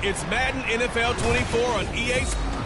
It's Madden NFL 24 on EA Sports.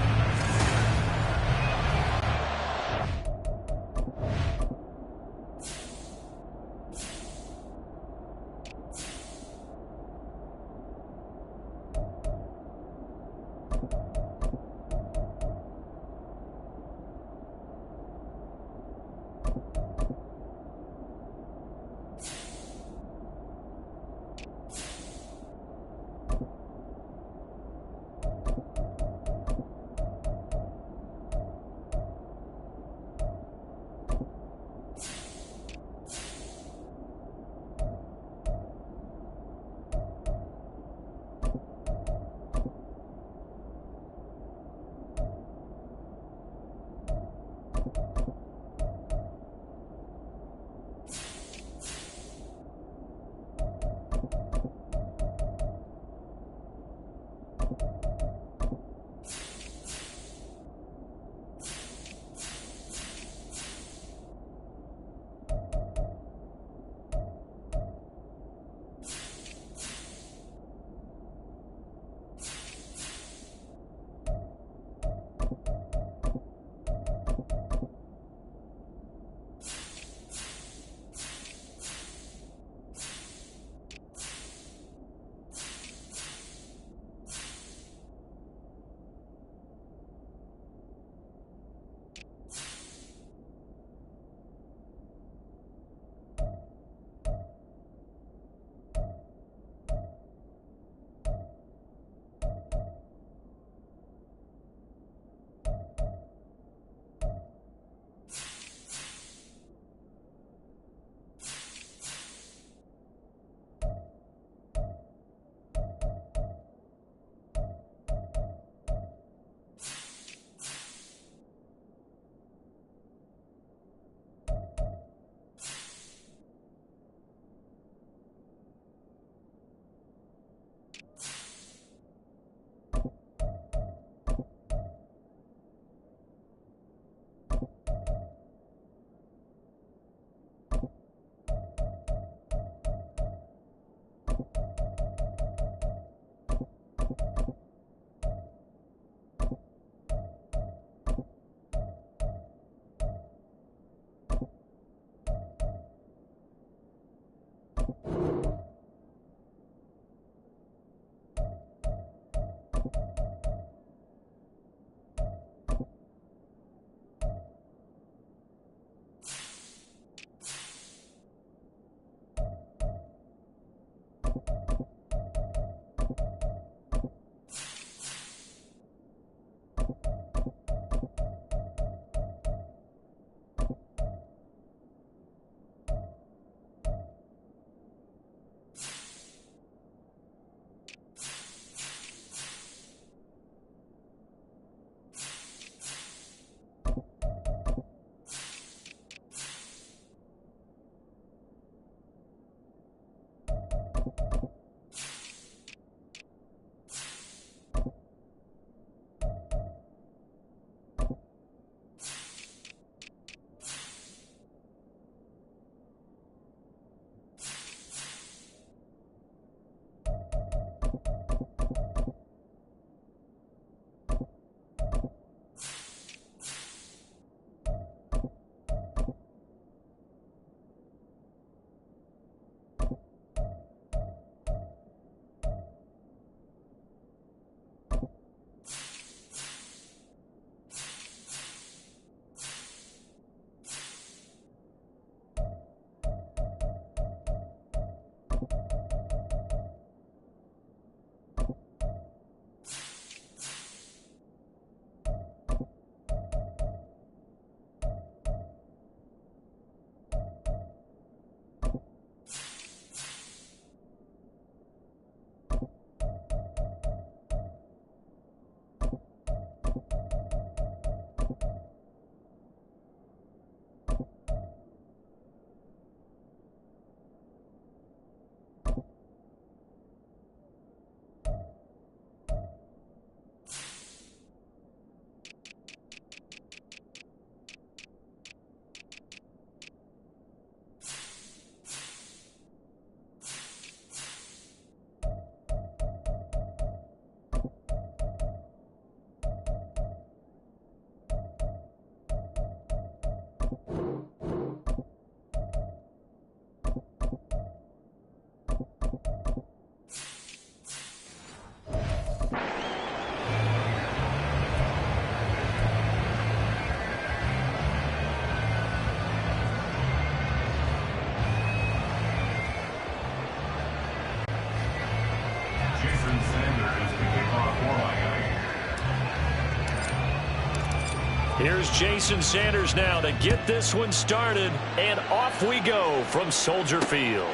Here's Jason Sanders now to get this one started, and off we go from Soldier Field.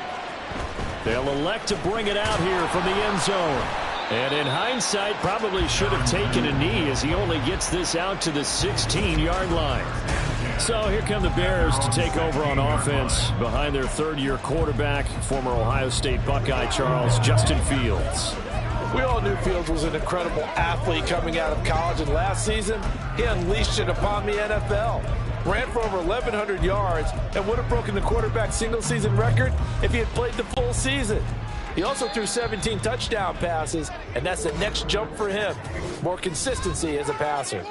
They'll elect to bring it out here from the end zone. And in hindsight, probably should have taken a knee as he only gets this out to the 16-yard line. So here come the Bears to take over on offense behind their third-year quarterback, former Ohio State Buckeye Charles Justin Fields. We all knew Fields was an incredible athlete coming out of college, and last season, he unleashed it upon the NFL. Ran for over 1,100 yards and would have broken the quarterback single-season record if he had played the full season. He also threw 17 touchdown passes, and that's the next jump for him. More consistency as a passer.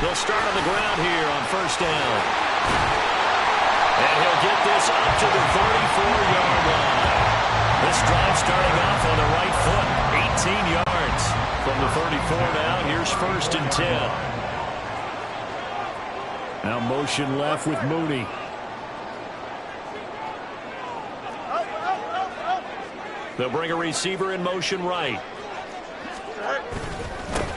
They'll start on the ground here on first down. And he'll get this up to the 34-yard line. This drive starting off on the right foot. 18 yards from the 34 now. Here's first and 10. Now motion left with Mooney. They'll bring a receiver in motion right.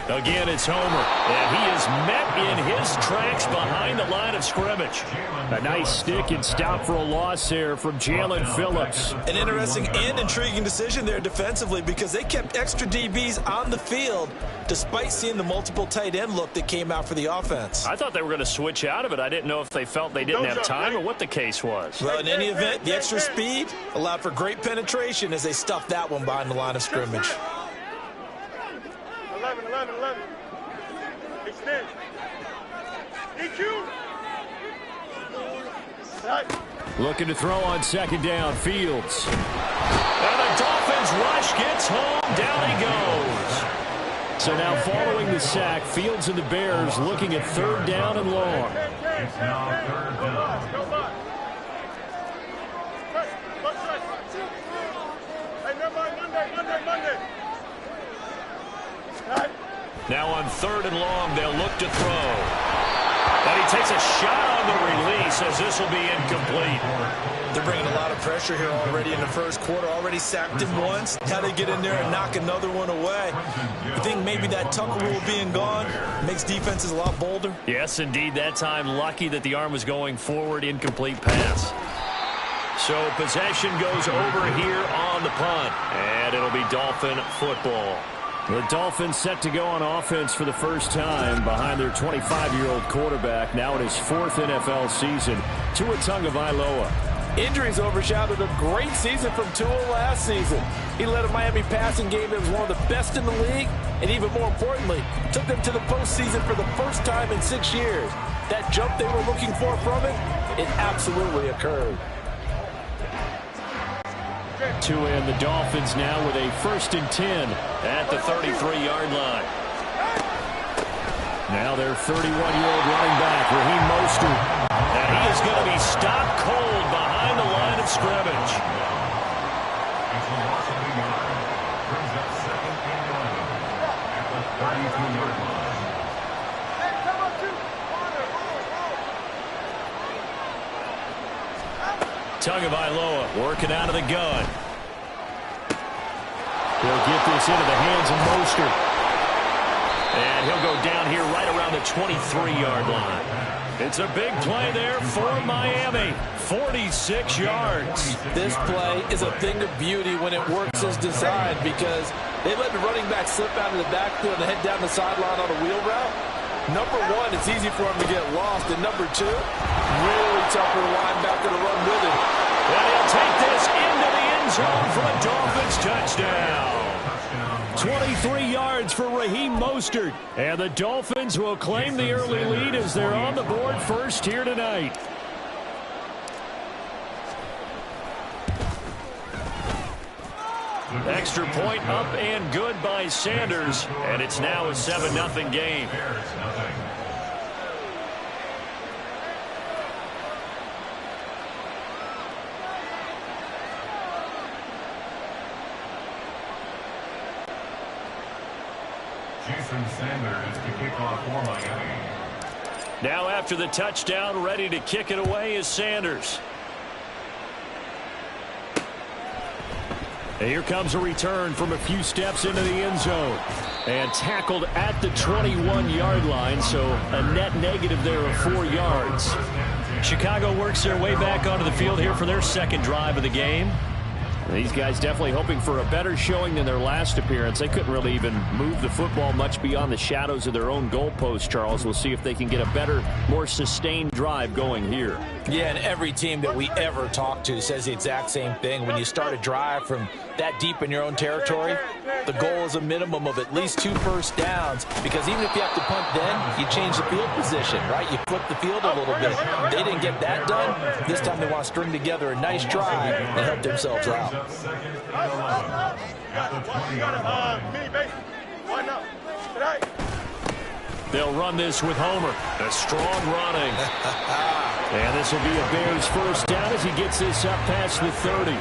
Again, it's Homer, and he is met in his tracks behind the line of scrimmage. A nice stick and stop for a loss there from Jalen Phillips. An interesting and intriguing decision there defensively because they kept extra DBs on the field despite seeing the multiple tight end look that came out for the offense. I thought they were going to switch out of it. I didn't know if they felt they didn't have time or what the case was. Well, in any event, the extra speed allowed for great penetration as they stuffed that one behind the line of scrimmage. 11. Extend. EQ. Looking to throw on second down, Fields. And the Dolphins rush gets home. Down he goes. So now following the sack, Fields and the Bears looking at third down and long. Monday. Now on third and long, they'll look to throw. And he takes a shot on the release as this will be incomplete. They're bringing a lot of pressure here already in the first quarter. Already sacked him once. How they get in there and knock another one away. I think maybe that tuck rule being gone makes defenses a lot bolder. Yes, indeed. That time lucky that the arm was going forward. Incomplete pass. So possession goes over here on the punt. And it'll be Dolphin football. The Dolphins set to go on offense for the first time behind their 25-year-old quarterback, now in his fourth NFL season, Gtowncapp. Injuries overshadowed a great season from Tua last season. He led a Miami passing game that was one of the best in the league, and even more importantly, took them to the postseason for the first time in 6 years. That jump they were looking for from it absolutely occurred. Tua and the Dolphins now with a 1st and 10 at the 33-yard line. Now their 31-year-old running back, Raheem Mostert. And he is going to be stopped cold behind the line of scrimmage. Tagovailoa working out of the gun. He'll get this into the hands of Mostert. And he'll go down here right around the 23-yard line. It's a big play there for Miami. 46 yards. This play is a thing of beauty when it works as designed because they let the running back slip out of the backfield and head down the sideline on a wheel route. Number one, it's easy for him to get lost. And number two, really tough for the linebacker to run with him. And he'll take this into the end zone for a Dolphins touchdown. 23 yards for Raheem Mostert. And the Dolphins will claim the early lead as they're on the board first here tonight. Extra point up and good by Sanders. And it's now a 7-0 game. Jason Sanders to kick off for Miami. Now after the touchdown, ready to kick it away is Sanders. And here comes a return from a few steps into the end zone. And tackled at the 21-yard line, so a net negative there of 4 yards. Chicago works their way back onto the field here for their second drive of the game. These guys definitely hoping for a better showing than their last appearance. They couldn't really even move the football much beyond the shadows of their own goalpost, Charles. We'll see if they can get a better, more sustained drive going here. Yeah, and every team that we ever talk to says the exact same thing. When you start a drive from that deep in your own territory, the goal is a minimum of at least 2 first downs, because even if you have to punt then, you change the field position, right? You flip the field a little bit. They didn't get that done. This time they want to string together a nice drive and help themselves out. They'll run this with Homer. A strong running. And this will be a Bears first down as he gets this up past the 30.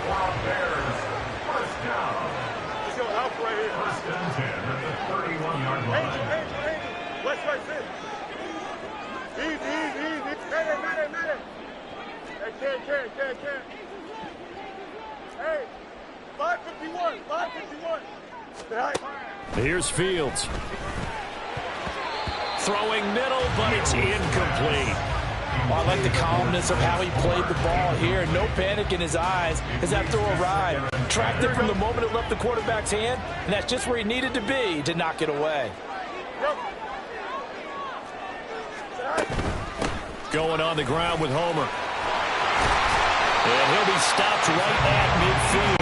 Hey, 551, 551. Here's Fields. Throwing middle, but it's incomplete. Well, I like the calmness of how he played the ball here. No panic in his eyes as that throw arrived. Tracked it from the moment it left the quarterback's hand, and that's just where he needed to be to knock it away. Going on the ground with Homer. And he'll be stopped right at midfield.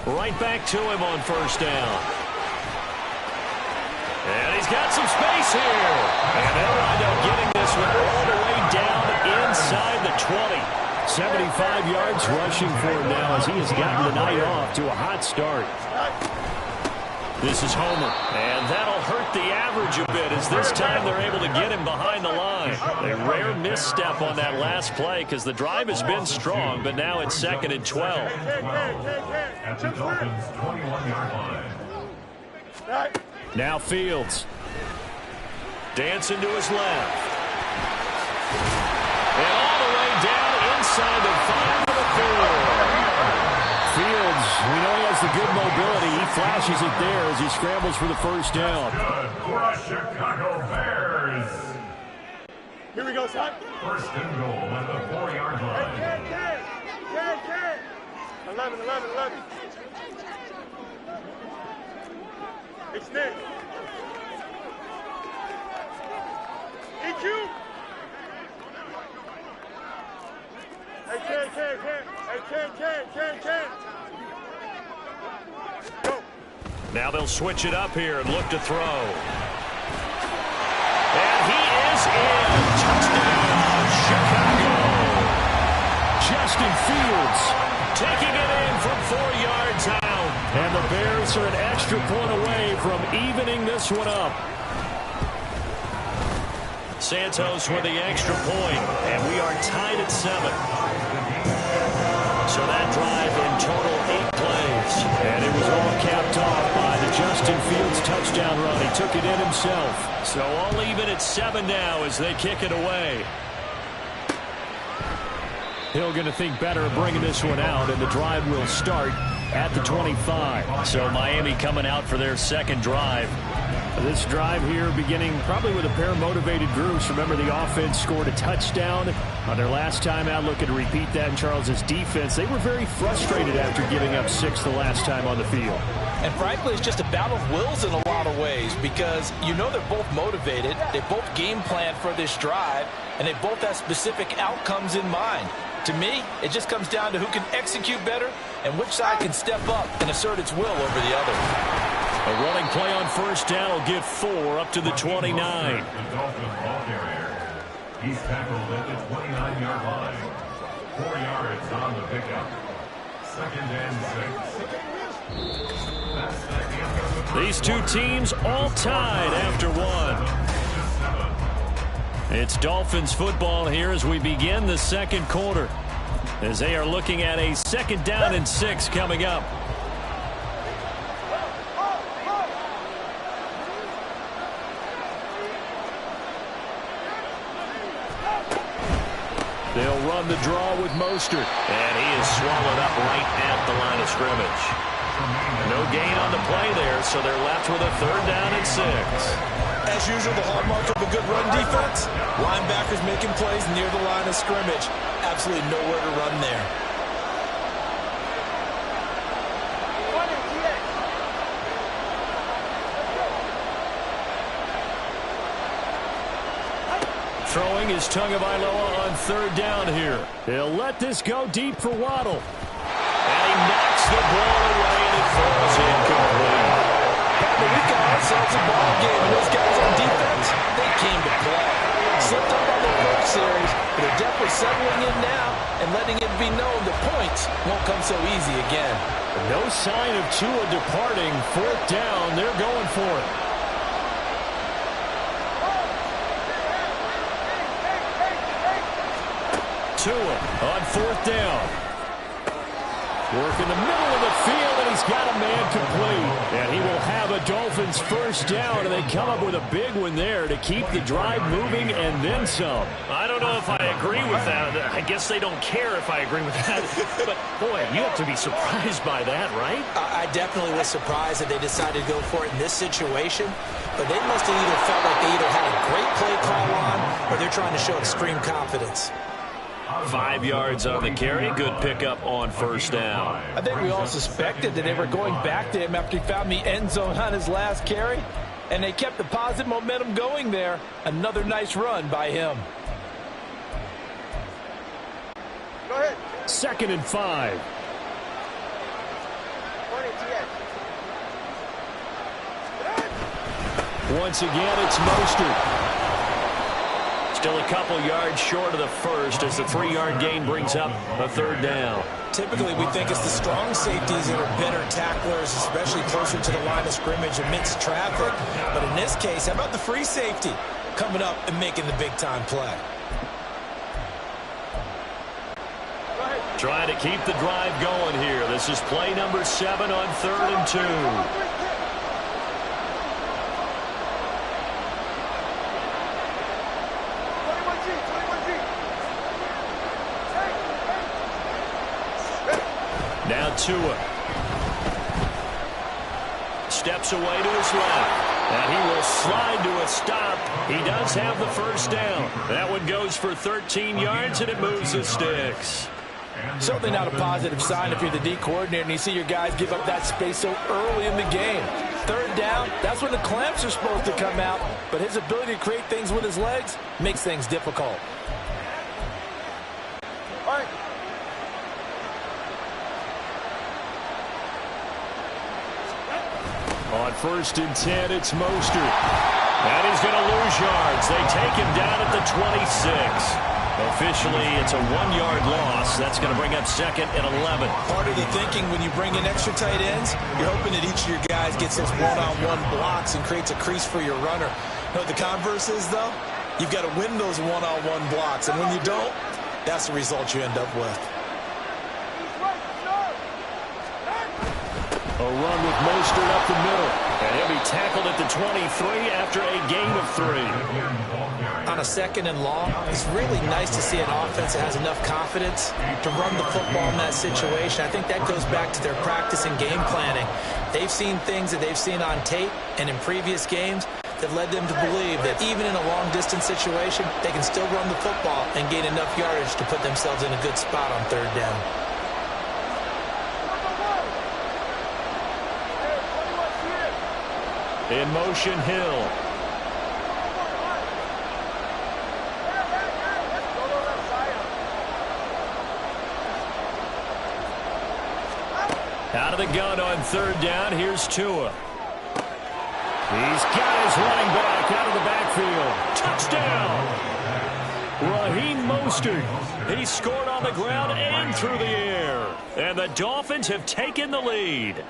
Right back to him on first down. And he's got some space here. And they'll wind up getting this one all the way down inside the 20. 75 yards rushing for him now as he has gotten the night off to a hot start. This is Homer, and that'll hurt the average a bit as this time they're able to get him behind the line. A rare misstep on that last play because the drive has been strong, but now it's 2nd and 12. At the Dolphins' 21-yard line. Now Fields. Dancing to his left. And all the way down inside the 5 of the 4. Fields, we know he has the good mobility. He flashes it there as he scrambles for the first down. Good for the Chicago Bears. Here we go, son. First and goal at the 4-yard line. 11. It's Nick. EQ. Hey, can. Go. Now they'll switch it up here and look to throw. And he is in. Touchdown, Chicago. Justin Fields taking it in from 4 yards out. And the Bears are an extra point away from evening this one up. Santos with the extra point, and we are tied at 7. So that drive in total 8 plays. And it was all capped off by the Justin Fields touchdown run. He took it in himself. So all even at 7 now as they kick it away. Hill going to think better of bringing this one out, and the drive will start at the 25. So Miami coming out for their second drive. This drive here beginning probably with a pair of motivated groups. Remember, the offense scored a touchdown on their last time out. Looking to repeat that in Charles's defense. They were very frustrated after giving up 6 the last time on the field. And frankly, it's just a battle of wills in a lot of ways, because you know they're both motivated. They both game plan for this drive, and they both have specific outcomes in mind. To me, it just comes down to who can execute better and which side can step up and assert its will over the other. A running play on first down will give 4 up to the 29. The Dolphins ball carrier. He's tackled at the 29-yard line. 4 yards on the pickup. 2nd and 6. These two teams all tied after 1. It's Dolphins football here as we begin the second quarter, as they are looking at a 2nd down and 6 coming up. They'll run the draw with Mostert. And he is swallowed up right at the line of scrimmage. No gain on the play there, so they're left with a 3rd down and 6. As usual, the hallmark of a good run defense, linebackers making plays near the line of scrimmage. Absolutely nowhere to run there. Throwing is Tagovailoa on 3rd down here. He'll let this go deep for Waddle. And he knocks the ball away, and it falls incomplete. We got ourselves a ball game, and those guys on defense, they came to play. Slipped up on their first series, but they're definitely settling in now and letting it be known the points won't come so easy again. No sign of Tua departing. 4th down, they're going for it. Tua on 4th down. Work in the middle of the field, and he's got a man complete. And he will have a Dolphins 1st down, and they come up with a big one there to keep the drive moving and then some. I don't know if I agree with that. I guess they don't care if I agree with that. But, boy, you have to be surprised by that, right? I definitely was surprised that they decided to go for it in this situation. But they must have either felt like they either had a great play call on or they're trying to show extreme confidence. 5 yards on the carry. Good pickup on 1st down. I think we all suspected that they were going back to him after he found the end zone on his last carry, and they kept the positive momentum going there. Another nice run by him. Go ahead. 2nd and 5. Once again, it's Mostert. Still a couple yards short of the first as the 3-yard gain brings up a 3rd down. Typically, we think it's the strong safeties that are better tacklers, especially closer to the line of scrimmage amidst traffic. But in this case, how about the free safety coming up and making the big-time play? Trying to keep the drive going here. This is play number 7 on 3rd and 2. Now Tua steps away to his left, and he will slide to a stop. He does have the 1st down. That one goes for 13 yards, and it moves the sticks. Certainly not a positive sign if you're the D coordinator and you see your guys give up that space so early in the game. 3rd down, that's when the clamps are supposed to come out, but his ability to create things with his legs makes things difficult. All right. On 1st and 10, it's Mostert. And he's going to lose yards. They take him down at the 26. Officially, it's a 1-yard loss. That's going to bring up 2nd and 11. Part of the thinking when you bring in extra tight ends, you're hoping that each of your guys gets those one-on-one blocks and creates a crease for your runner. You know what the converse is, though? You've got to win those one-on-one blocks. And when you don't, that's the result you end up with. A run with Mostert up the middle. And he'll be tackled at the 23 after a gain of 3. On a 2nd and long, it's really nice to see an offense that has enough confidence to run the football in that situation. I think that goes back to their practice and game planning. They've seen things that they've seen on tape and in previous games that led them to believe that even in a long-distance situation, they can still run the football and gain enough yardage to put themselves in a good spot on 3rd down. In motion, Hill. Out of the gun on 3rd down. Here's Tua. He's got his running back out of the backfield. Touchdown! Raheem Mostert. He scored on the ground and through the air. And the Dolphins have taken the lead.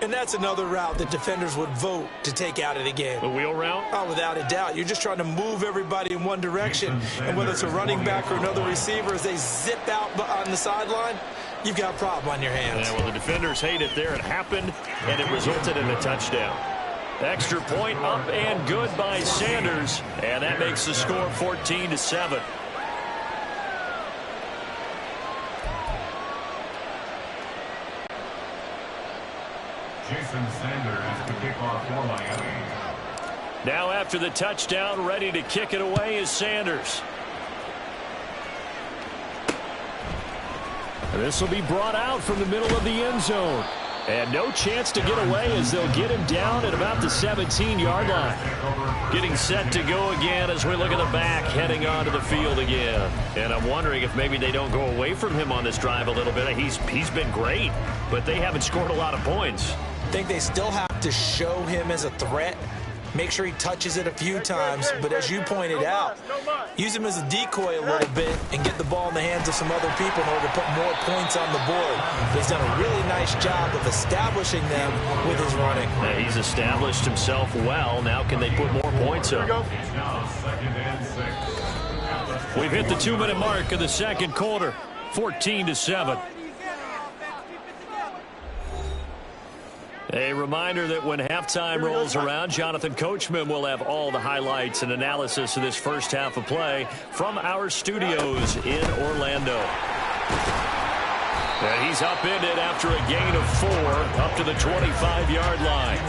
And that's another route that defenders would vote to take out of the game. The wheel route? Oh, without a doubt. You're just trying to move everybody in one direction. And whether it's a running back or another receiver, as they zip out on the sideline, you've got a problem on your hands. Yeah, well, the defenders hate it there. It happened, and it resulted in a touchdown. Extra point up and good by Sanders. And that makes the score 14-7. Jason Sanders to kick off for Miami. Now after the touchdown, ready to kick it away is Sanders. And this will be brought out from the middle of the end zone. And no chance to get away as they'll get him down at about the 17-yard line. Getting set to go again as we look at the back heading onto the field again. And I'm wondering if maybe they don't go away from him on this drive a little bit. He's been great, but they haven't scored a lot of points. I think they still have to show him as a threat. Make sure he touches it a few times. But as you pointed out, use him as a decoy a little bit and get the ball in the hands of some other people in order to put more points on the board. But he's done a really nice job of establishing them with his running. Yeah, he's established himself well. Now can they put more points up? We've hit the 2-minute mark of the second quarter. 14-7. A reminder that when halftime rolls around, Jonathan Coachman will have all the highlights and analysis of this first half of play from our studios in Orlando. And he's upended after a gain of 4 up to the 25-yard line.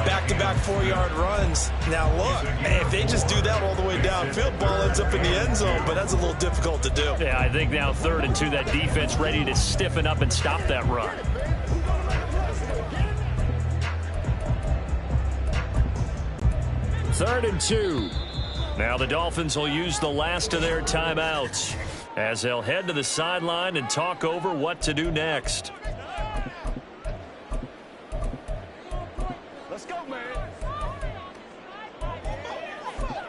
Back-to-back 4-yard runs. Now look, if they just do that all the way downfield, ball ends up in the end zone, but that's a little difficult to do. Yeah, I think now 3rd and 2, that defense ready to stiffen up and stop that run. 3rd and 2. Now the Dolphins will use the last of their timeouts as they'll head to the sideline and talk over what to do next. Let's go, man.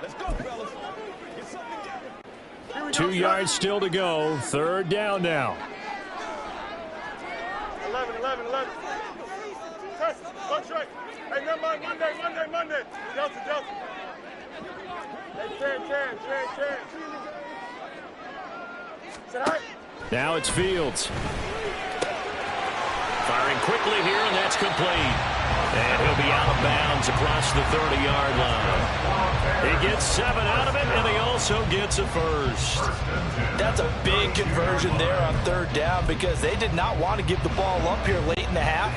Let's go, fellas. Get something together. 2 yards still to go. 3rd down now. 11. Touch right. Hey, never mind. Monday. Delta. Hey, Chan. Sit high. Now it's Fields. Firing quickly here, and that's complete. And he'll be out of bounds across the 30-yard line. He gets 7 out of it, and he also gets a first. That's a big conversion there on 3rd down because they did not want to give the ball up here late in the half.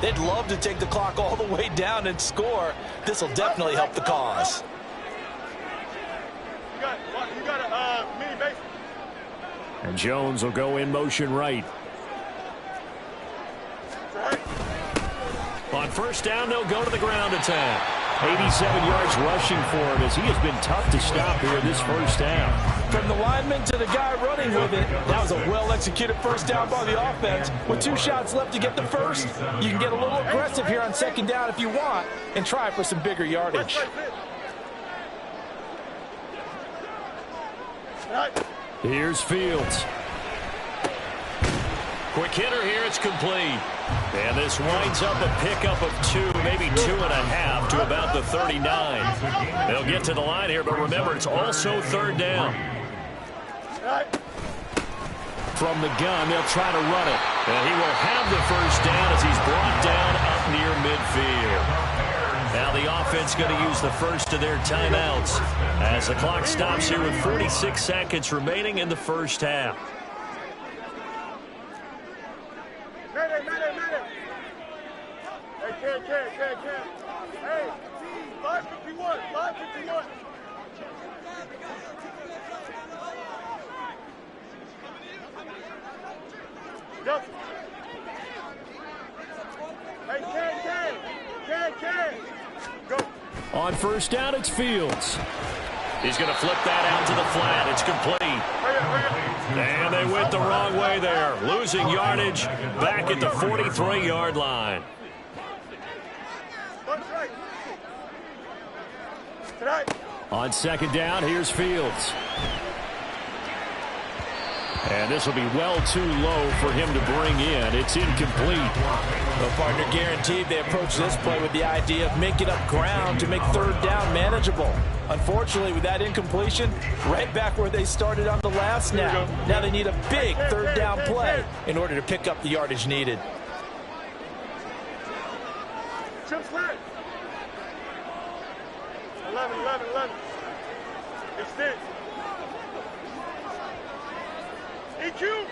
They'd love to take the clock all the way down and score. This will definitely help the cause. You got a mini base. And Jones will go in motion right. On 1st down, they'll go to the ground attack. 87 yards rushing for him as he has been tough to stop here in this first half. From the lineman to the guy running with it, that was a well-executed first down by the offense. With 2 shots left to get the first, you can get a little aggressive here on 2nd down if you want and try for some bigger yardage. Here's Fields. Quick hitter here, it's complete. And this winds up a pickup of 2, maybe 2.5 to about the 39. They'll get to the line here, but remember, it's also 3rd down. From the gun, they'll try to run it. And he will have the first down as he's brought down up near midfield. Now the offense going to use the first of their timeouts as the clock stops here with 46 seconds remaining in the first half. Hey, Ken. Hey, 551. Delta. Hey, Ken. Go. On 1st down, it's Fields. He's going to flip that out to the flat. It's complete. And they went the wrong way there. Losing yardage back at the 43-yard line. On 2nd down, here's Fields. And this will be well too low for him to bring in. It's incomplete. Well, partner, guaranteed they approach this play with the idea of making up ground to make third down manageable. Unfortunately, with that incompletion, right back where they started on the last snap. Now they need a big third down play in order to pick up the yardage needed. Chip slant. 11. Extend. EQ.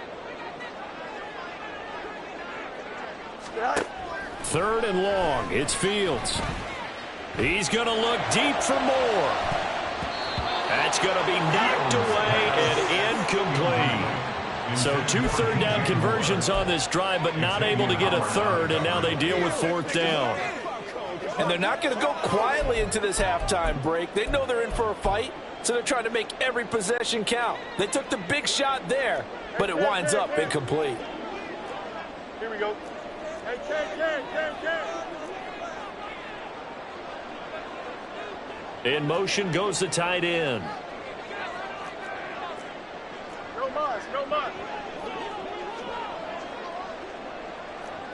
Third and long. It's Fields. He's going to look deep for more. That's going to be knocked away and incomplete. So 2 third down conversions on this drive, but not able to get a third, and now they deal with fourth down. And they're not going to go quietly into this halftime break. They know they're in for a fight, so they're trying to make every possession count. They took the big shot there, but it winds up incomplete. Here we go. Hey, Cam. In motion goes the tight end. No mas.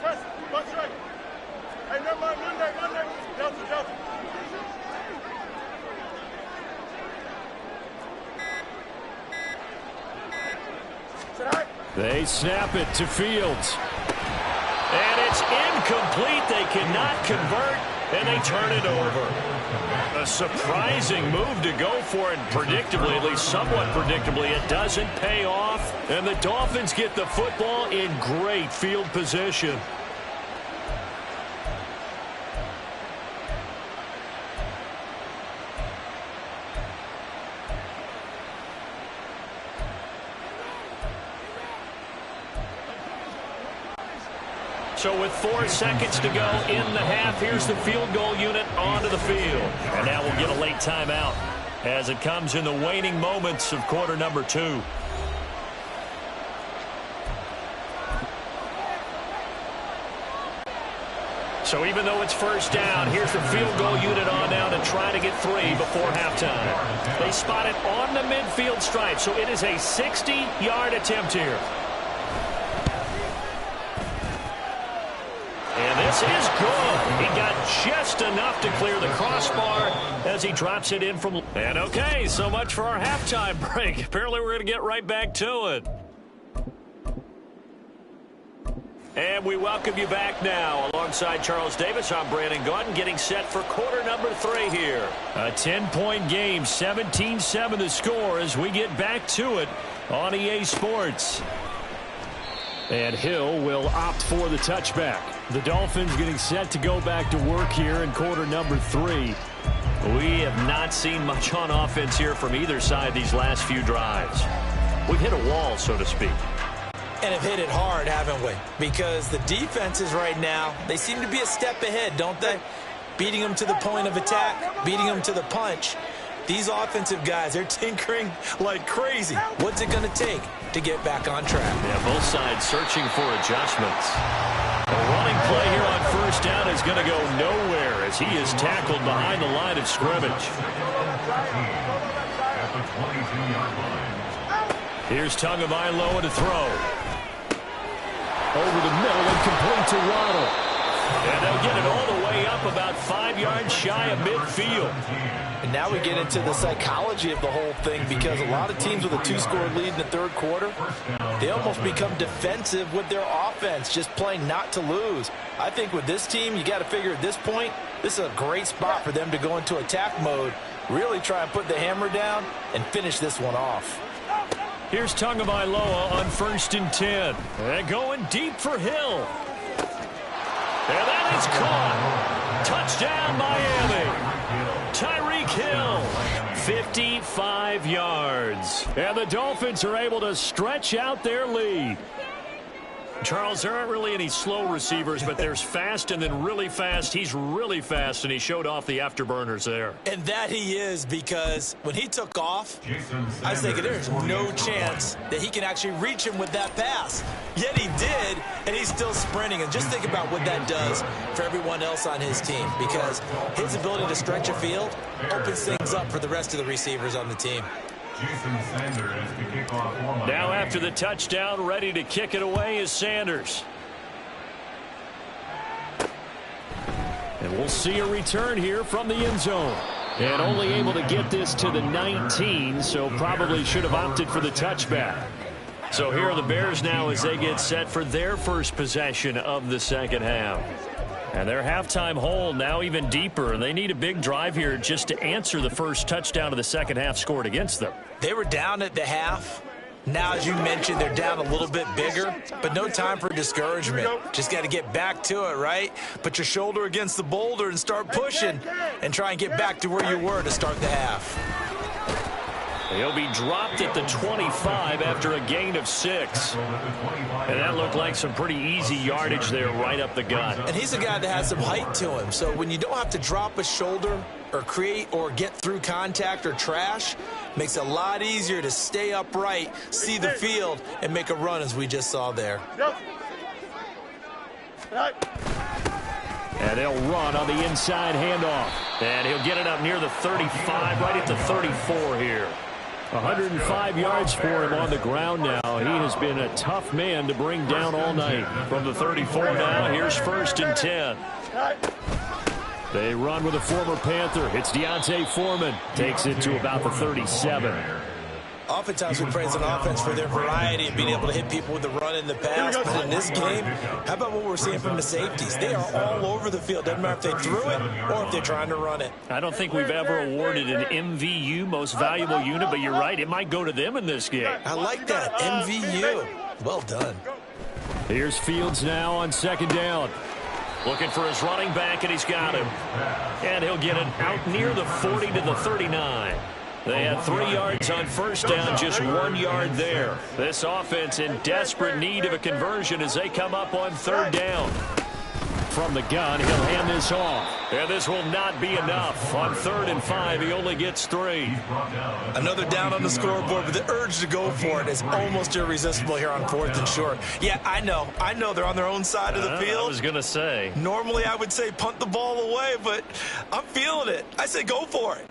Press, watch right. Hey, no mind, Monday. Delta. They snap it to Fields. And it's incomplete. They cannot convert, and they turn it over. A surprising move to go for it, predictably, at least somewhat predictably. It doesn't pay off, and the Dolphins get the football in great field position. So with 4 seconds to go in the half, here's the field goal unit onto the field. And now we'll get a late timeout as it comes in the waning moments of quarter number 2. So even though it's first down, here's the field goal unit on now to try to get 3 before halftime. They spot it on the midfield stripe, so it is a 60-yard attempt here. And this is good. He got just enough to clear the crossbar as he drops it in from... And okay, so much for our halftime break. Apparently we're going to get right back to it. And we welcome you back now. Alongside Charles Davis, I'm Brandon Gordon, getting set for quarter number 3 here. A 10-point game, 17-7 the score as we get back to it on EA Sports. And Hill will opt for the touchback. The Dolphins getting set to go back to work here in quarter number 3. We have not seen much on offense here from either side these last few drives. We've hit a wall, so to speak. And have hit it hard, haven't we? Because the defenses right now, they seem to be a step ahead, don't they? Beating them to the point of attack, beating them to the punch. These offensive guys, they're tinkering like crazy. What's it going to take to get back on track? Yeah, both sides searching for adjustments. A running play here on first down is going to go nowhere as he is tackled behind the line of scrimmage. Here's Tagovailoa to throw. Over the middle and complete to Waddle. And they'll get it all the way up about 5 yards shy of midfield. And now we get into the psychology of the whole thing, because a lot of teams with a 2-score lead in the third quarter, they almost become defensive with their offense, just playing not to lose. I think with this team, you got to figure at this point, this is a great spot for them to go into attack mode, really try and put the hammer down and finish this one off. Here's Tagovailoa on 1st and 10. And going deep for Hill. And that is caught. Touchdown, Miami. Tyreek Hill, 55 yards. And the Dolphins are able to stretch out their lead. Charles, there aren't really any slow receivers, but there's fast and then really fast. He's really fast, and he showed off the afterburners there. And that he is, because when he took off, I was thinking there's no chance that he can actually reach him with that pass. Yet he did, and he's still sprinting. And just think about what that does for everyone else on his team, because his ability to stretch a field opens things up for the rest of the receivers on the team. Jason Sanders to kick off for Miami. Now after the touchdown, ready to kick it away is Sanders. And we'll see a return here from the end zone. And only able to get this to the 19, so probably should have opted for the touchback. So here are the Bears now as they get set for their first possession of the second half. And their halftime hole now even deeper. They need a big drive here just to answer the first touchdown of the second half scored against them. They were down at the half. Now, as you mentioned, they're down a little bit bigger, but no time for discouragement. Just got to get back to it, right? Put your shoulder against the boulder and start pushing and try and get back to where you were to start the half. He'll be dropped at the 25 after a gain of 6. And that looked like some pretty easy yardage there right up the gut. And he's a guy that has some height to him, so when you don't have to drop a shoulder or create or get through contact or trash, makes it a lot easier to stay upright, see the field, and make a run as we just saw there. And they'll run on the inside handoff. And he'll get it up near the 35, right at the 34 here. 105 yards for him on the ground now. He has been a tough man to bring down all night. From the 34 now, here's 1st and 10. They run with a former Panther. It's D'Onta Foreman. Takes it to about the 37. Oftentimes we praise an offense for their variety of being able to hit people with the run and the pass. But in this game, how about what we're seeing from the safeties? They are all over the field. Doesn't matter if they threw it or if they're trying to run it. I don't think we've ever awarded an MVU, most valuable unit, but you're right. It might go to them in this game. I like that. MVU. Well done. Here's Fields now on 2nd down. Looking for his running back, and he's got him. And he'll get it out near the 40 to the 39. They had 3 yards on 1st down, just 1 yard there. This offense in desperate need of a conversion as they come up on 3rd down. From the gun, he'll hand this off. And this will not be enough. On 3rd and 5, he only gets 3. Another down on the scoreboard, but the urge to go for it is almost irresistible here on 4th and short. Yeah, I know they're on their own side of the field. I was going to say. Normally I would say punt the ball away, but I'm feeling it. I say go for it.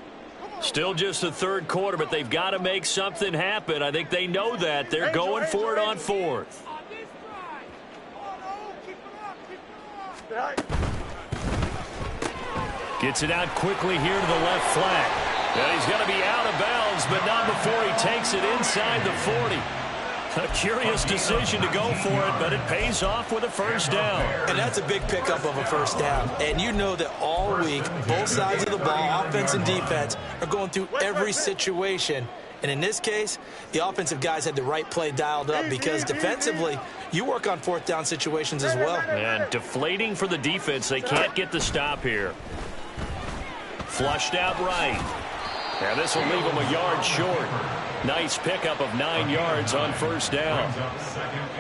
Still just the 3rd quarter, but they've got to make something happen. I think they know that. They're going for it on 4th. Gets it out quickly here to the left flank. And he's going to be out of bounds, but not before he takes it inside the 40. A curious decision to go for it, but it pays off with a 1st down. And that's a big pickup of a 1st down. And you know that all week, both sides of the ball, offense and defense, are going through every situation. And in this case, the offensive guys had the right play dialed up because defensively, you work on 4th down situations as well. And deflating for the defense. They can't get the stop here. Flushed out right. And this will leave them a yard short. Nice pickup of 9 yards on 1st down.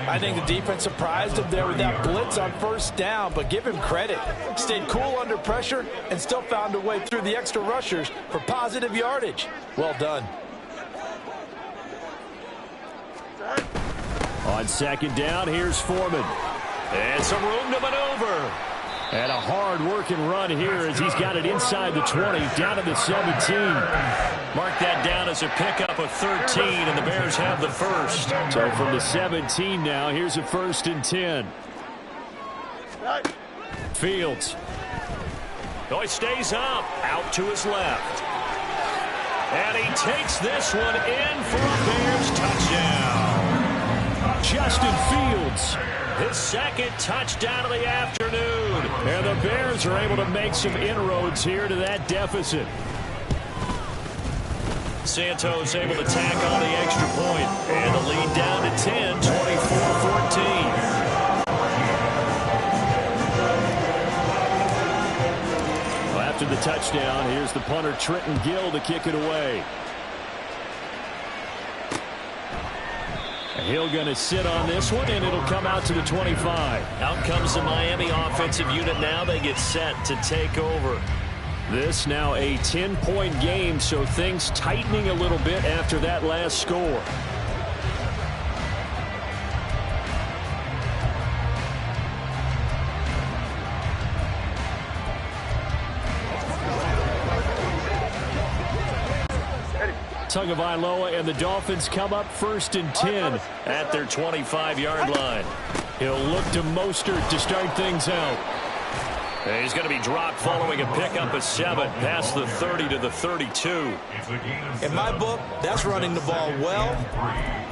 I think the defense surprised him there with that blitz on 1st down, but give him credit. Stayed cool under pressure and still found a way through the extra rushers for positive yardage. Well done. On 2nd down, here's Foreman. And some room to maneuver. And a hard-working run here as he's got it inside the 20, down to the 17. Mark that down as a pickup of 13, and the Bears have the 1st. So from the 17 now, here's a 1st and 10. Fields. Oh, he stays up. Out to his left. And he takes this one in for a Bears touchdown. Justin Fields, his 2nd touchdown of the afternoon. And the Bears are able to make some inroads here to that deficit. Santos able to tack on the extra point. And the lead down to 10, 24-14. After the touchdown, here's the punter Trenton Gill to kick it away. Hill going to sit on this one, and it'll come out to the 25. Out comes the Miami offensive unit now. They get set to take over. This now a 10-point game, so things tightening a little bit after that last score. Tagovailoa and the Dolphins come up 1st and 10 at their 25-yard line. He'll look to Mostert to start things out. And he's going to be dropped following a pickup of 7 past the 30 to the 32. In my book, that's running the ball well,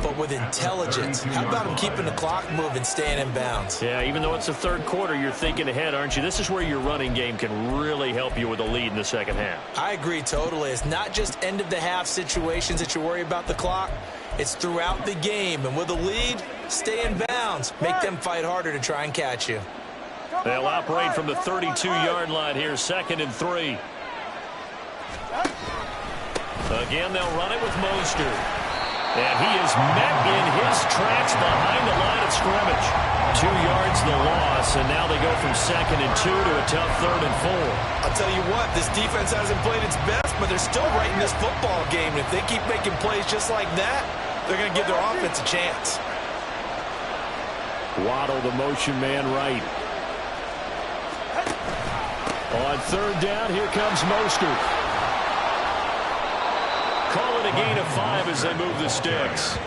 but with intelligence. How about him keeping the clock moving, staying in bounds? Yeah, even though it's the third quarter, you're thinking ahead, aren't you? This is where your running game can really help you with a lead in the second half. I agree totally. It's not just end-of-the-half situations that you worry about the clock. It's throughout the game. And with a lead, stay in bounds. Make them fight harder to try and catch you. They'll operate from the 32-yard line here, 2nd and 3. Again, they'll run it with Mostert. And he is met in his tracks behind the line of scrimmage. 2 yards the loss, and now they go from 2nd and 2 to a tough 3rd and 4. I'll tell you what, this defense hasn't played its best, but they're still right in this football game. And if they keep making plays just like that, they're going to give their offense a chance. Waddle, the motion man, right. On 3rd down, here comes Mostert. Call it a gain of 5 as they move the sticks.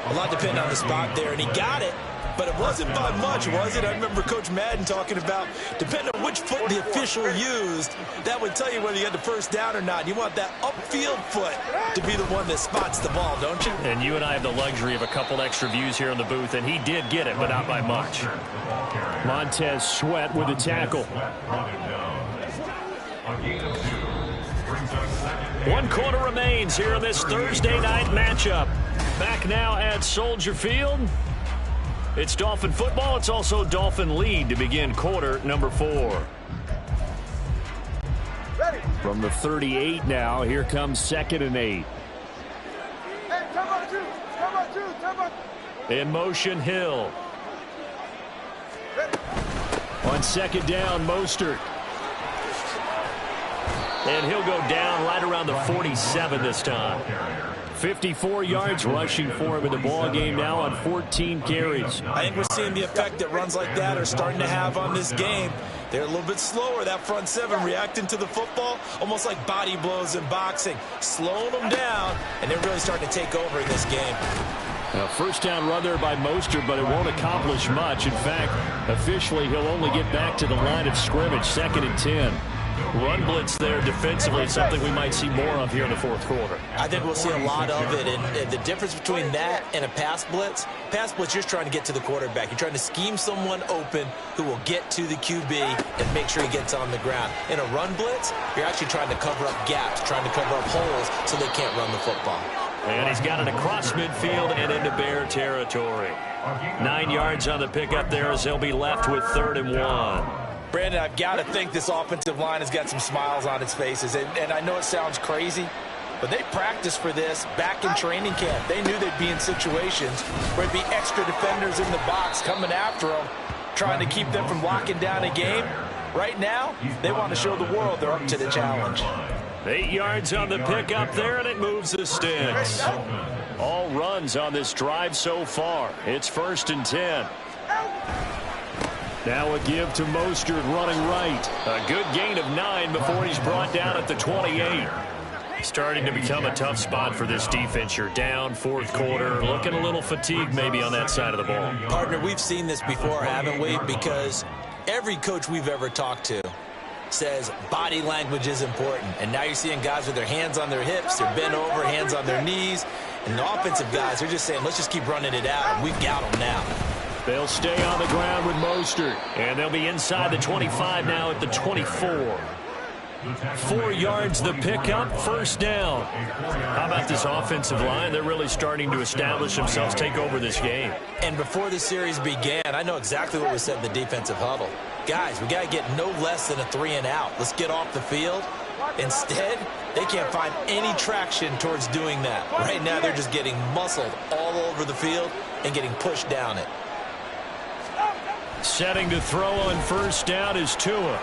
A lot depending on the spot there, and he got it, but it wasn't by much, was it? I remember Coach Madden talking about, depending on which foot the official used, that would tell you whether you had the first down or not. You want that upfield foot to be the one that spots the ball, don't you? And you and I have the luxury of a couple extra views here in the booth, and he did get it, but not by much. Montez Sweat with a tackle. 1 quarter remains here in this Thursday night matchup. Back now at Soldier Field. It's Dolphin football. It's also Dolphin lead to begin quarter number 4. From the 38 now, here comes 2nd and 8. In motion, Hill. On 2nd down, Mostert. And he'll go down right around the 47 this time. 54 yards rushing for him in the ball game now on 14 carries. I think we're seeing the effect that runs like that are starting to have on this game. They're a little bit slower, that front 7, reacting to the football, almost like body blows in boxing, slowing them down, and they're really starting to take over in this game. A 1st down run there by Mostert, but it won't accomplish much. In fact, officially, he'll only get back to the line of scrimmage, 2nd and 10. Run blitz there defensively, something we might see more of here in the 4th quarter. I think we'll see a lot of it, and the difference between that and a pass blitz, you're just trying to get to the quarterback. You're trying to scheme someone open who will get to the QB and make sure he gets on the ground. In a run blitz, you're actually trying to cover up gaps, trying to cover up holes so they can't run the football. And he's got it across midfield and into Bear territory. 9 yards on the pickup there as they'll be left with 3rd and 1. Brandon, I've got to think this offensive line has got some smiles on its faces. And I know it sounds crazy, but they practiced for this back in training camp. They knew they'd be in situations where there'd be extra defenders in the box coming after them, trying to keep them from locking down a game. Right now, they want to show the world they're up to the challenge. 8 yards on the pickup there, and it moves the sticks. All runs on this drive so far. It's 1st and 10. Now a give to Mostert running right. A good gain of 9 before he's brought down at the 28. Starting to become a tough spot for this defense. You're down 4th quarter, looking a little fatigued maybe on that side of the ball. Partner, we've seen this before, haven't we? Because every coach we've ever talked to says body language is important. And now you're seeing guys with their hands on their hips, they're bent over, hands on their knees. And the offensive guys, they're just saying, let's just keep running it out. And we've got them now. They'll stay on the ground with Mostert. And they'll be inside the 25 now at the 24. 4 yards the pickup, 1st down. How about this offensive line? They're really starting to establish themselves, take over this game. And before the series began, I know exactly what was said in the defensive huddle. Guys, we got to get no less than a 3 and out. Let's get off the field. Instead, they can't find any traction towards doing that. Right now, they're just getting muscled all over the field and getting pushed down it. Setting to throw on 1st down is Tua.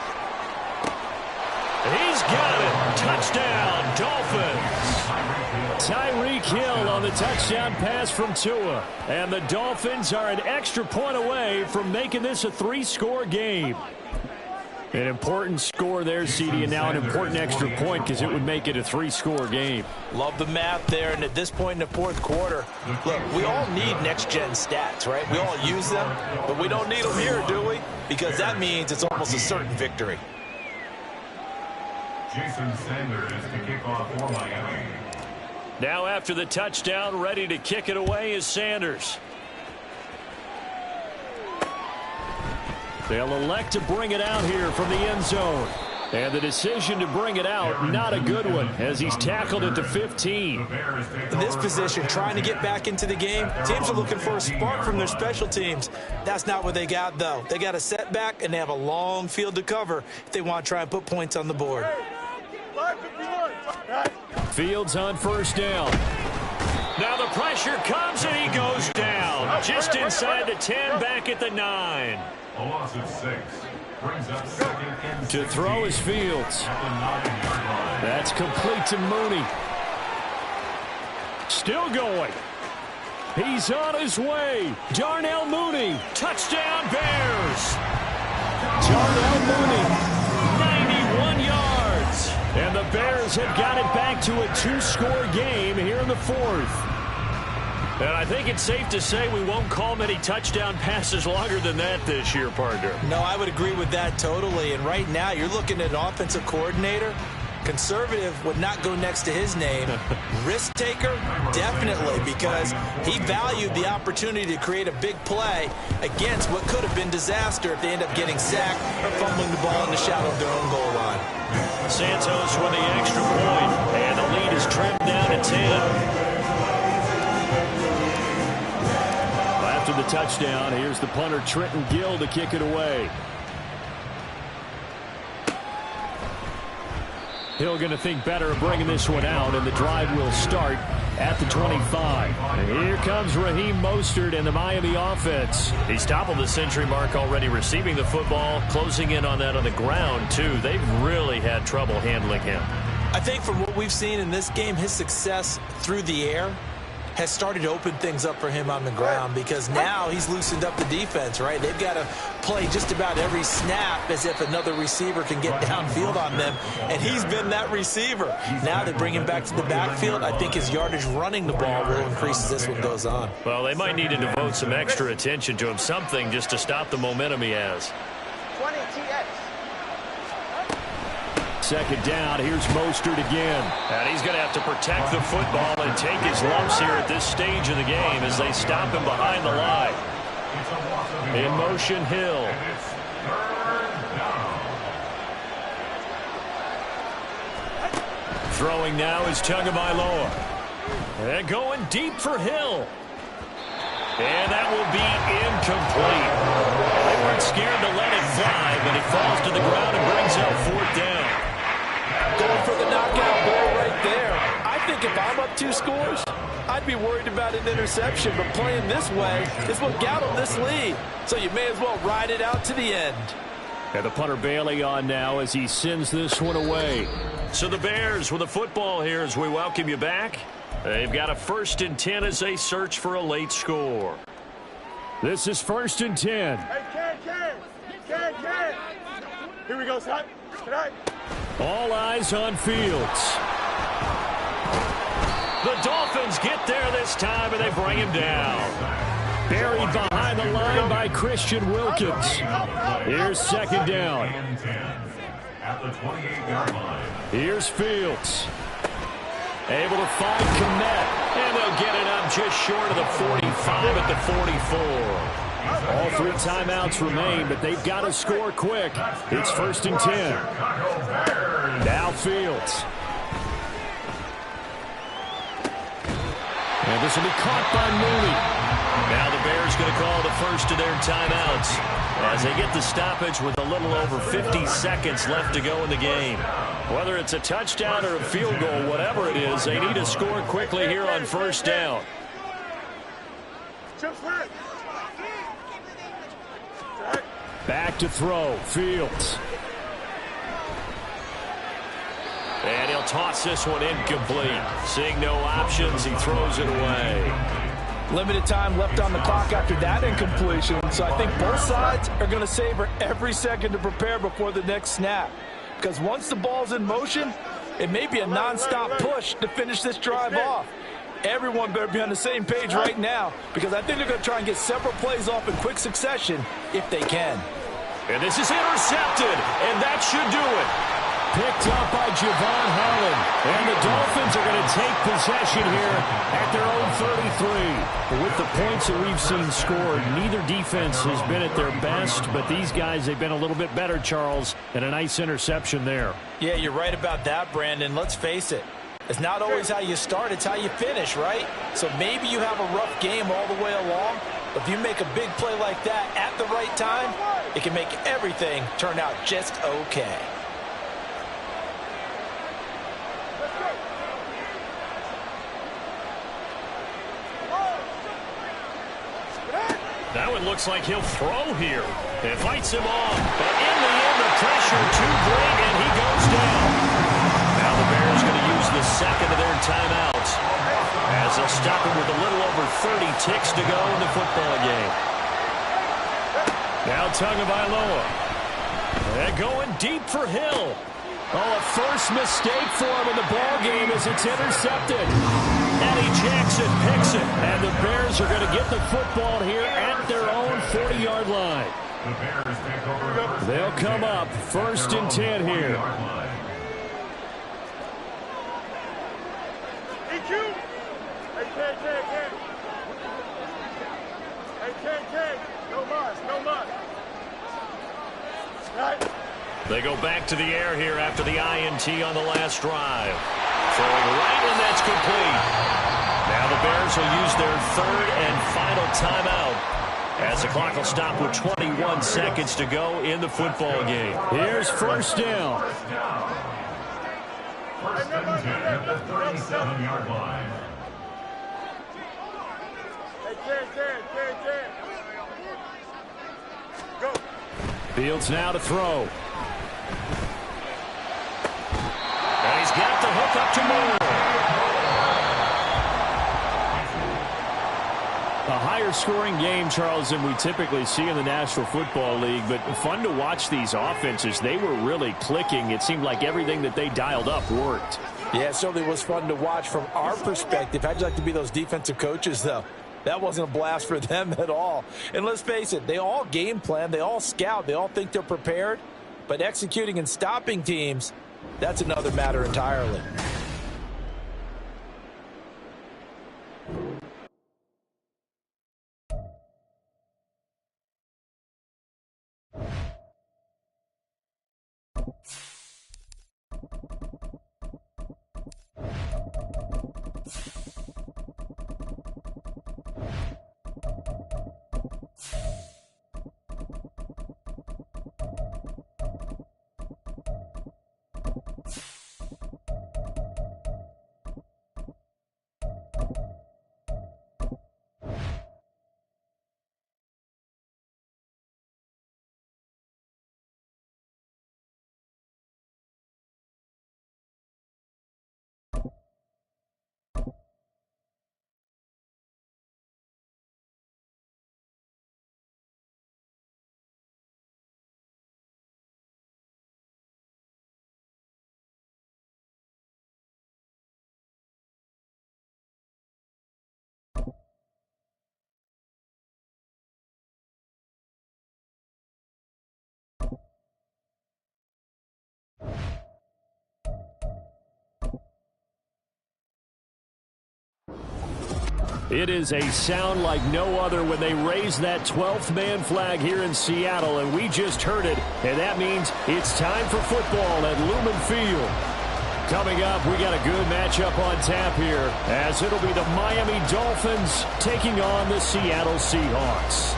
He's got it. Touchdown, Dolphins. Tyreek Hill on the touchdown pass from Tua. And the Dolphins are an extra point away from making this a 3-score game. An important score there, CD, and now an important extra point because it would make it a 3-score game. Love the math there, and at this point in the fourth quarter, look, we all need next-gen stats, right? We all use them, but we don't need them here, do we? Because that means it's almost a certain victory. Jason Sanders to kick off for Miami. Now after the touchdown, ready to kick it away is Sanders. They'll elect to bring it out here from the end zone. And the decision to bring it out, not a good one, as he's tackled at the 15. In this position, trying to get back into the game, teams are looking for a spark from their special teams. That's not what they got, though. They got a setback, and they have a long field to cover if they want to try and put points on the board. Fields on first down. Now the pressure comes, and he goes down. Just inside the 10, back at the 9. A loss of 6. Brings up second and To throw is Fields. at the 9-yard line. That's complete to Mooney. Still going. He's on his way. Darnell Mooney. Touchdown Bears. Darnell Mooney. 91 yards. And the Bears have got it back to a 2-score game here in the fourth. And I think it's safe to say we won't call many touchdown passes longer than that this year, partner. No, I would agree with that totally. And right now, you're looking at an offensive coordinator. Conservative would not go next to his name. Risk taker, definitely, because he valued the opportunity to create a big play against what could have been disaster if they end up getting sacked or fumbling the ball in the shadow of their own goal line. Santos with the extra point, and the lead is trimmed down to 10. After the touchdown, here's the punter Trenton Gill to kick it away. Hill going to think better of bringing this one out, and the drive will start at the 25. And here comes Raheem Mostert and the Miami offense. He's toppled the century mark already receiving the football, closing in on that on the ground, too. They've really had trouble handling him. I think from what we've seen in this game, his success through the air has started to open things up for him on the ground because now he's loosened up the defense, right? They've got to play just about every snap as if another receiver can get downfield on them, and he's been that receiver. Now they bring him back to the backfield. I think his yardage running the ball will increase as this one goes on. Well, they might need to devote some extra attention to him, something just to stop the momentum he has. 20 TX. Second down, here's Mostert again. And he's going to have to protect the football and take his lumps here at this stage of the game as they stop him behind the line. In motion, Hill. Throwing now is Tagovailoa. And going deep for Hill. And that will be incomplete. They weren't scared to let it fly, but it falls to the ground and brings up fourth down. Going for the knockout blow right there. I think if I'm up 2 scores, I'd be worried about an interception, but playing this way is what got them this lead. So you may as well ride it out to the end. And the punter Bailey on now as he sends this one away. So the Bears with the football here as we welcome you back. They've got a 1st and 10 as they search for a late score. This is 1st and 10. Hey, Ken. Here we go, son. Tonight. All eyes on Fields. The Dolphins get there this time, and they bring him down. Buried behind the line by Christian Wilkins. Here's second down. At the 28-yard line. Here's Fields. Able to find Kmet. And they'll get it up just short of the 45 at the 44. All 3 timeouts remain, but they've got to score quick. It's 1st and 10. Now Fields. And this will be caught by Mooney. Now the Bears going to call the first of their timeouts as they get the stoppage with a little over 50 seconds left to go in the game. Whether it's a touchdown or a field goal, whatever it is, they need to score quickly here on first down. Back to throw. Fields. And he'll toss this one incomplete. Seeing no options, he throws it away. Limited time left on the clock after that incompletion, so I think both sides are going to savor every second to prepare before the next snap. Because once the ball's in motion, it may be a nonstop push to finish this drive off. Everyone better be on the same page right now, because I think they're going to try and get several plays off in quick succession if they can. And this is intercepted, and that should do it. Picked up by Javon Holland. And the Dolphins are going to take possession here at their own 33. With the points that we've seen scored, neither defense has been at their best, but these guys, they've been a little bit better, Charles, and a nice interception there. Yeah, you're right about that, Brandon. Let's face it. It's not always how you start, it's how you finish, right? So maybe you have a rough game all the way along, but if you make a big play like that at the right time, it can make everything turn out just okay. That one looks like he'll throw here. It fights him off. But in the end, the pressure too great, and he goes down. Now the Bears going to use the second of their timeouts as they'll stop him with a little over 30 ticks to go in the football game. Now Tagovailoa. They're going deep for Hill. Oh, a first mistake for him in the ball game as it's intercepted. Eddie Jackson picks it, and the Bears are going to get the football here at their own 40-yard line. They'll come up 1st and 10 here. They go back to the air here after the INT on the last drive. Throwing right, and that's complete. Now the Bears will use their 3rd and final timeout as the clock will stop with 21 seconds to go in the football game. Here's 1st down. 1st and 10 at the 37-yard line. Go. Fields now to throw. And he's got the hook up to Moore. A higher scoring game, Charles, than we typically see in the National Football League, but fun to watch these offenses. They were really clicking. It seemed like everything that they dialed up worked. Yeah, it certainly was fun to watch from our perspective. How'd you like to be those defensive coaches, though? That wasn't a blast for them at all. And let's face it, they all game plan, they all scout, they all think they're prepared, but executing and stopping teams, that's another matter entirely. It is a sound like no other when they raise that 12th man flag here in Seattle, and we just heard it, and that means it's time for football at Lumen Field. Coming up, we got a good matchup on tap here, as it'll be the Miami Dolphins taking on the Seattle Seahawks.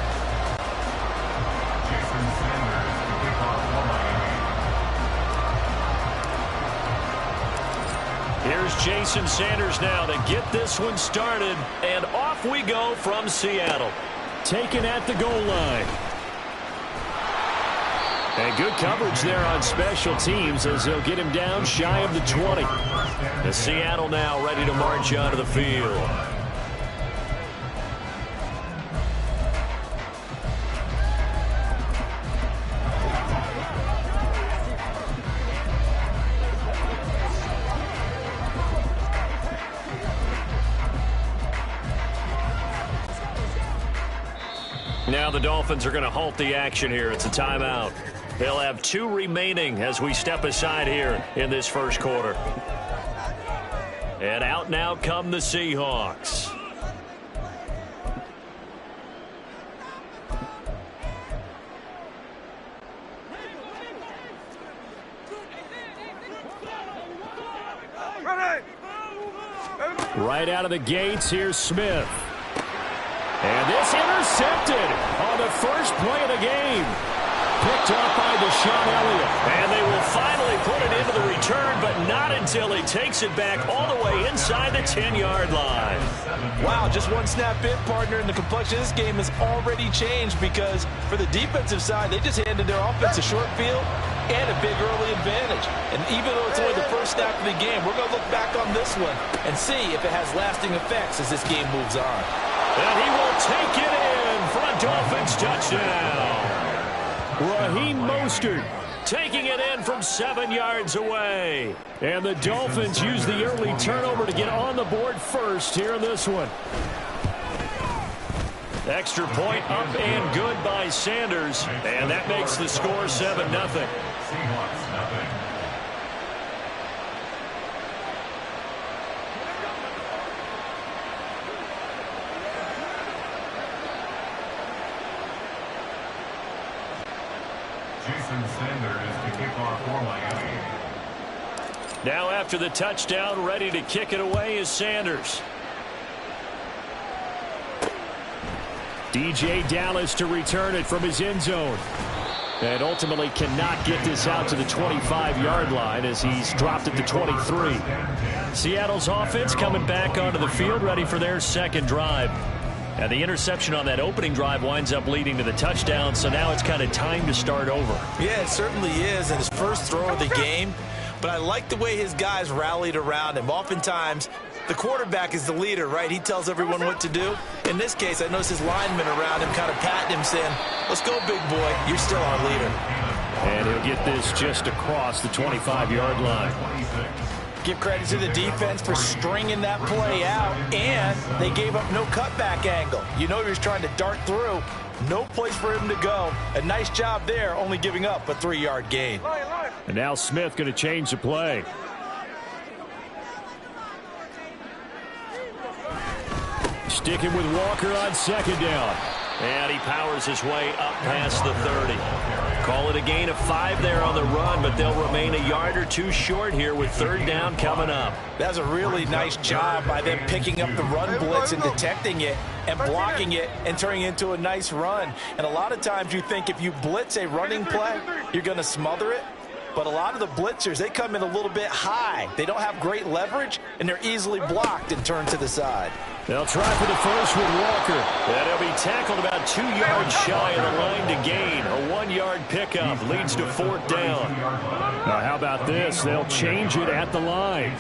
Here's Jason Sanders now to get this one started, and off we go from Seattle. Taken at the goal line. And good coverage there on special teams as they'll get him down shy of the 20. The Seattle now ready to march onto the field. Now the Dolphins are going to halt the action here. It's a timeout. They'll have 2 remaining as we step aside here in this first quarter. And out now come the Seahawks. Right out of the gates, here's Smith. And this intercepted on the first play of the game. Picked off by Deshaun Elliott. And they will finally put it into the return, but not until he takes it back all the way inside the 10-yard line. Wow, just one snap in, partner, and the complexion of this game has already changed because for the defensive side, they just handed their offense a short field and a big early advantage. And even though it's only the first snap of the game, we're going to look back on this one and see if it has lasting effects as this game moves on. And he will take it in for a Dolphins touchdown. Raheem Mostert taking it in from 7 yards away. And the Dolphins use the early turnover to get on the board first here in this one. Extra point up and good by Sanders. And that makes the score 7-0. Seahawks, nothing. Sanders to kick off for Miami. Now after the touchdown, ready to kick it away is Sanders. DJ Dallas to return it from his end zone. And ultimately cannot get this out to the 25-yard line as he's dropped it to 23. Seattle's offense coming back onto the field, ready for their second drive. And the interception on that opening drive winds up leading to the touchdown, so now it's kind of time to start over. Yeah, it certainly is, and his first throw of the game. But I like the way his guys rallied around him. Oftentimes, the quarterback is the leader, right? He tells everyone what to do. In this case, I noticed his linemen around him kind of patting him, saying, let's go, big boy. You're still our leader. And he'll get this just across the 25-yard line. Give credit to the defense for stringing that play out, and they gave up no cutback angle. You know he was trying to dart through. No place for him to go. A nice job there, only giving up a 3-yard gain. And now Smith going to change the play. Sticking with Walker on second down. And he powers his way up past the 30. Call it a gain of 5 there on the run, but they'll remain a yard or 2 short here with third down coming up. That's a really nice job by them picking up the run blitz and detecting it and blocking it and turning it into a nice run. And a lot of times you think if you blitz a running play, you're going to smother it. But a lot of the blitzers, they come in a little bit high. They don't have great leverage, and they're easily blocked and turned to the side. They'll try for the first with Walker. And he'll be tackled about 2 yards shy of the line to gain. A 1-yard pickup leads to fourth down. Now, how about this? They'll change it at the line.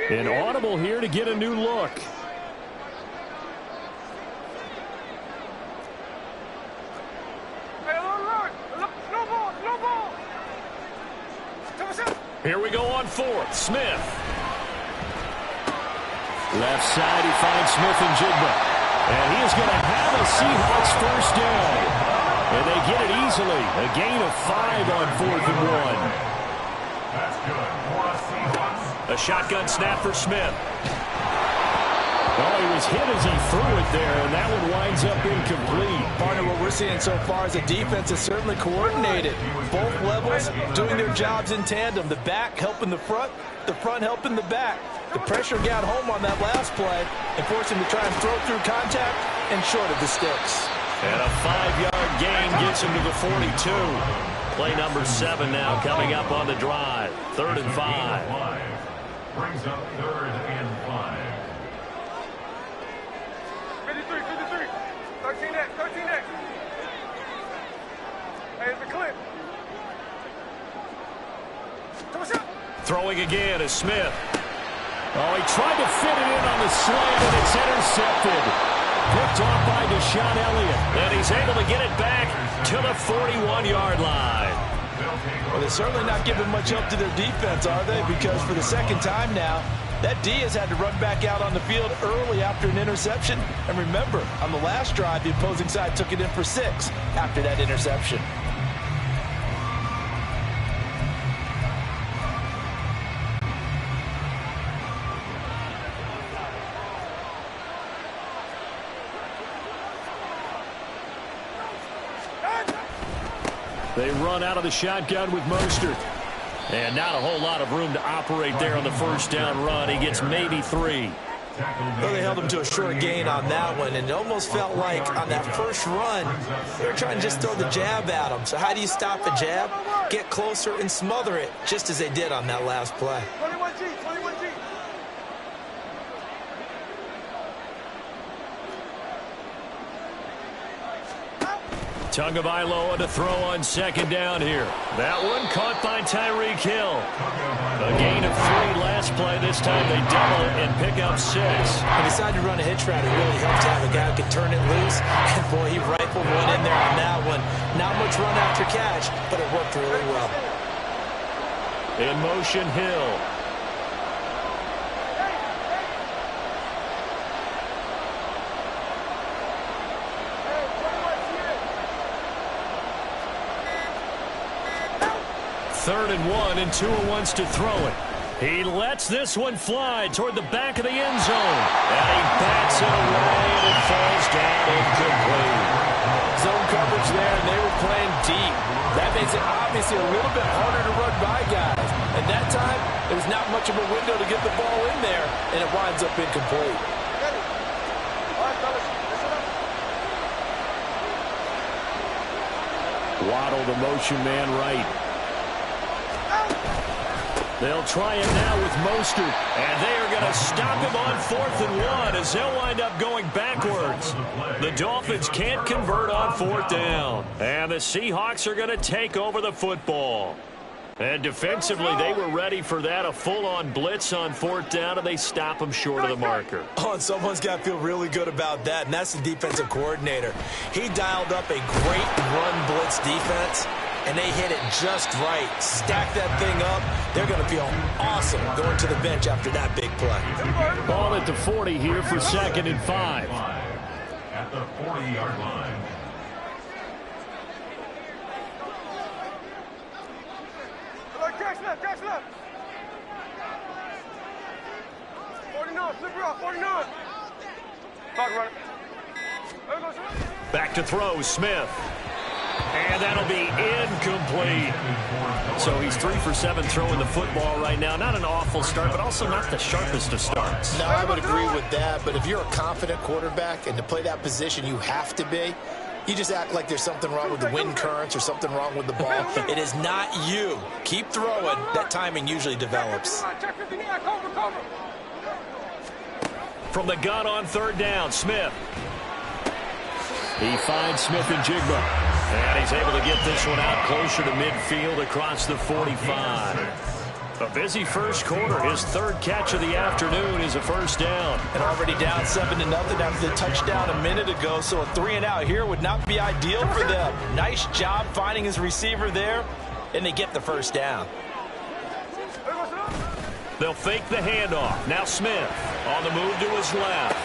An audible here to get a new look. Here we go on fourth. Smith. Left side, he finds Smith and Jigba. And he is going to have a Seahawks first down. And they get it easily. A gain of 5 on 4th and 1. That's good. For us Seahawks. A shotgun snap for Smith. Oh, he was hit as he threw it there, and that one winds up incomplete. Partner, what we're seeing so far is a defense is certainly coordinated. Both levels doing their jobs in tandem. The back helping the front helping the back. The pressure got home on that last play and forced him to try and throw through contact and short of the sticks. And a 5-yard gain gets him to the 42. Play number 7 now coming up on the drive. 3rd and 5. Brings up 3rd and 5. 53. 13X. Hey, it's the clip. Throwing again is Smith. Oh, he tried to fit it in on the slant, and it's intercepted. Picked off by Deshaun Elliott. And he's able to get it back to the 41-yard line. Well, they're certainly not giving much help to their defense, are they? Because for the second time now, that D has had to run back out on the field early after an interception. And remember, on the last drive, the opposing side took it in for 6 after that interception. They run out of the shotgun with Mostert. And not a whole lot of room to operate there on the first down run. He gets maybe 3. Well, they held him to a short gain on that one, and it almost felt like on that first run, they were trying to just throw the jab at him. So how do you stop a jab? Get closer and smother it, just as they did on that last play. 21G, 21G. Tagovailoa to throw on second down here. That one caught by Tyreek Hill. A gain of 3 last play. This time they double it and pick up 6. He decided to run a hitch route. It really helped to have a guy who could turn it loose. And, boy, he rifled one in there on that one. Not much run after catch, but it worked really well. In motion, Hill. Third and 1, and Tua wants to throw it. He lets this one fly toward the back of the end zone. And he bats it away, and it falls down incomplete. Zone coverage there, and they were playing deep. That makes it obviously a little bit harder to run by guys. And that time, there's not much of a window to get the ball in there, and it winds up incomplete. Waddle, the motion man, right. They'll try it now with Mostert, and they are going to stop him on 4th and 1 as they'll wind up going backwards. The Dolphins can't convert on 4th down, and the Seahawks are going to take over the football. And defensively, they were ready for that, a full-on blitz on 4th down, and they stop him short of the marker. Oh, and someone's got to feel really good about that, and that's the defensive coordinator. He dialed up a great run blitz defense, and they hit it just right. Stack that thing up. They're going to feel awesome going to the bench after that big play. Ball at the 40 here for 2nd and 5. At the 40-yard line. Catch left. 49, flip route, 49. Back to throw, Smith. And that'll be incomplete. So he's 3 for 7 throwing the football right now. Not an awful start, but also not the sharpest of starts. No, I would agree with that. But if you're a confident quarterback and to play that position you have to be, you just act like there's something wrong with the wind currents or something wrong with the ball. It is not you. Keep throwing. That timing usually develops. From the gun on 3rd down, Smith. He finds Smith and Jigba. And he's able to get this one out closer to midfield across the 45. A busy first quarter. His 3rd catch of the afternoon is a first down. And already down 7-0 after the touchdown a minute ago, so a 3-and-out here would not be ideal for them. Nice job finding his receiver there, and they get the first down. They'll fake the handoff. Now Smith on the move to his left.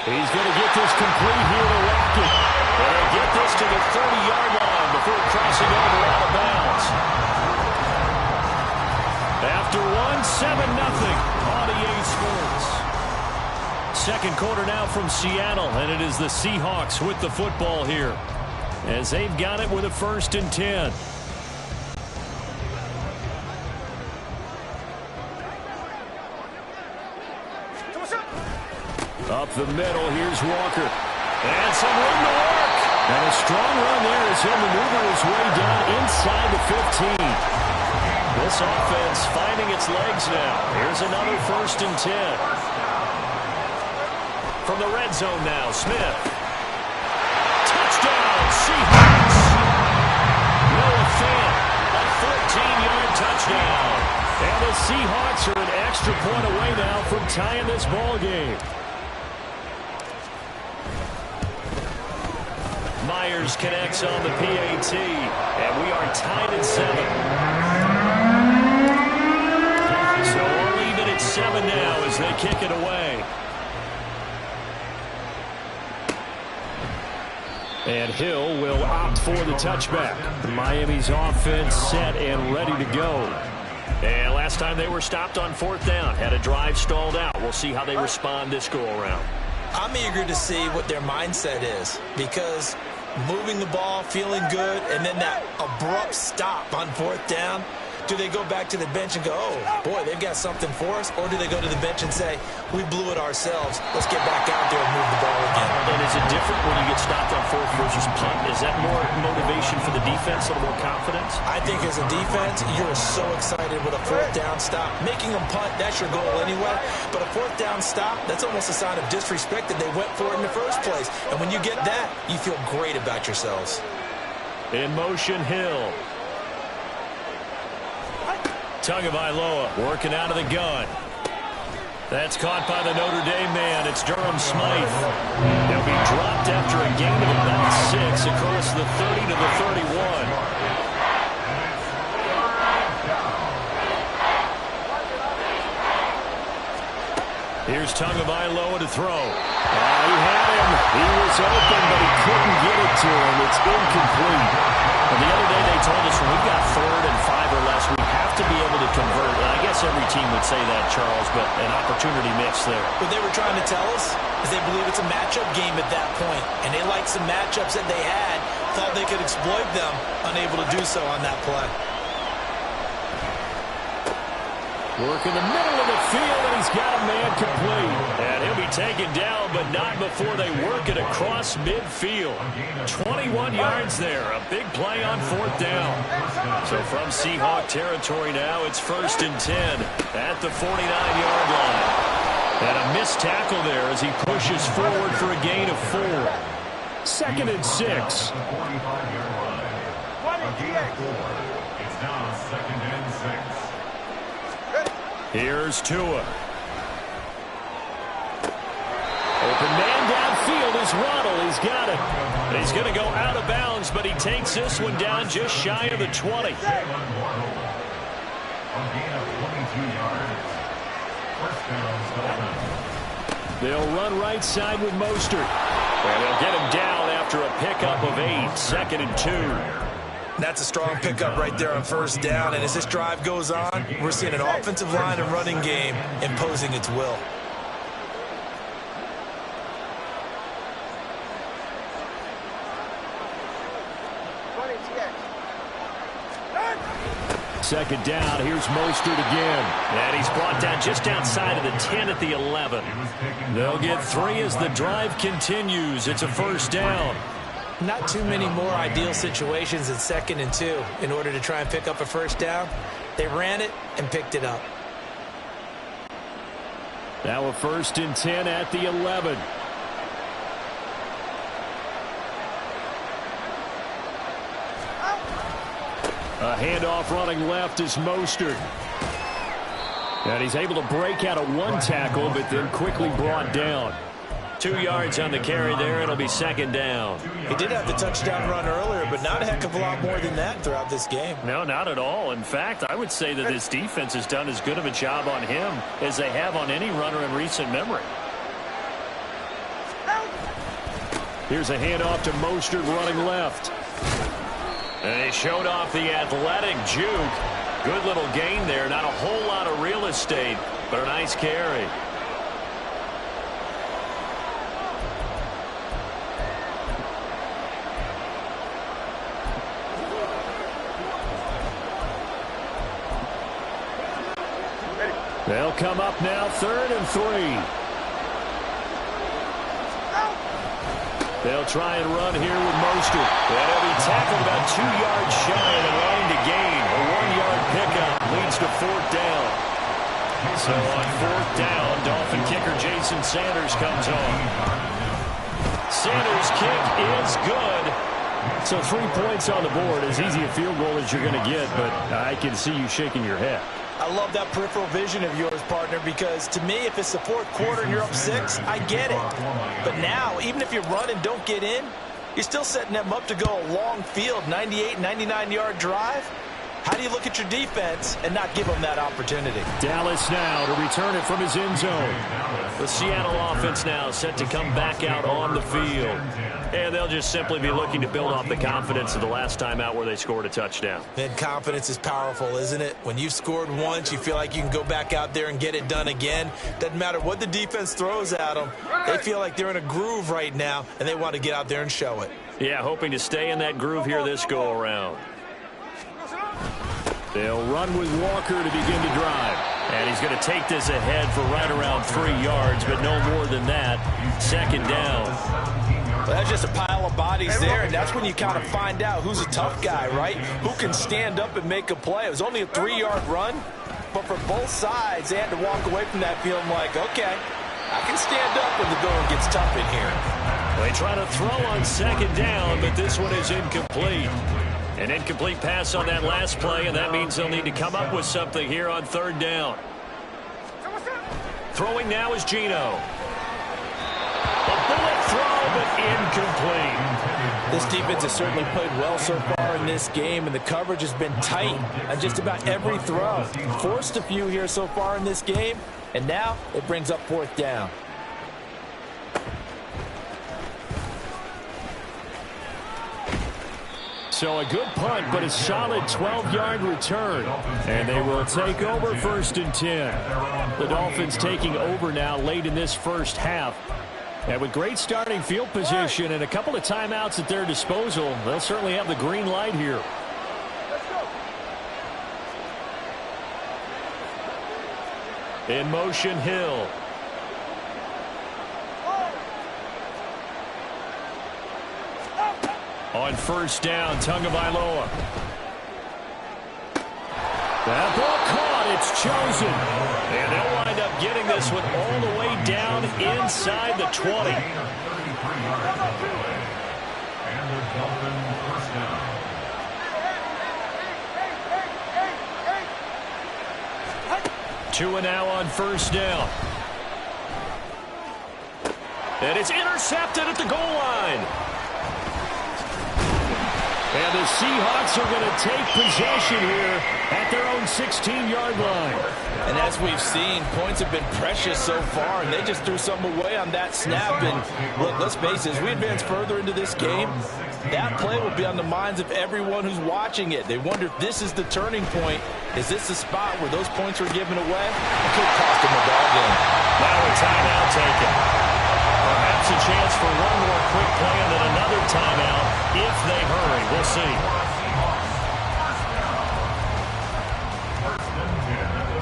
He's going to get this complete here to Lockett. And they'll get this to the 30-yard line before crossing over out of bounds. After 7-0 on EA Sports. Second quarter now from Seattle, and it is the Seahawks with the football here as they've got it with a 1st and 10. Up the middle, here's Walker. And some room to work. And a strong run there as he'll maneuver his way down inside the 15. This offense finding its legs now. Here's another 1st and 10. From the red zone now, Smith. Touchdown, Seahawks. Noah Fant, a 14-yard touchdown. And the Seahawks are an extra point away now from tying this ball game. Myers connects on the PAT, and we are tied at 7. So all even at 7 now as they kick it away. And Hill will opt for the touchback. Miami's offense set and ready to go. And last time they were stopped on 4th down, had a drive stalled out. We'll see how they respond this go-around. I'm eager to see what their mindset is, because moving the ball, feeling good, and then that abrupt stop on 4th down, do they go back to the bench and go, oh, boy, they've got something for us? Or do they go to the bench and say, we blew it ourselves. Let's get back out there and move the ball again. And is it different when you get stopped on 4th versus punt? Is that more motivation for the defense, a little more confidence? I think as a defense, you're so excited with a 4th down stop. Making them punt, that's your goal anyway. But a 4th down stop, that's almost a sign of disrespect that they went for it in the first place. And when you get that, you feel great about yourselves. In motion, Hill. Tagovailoa working out of the gun. That's caught by the Notre Dame man. It's Durham Smythe. He'll be dropped after a gain of about 6 across the 30 to the 31. Here's Tagovailoa to throw. He had him. He was open, but he couldn't get it to him. It's incomplete. And the other day they told us when we've got 3rd and 5 or less, we have to be able to convert. And I guess every team would say that, Charles, but an opportunity missed there. What they were trying to tell us is they believe it's a matchup game at that point, and they liked some matchups that they had, thought they could exploit them, unable to do so on that play. Work in the middle of the field, and he's got a man complete. And he'll be taken down, but not before they work it across midfield. 21 yards there. A big play on 4th down. So from Seahawk territory now, it's 1st and 10 at the 49-yard line. And a missed tackle there as he pushes forward for a gain of 4. 2nd and 6. It's now 2nd and 6. Here's Tua. Open man downfield is Waddle. He's got it. And he's going to go out of bounds, but he takes this one down just shy of the 20. A gain of 22 yards. 1st down, Dolphins. They'll run right side with Mostert. And they'll get him down after a pickup of 8. 2nd and 2. That's a strong pickup right there on 1st down. And as this drive goes on, we're seeing an offensive line and running game imposing its will. Second down, here's Mostert again. And he's brought down just outside of the 10 at the 11. They'll get 3 as the drive continues. It's a 1st down. Not too many more ideal situations at 2nd and 2 in order to try and pick up a 1st down. They ran it and picked it up. Now a 1st and 10 at the 11. A handoff running left is Mostert. And he's able to break out of 1 tackle, but then quickly brought down. 2 yards on the carry there. It'll be 2nd down. He did have the touchdown run earlier, but not a heck of a lot more than that throughout this game. No, not at all. In fact, I would say that this defense has done as good of a job on him as they have on any runner in recent memory. Here's a handoff to Mostert running left. And he showed off the athletic juke. Good little gain there. Not a whole lot of real estate, but a nice carry. They'll come up now 3rd and 3. They'll try and run here with Mostert. And he'll be tackled about 2 yards shy of the line to gain. A 1-yard pickup leads to 4th down. So on 4th down, Dolphin kicker Jason Sanders comes on. Sanders' kick is good. So 3 points on the board. As easy a field goal as you're going to get, but I can see you shaking your head. I love that peripheral vision of yours, partner, because to me, if it's the 4th quarter and you're up 6, I get it. But now, even if you run and don't get in, You're still setting them up to go a long field, 98, 99-yard drive. How do you look at your defense and not give them that opportunity? Dallas now to return it from his end zone. The Seattle offense now set to come back out on the field. And they'll just simply be looking to build off the confidence of the last time out where they scored a touchdown. And confidence is powerful, isn't it? When you've scored once, you feel like you can go back out there and get it done again. Doesn't matter what the defense throws at them. They feel like they're in a groove right now, and they want to get out there and show it. Yeah, hoping to stay in that groove here this go-around. They'll run with Walker to begin to drive. And he's going to take this ahead for right around 3 yards, but no more than that. Second down. Well, that's just a pile of bodies there, and that's when you kind of find out who's a tough guy, right? Who can stand up and make a play. It was only a 3-yard run, but for both sides, they had to walk away from that feeling like, okay, I can stand up when the going gets tough in here. They try to throw on second down, but this one is incomplete. An incomplete pass on that last play, and that means they'll need to come up with something here on third down. Throwing now is Geno. A bullet throw, but incomplete. This defense has certainly played well so far in this game, and the coverage has been tight on just about every throw. Forced a few here so far in this game, and now it brings up fourth down. So a good punt, but a solid 12-yard return. And they will take over first and 10. The Dolphins taking over now late in this first half. And with great starting field position and a couple of timeouts at their disposal, they'll certainly have the green light here. In motion, Hill. On first down, Tagovailoa. That ball caught. It's chosen. And they'll wind up getting this one all the way down inside the 20. And the Dolphins first down. Two and now on first down. And it's intercepted at the goal line. And the Seahawks are going to take possession here at their own 16-yard line. And as we've seen, points have been precious so far, and they just threw something away on that snap. And look, let's face it, as we advance further into this game, that play will be on the minds of everyone who's watching it. They wonder if this is the turning point. Is this the spot where those points were given away? It could cost them a ball game. Now a timeout taken. Perhaps a chance for one more quick play and then another timeout if they hurry. We'll see.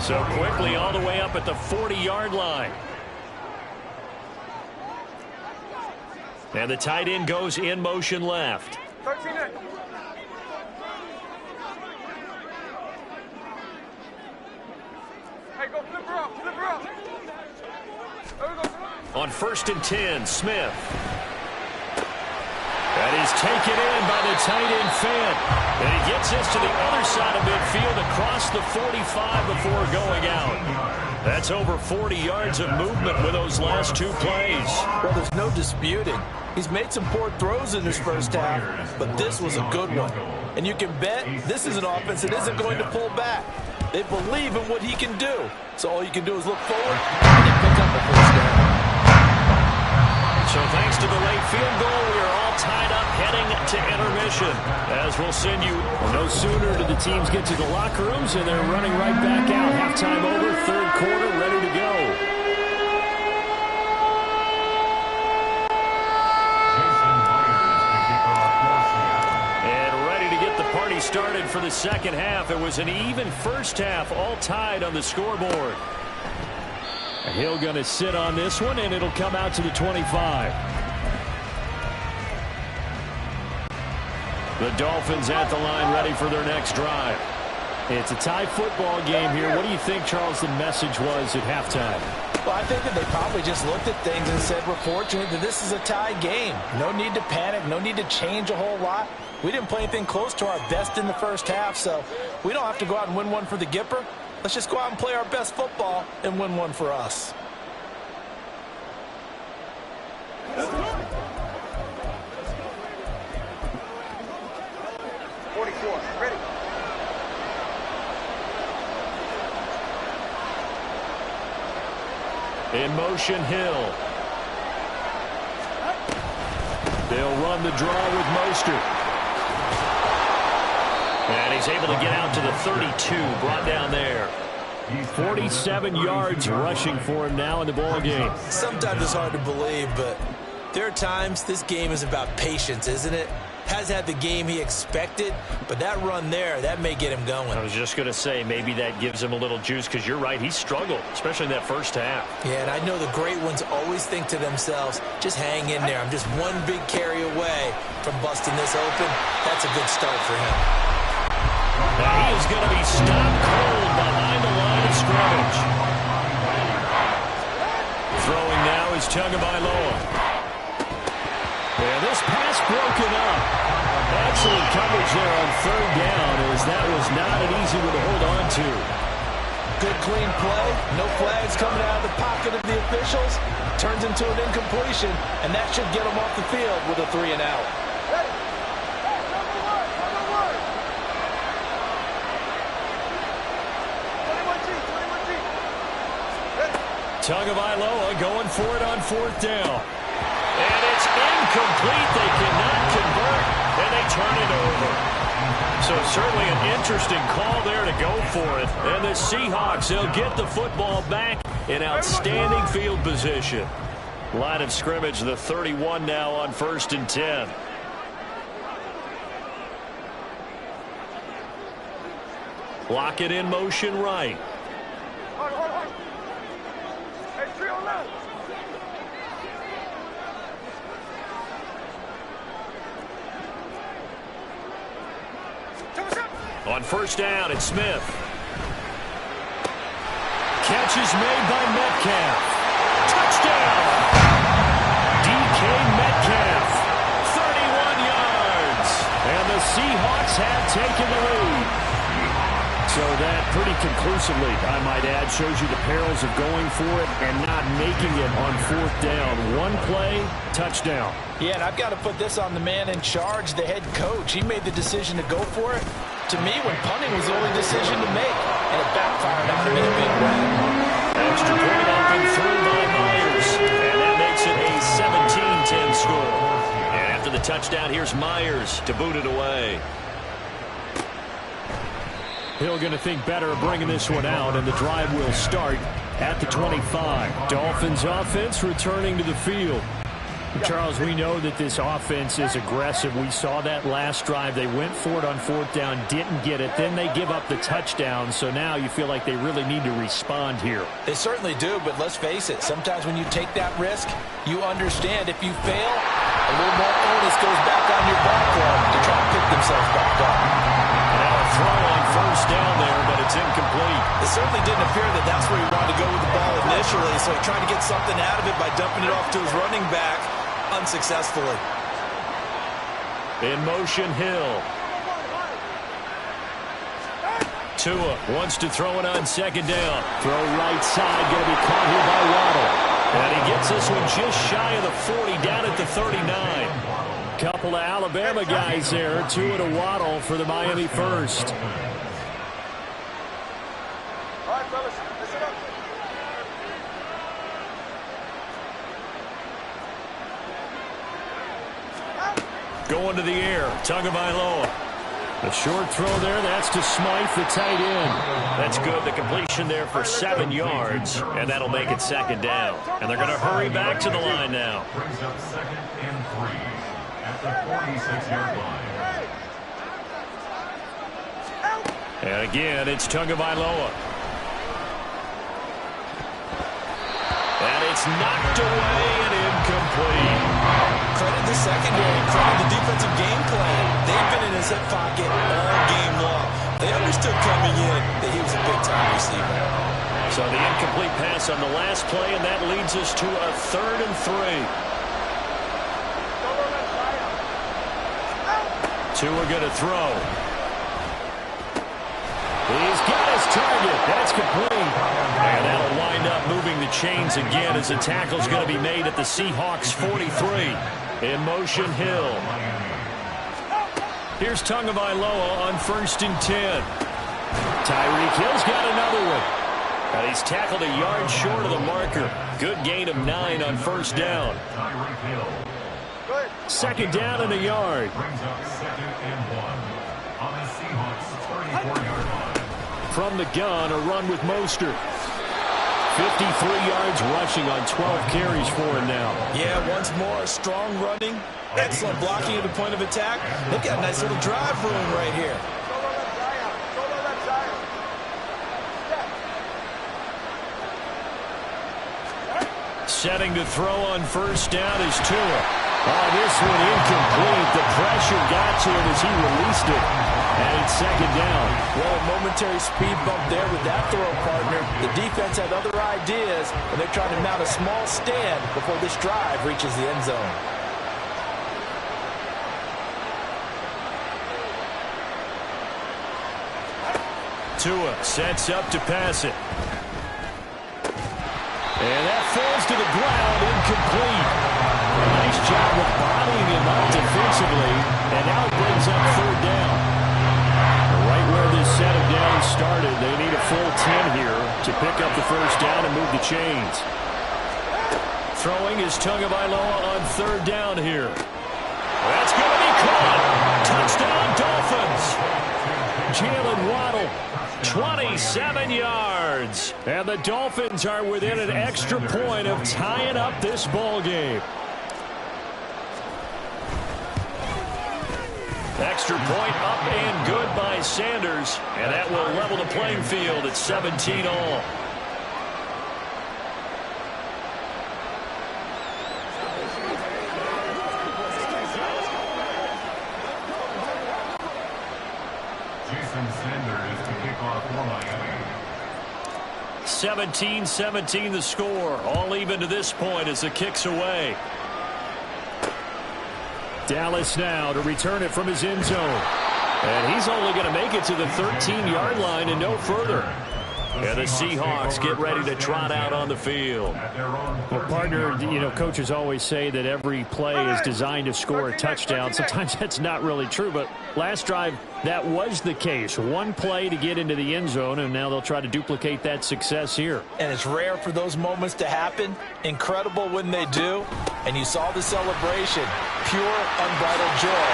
So quickly all the way up at the 40-yard line. And the tight end goes in motion left. 13-8. Hey, go flip her up, flip her up. On first and 10, Smith. That is taken in by the tight end Fant. And he gets this to the other side of midfield across the 45 before going out. That's over 40 yards of movement with those last two plays. Well, there's no disputing. He's made some poor throws in his first half, but this was a good one. And you can bet this is an offense that isn't going to pull back. They believe in what he can do. So all you can do is look forward and then pick up the first down. So thanks to the late field goal, we are all tied up heading to intermission. As we'll send you no sooner do the teams get to the locker rooms and they're running right back out. Halftime over, third quarter, ready to go. And ready to get the party started for the second half. It was an even first half, all tied on the scoreboard. Hill going to sit on this one, and it'll come out to the 25. The Dolphins at the line ready for their next drive. It's a tie football game here. What do you think, Charles, the message was at halftime? Well, I think that they probably just looked at things and said, we're fortunate that this is a tie game. No need to panic, no need to change a whole lot. We didn't play anything close to our best in the first half, so we don't have to go out and win one for the Gipper. Let's just go out and play our best football and win one for us. In motion, Hill. They'll run the draw with Mostert. And he's able to get out to the 32, brought down there. 47 yards rushing for him now in the ball game. Sometimes it's hard to believe, but there are times this game is about patience, isn't it? Has had the game he expected, but that run there, that may get him going. I was just going to say, maybe that gives him a little juice, because you're right, he struggled, especially in that first half. Yeah, and I know the great ones always think to themselves, just hang in there. I'm just one big carry away from busting this open. That's a good start for him. Now he is going to be stopped cold behind the line of scrimmage. Throwing now is Tagovailoa. And this pass broken up. Excellent coverage there on third down, as that was not an easy one to hold on to. Good clean play. No flags coming out of the pocket of the officials. Turns into an incompletion, and that should get them off the field with a 3 and out. Tagovailoa going for it on fourth down. And it's incomplete. They cannot convert, and they turn it over. So certainly an interesting call there to go for it. And the Seahawks, they'll get the football back in outstanding field position. Line of scrimmage, the 31 now on 1st and 10. Lock it in motion right. On first down, it's Smith. Catch is made by Metcalf. Touchdown! DK Metcalf, 31 yards. And the Seahawks have taken the lead. So that pretty conclusively, I might add, shows you the perils of going for it and not making it on fourth down. One play, touchdown. Yeah, and I've got to put this on the man in charge, the head coach. He made the decision to go for it. To me, when punting was the only decision to make, and it backfired on him in a big way. Extra point up and through by Myers, and that makes it a 17-10 score. And after the touchdown, here's Myers to boot it away. Hill going to think better of bringing this one out, and the drive will start at the 25. Dolphins offense returning to the field. Charles, we know that this offense is aggressive. We saw that last drive. They went for it on fourth down, didn't get it. Then they give up the touchdown. So now you feel like they really need to respond here. They certainly do, but let's face it. Sometimes when you take that risk, you understand if you fail, a little more onus goes back on your ball club to try to pick themselves back up. Now a throw on first down there, but it's incomplete. It certainly didn't appear that that's where he wanted to go with the ball initially, so he tried to get something out of it by dumping it off to his running back unsuccessfully. In motion, Hill. Tua wants to throw it on second down. Throw right side, going to be caught here by Waddle. And he gets this one just shy of the 40, down at the 39. Couple of Alabama guys there. Tua to Waddle for the Miami first. All right, fellas, listen up. Going to the air, Tagovailoa. A short throw there, that's to Smythe, the tight end. That's good, the completion there for 7 yards, and that'll make it second down. And they're going to hurry back to the line now. Brings up 2nd and 3 at the 46-yard line. And again, it's Tagovailoa. And it's knocked away and incomplete. Credit the secondary, credit the defensive game plan. They've been in his hip pocket all game long. They understood coming in that he was a big-time receiver. So the incomplete pass on the last play, and that leads us to a 3rd and 3. 2 are going to throw. He's got his target. That's complete. And that'll wind up moving the chains again as the tackle's going to be made at the Seahawks 43. In motion, Hill. Here's Tagovailoa on 1st and 10. Tyreek Hill's got another one. And he's tackled a yard short of the marker. Good gain of 9 on first down. Second down and a yard. Brings up 2nd and 1 on the Seahawks 34-yard line. From the gun, a run with Mostert. 53 yards rushing on 12 carries for him now. Yeah, once more, strong running. Excellent blocking at the point of attack. Look at a nice little drive room right here. Setting to throw on first down is Tua. Oh, this one incomplete. The pressure got to him as he released it. And it's second down. Well, a momentary speed bump there with that throw, partner. The defense had other ideas, and they're trying to mount a small stand before this drive reaches the end zone. Tua sets up to pass it. And that falls to the ground, incomplete. A nice job of bodying him up defensively, and now it brings up third down. Right where this set of downs started, they need a full 10 here to pick up the first down and move the chains. Throwing is Tagovailoa on third down here. That's going to be caught. Touchdown, Dolphins. Jalen Waddle, 27 yards. And the Dolphins are within an extra point of tying up this ball game. Extra point up and good by Sanders. And that will level the playing field at 17 all. Sanders to kick off for Miami. 17-17 the score. All even to this point as the kick's away. Dallas now to return it from his end zone. And he's only going to make it to the 13-yard line and no further. And the Seahawks get ready to trot out on the field. Well, partner, coaches always say that every play is designed to score a touchdown. Sometimes that's not really true, but last drive, that was the case. One play to get into the end zone, and now they'll try to duplicate that success here. And it's rare for those moments to happen. Incredible when they do. And you saw the celebration. Pure, unbridled joy.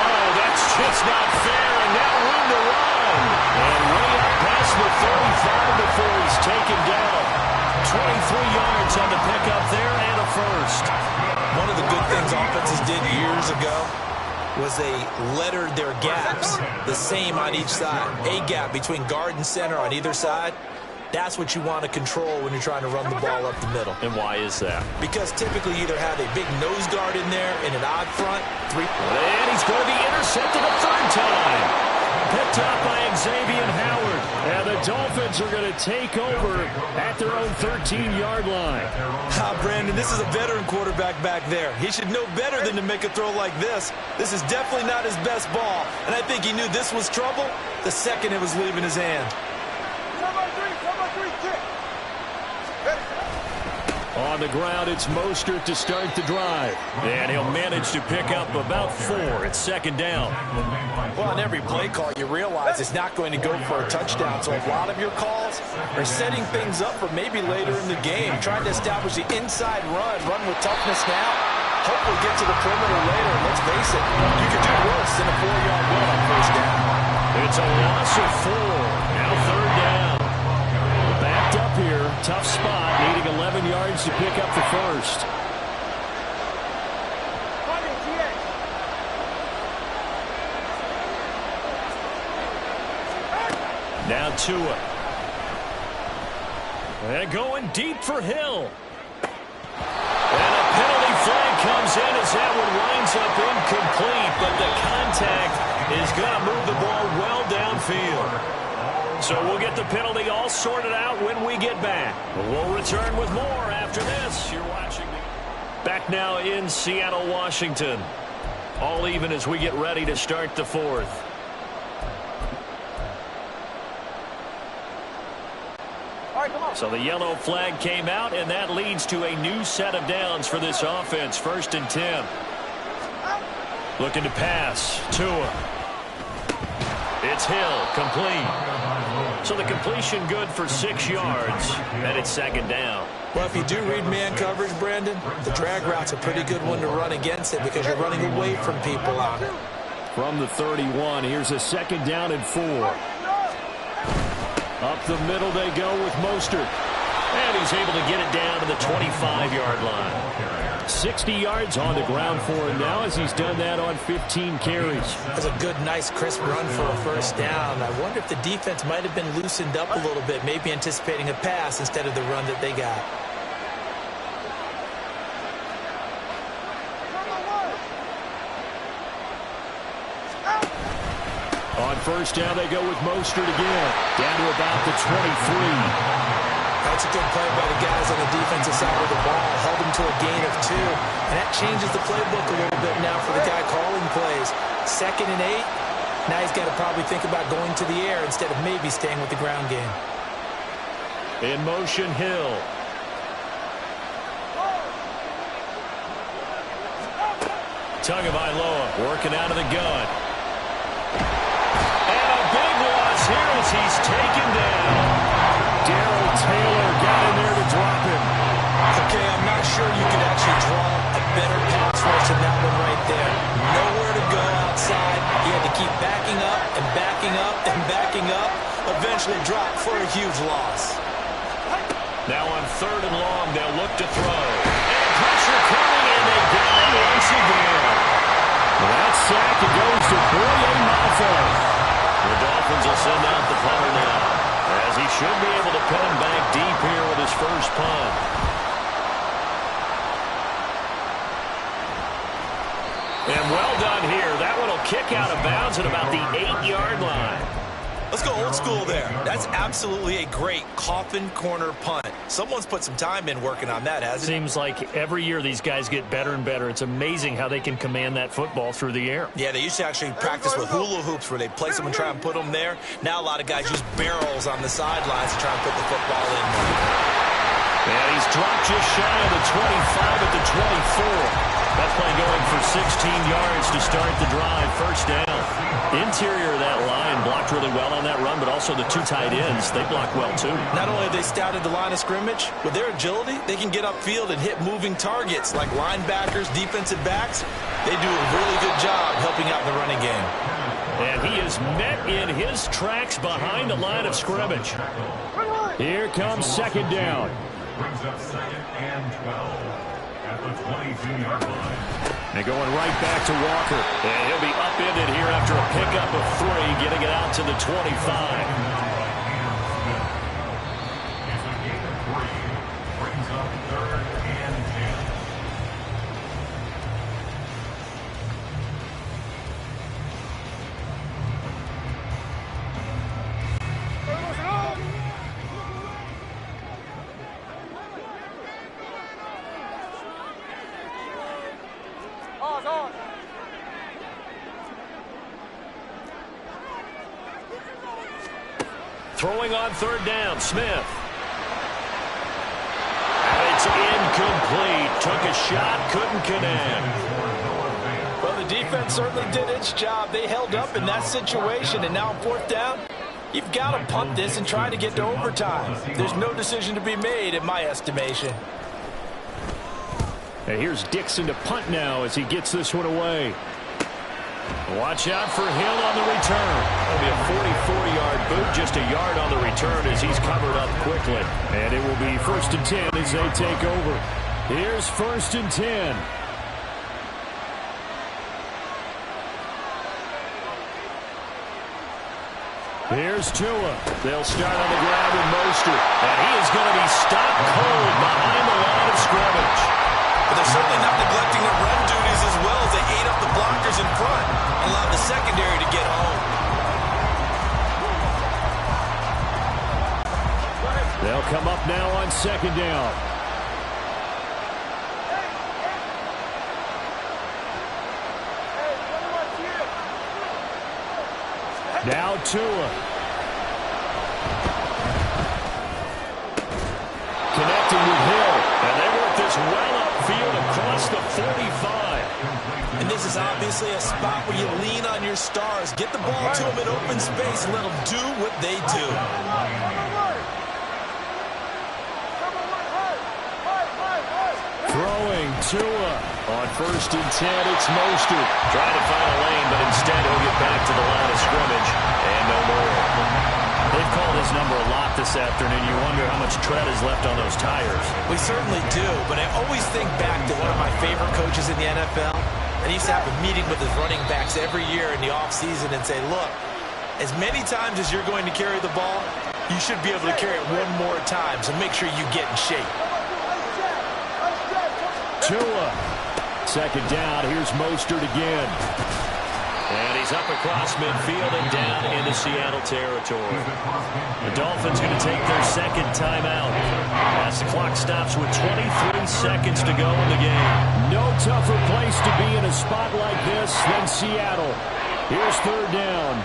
Oh, that's just not fair, and now room to run. And way up past the 35 before he's taken down. 23 yards on the pickup there and a first. One of the good things offenses did years ago was they lettered their gaps the same on each side. A gap between guard and center on either side. That's what you want to control when you're trying to run the ball up the middle. And why is that? Because typically you either have a big nose guard in there and an odd front. And he's going to be intercepted a third time. Picked up by Xavier Howard. And the Dolphins are going to take over at their own 13-yard line. Brandon, this is a veteran quarterback back there. He should know better than to make a throw like this. This is definitely not his best ball. And I think he knew this was trouble the second it was leaving his hand. On the ground, it's Mostert to start the drive. And he'll manage to pick up about 4 at second down. Well, on every play call, you realize it's not going to go for a touchdown. So a lot of your calls are setting things up for maybe later in the game. Trying to establish the inside run with toughness now. Hopefully get to the perimeter later. And let's face it, you could do worse than a 4-yard run on first down. It's a loss of 4. Now third down. Backed up here. Tough spot. Needing 11 yards to pick up the first. Now Tua. And going deep for Hill. And a penalty flag comes in as that one winds up incomplete. But the contact is going to move the ball well downfield. So we'll get the penalty all sorted out when we get back. We'll return with more after this. You're watching back now in Seattle, Washington. All even as we get ready to start the fourth. So the yellow flag came out, and that leads to a new set of downs for this offense. 1st and 10. Looking to pass. Tua. It's Hill, complete. So the completion good for 6 yards, and it's second down. Well, if you do read man coverage, Brandon, the drag route's a pretty good one to run against it because you're running away from people on it. From the 31, here's a second down and 4. Up the middle they go with Mostert. And he's able to get it down to the 25-yard line. 60 yards on the ground for him now as he's done that on 15 carries. That's a good, nice, crisp run for a first down. I wonder if the defense might have been loosened up a little bit, maybe anticipating a pass instead of the run that they got. On first down, they go with Mostert again. Down to about the 23. That's a good play by the guys on the defensive side of the ball. Held them to a gain of 2. And that changes the playbook a little bit now for the guy calling plays. 2nd and 8. Now he's got to probably think about going to the air instead of maybe staying with the ground game. In motion, Hill. Tagovailoa working out of the gun. And a big loss here as he's taken down. Darrell Taylor got in there to drop him. Okay, I'm not sure you could actually draw a better pass rush than that one right there. Nowhere to go outside. He had to keep backing up and backing up and backing up. Eventually dropped for a huge loss. Now on 3rd and long, they'll look to throw. And pressure coming, and they get him once again. That sack, it goes to Boye Mafe. The Dolphins will send out the punter now, as he should be able to pin him back deep here with his first punt. And well done here. That one will kick out of bounds at about the 8-yard line. Let's go old school there. That's absolutely a great coffin corner punt. Someone's put some time in working on that, hasn't it? Seems like every year these guys get better and better. It's amazing how they can command that football through the air. Yeah, they used to actually practice with hula hoops where they place them and try and put them there. Now a lot of guys use barrels on the sidelines to try and put the football in. And he's dropped just shy of the 25 at the 24. That play going for 16 yards to start the drive. First down. Interior of that line blocked really well on that run, but also the 2 tight ends, they blocked well too. Not only have they scouted the line of scrimmage, with their agility, they can get upfield and hit moving targets like linebackers, defensive backs. They do a really good job helping out in the running game. And he is met in his tracks behind the line of scrimmage. Here comes second down. Brings up 2nd and 12. At the 22-yard line. And going right back to Walker. And he'll be upended here after a pickup of 3, getting it out to the 25. It's a gain of 3. Brings up 3rd and 10. Throwing on 3rd down, Smith. And it's incomplete. Took a shot, couldn't connect. Well, the defense certainly did its job. They held up in that situation, and now on 4th down, you've got to punt this and try to get to overtime. There's no decision to be made, in my estimation. And here's Dixon to punt now as he gets this one away. Watch out for Hill on the return. That'll be a 44-yard boot, just a yard on the return as he's covered up quickly. And it will be 1st and 10 as they take over. Here's 1st and 10. Here's Tua. They'll start on the ground with Mostert. And he is going to be stopped cold behind the line of scrimmage. But they're certainly not neglecting their run duties as well as they ate up the blockers in front and allowed the secondary to get home. They'll come up now on 2nd down. Now Tua. Connecting with Hill. And they work this well upfield across the 45. And And this is obviously a spot where you lean on your stars. Get the ball to them in open space and let them do what they do. Throwing Tua on 1st and 10. It's Mostert. Trying to find a lane, but instead he'll get back to the line of scrimmage. And no more. They've called his number a lot this afternoon. You wonder how much tread is left on those tires. We certainly do, but I always think back to one of my favorite coaches in the NFL. And he used to have a meeting with his running backs every year in the offseason and say, look, as many times as you're going to carry the ball, you should be able to carry it one more time, so make sure you get in shape. Tua. 2nd down. Here's Mostert again. And he's up across midfield and down into Seattle territory. The Dolphins going to take their 2nd timeout as the clock stops with 23 seconds to go in the game. No tougher place to be in a spot like this than Seattle. Here's 3rd down.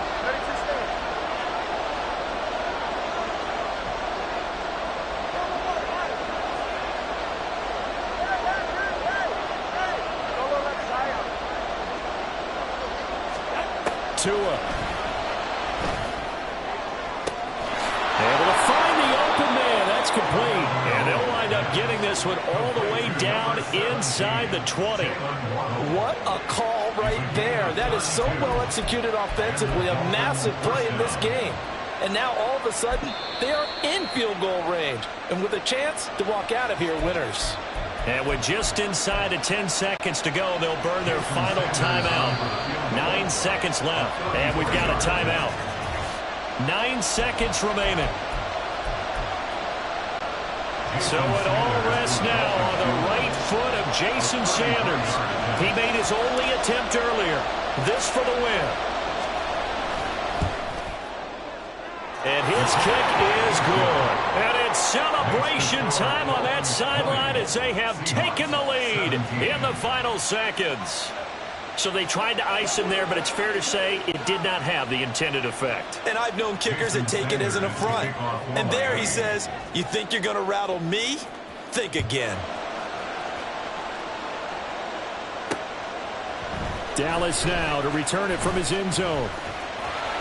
Tua. Able to find the open man. That's complete. And they'll wind up getting this one all the way down inside the 20. What a call right there. That is so well executed offensively. A massive play in this game. And now all of a sudden, they are in field goal range. And with a chance to walk out of here winners. And with just inside of 10 seconds to go, they'll burn their final timeout. 9 seconds left, and we've got a timeout. 9 seconds remaining. So it all rests now on the right foot of Jason Sanders. He made his only attempt earlier. This for the win. And his kick is good. And it's celebration time on that sideline as they have taken the lead in the final seconds. So they tried to ice him there, but it's fair to say it did not have the intended effect. And I've known kickers that take it as an affront. And there he says, you think you're going to rattle me? Think again. Dallas now to return it from his end zone.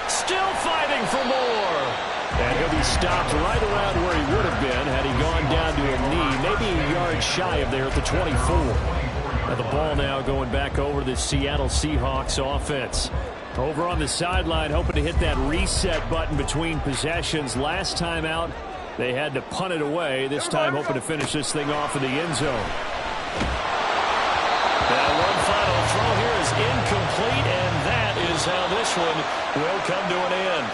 Still fighting for more. And he'll be stopped right around where he would have been had he gone down to a knee, maybe a yard shy of there at the 24. Now the ball now going back over to the Seattle Seahawks offense. Over on the sideline, hoping to hit that reset button between possessions. Last time out, they had to punt it away. This time hoping to finish this thing off in the end zone. That one final throw here is incomplete, and that is how this one will come to an end.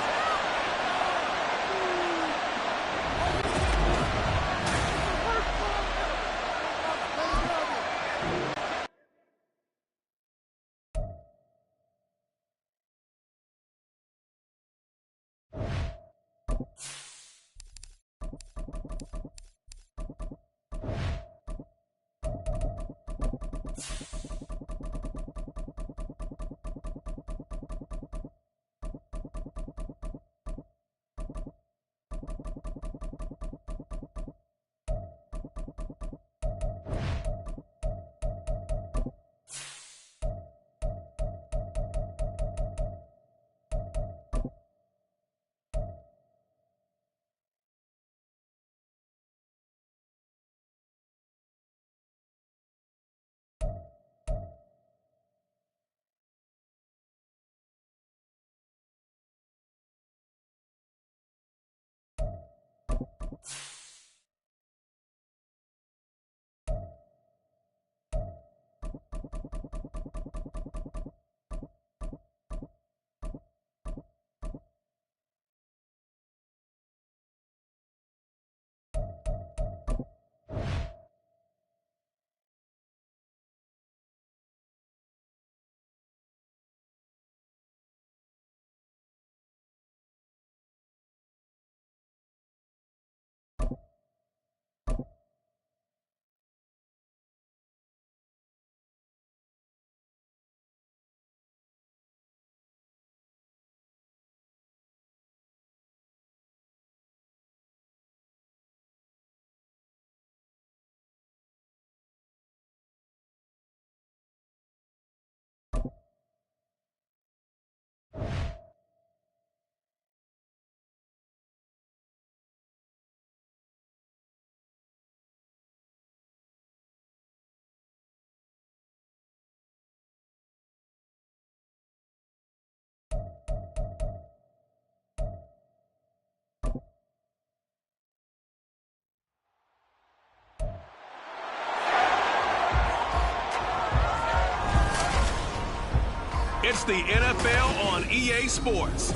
It's the NFL on EA Sports.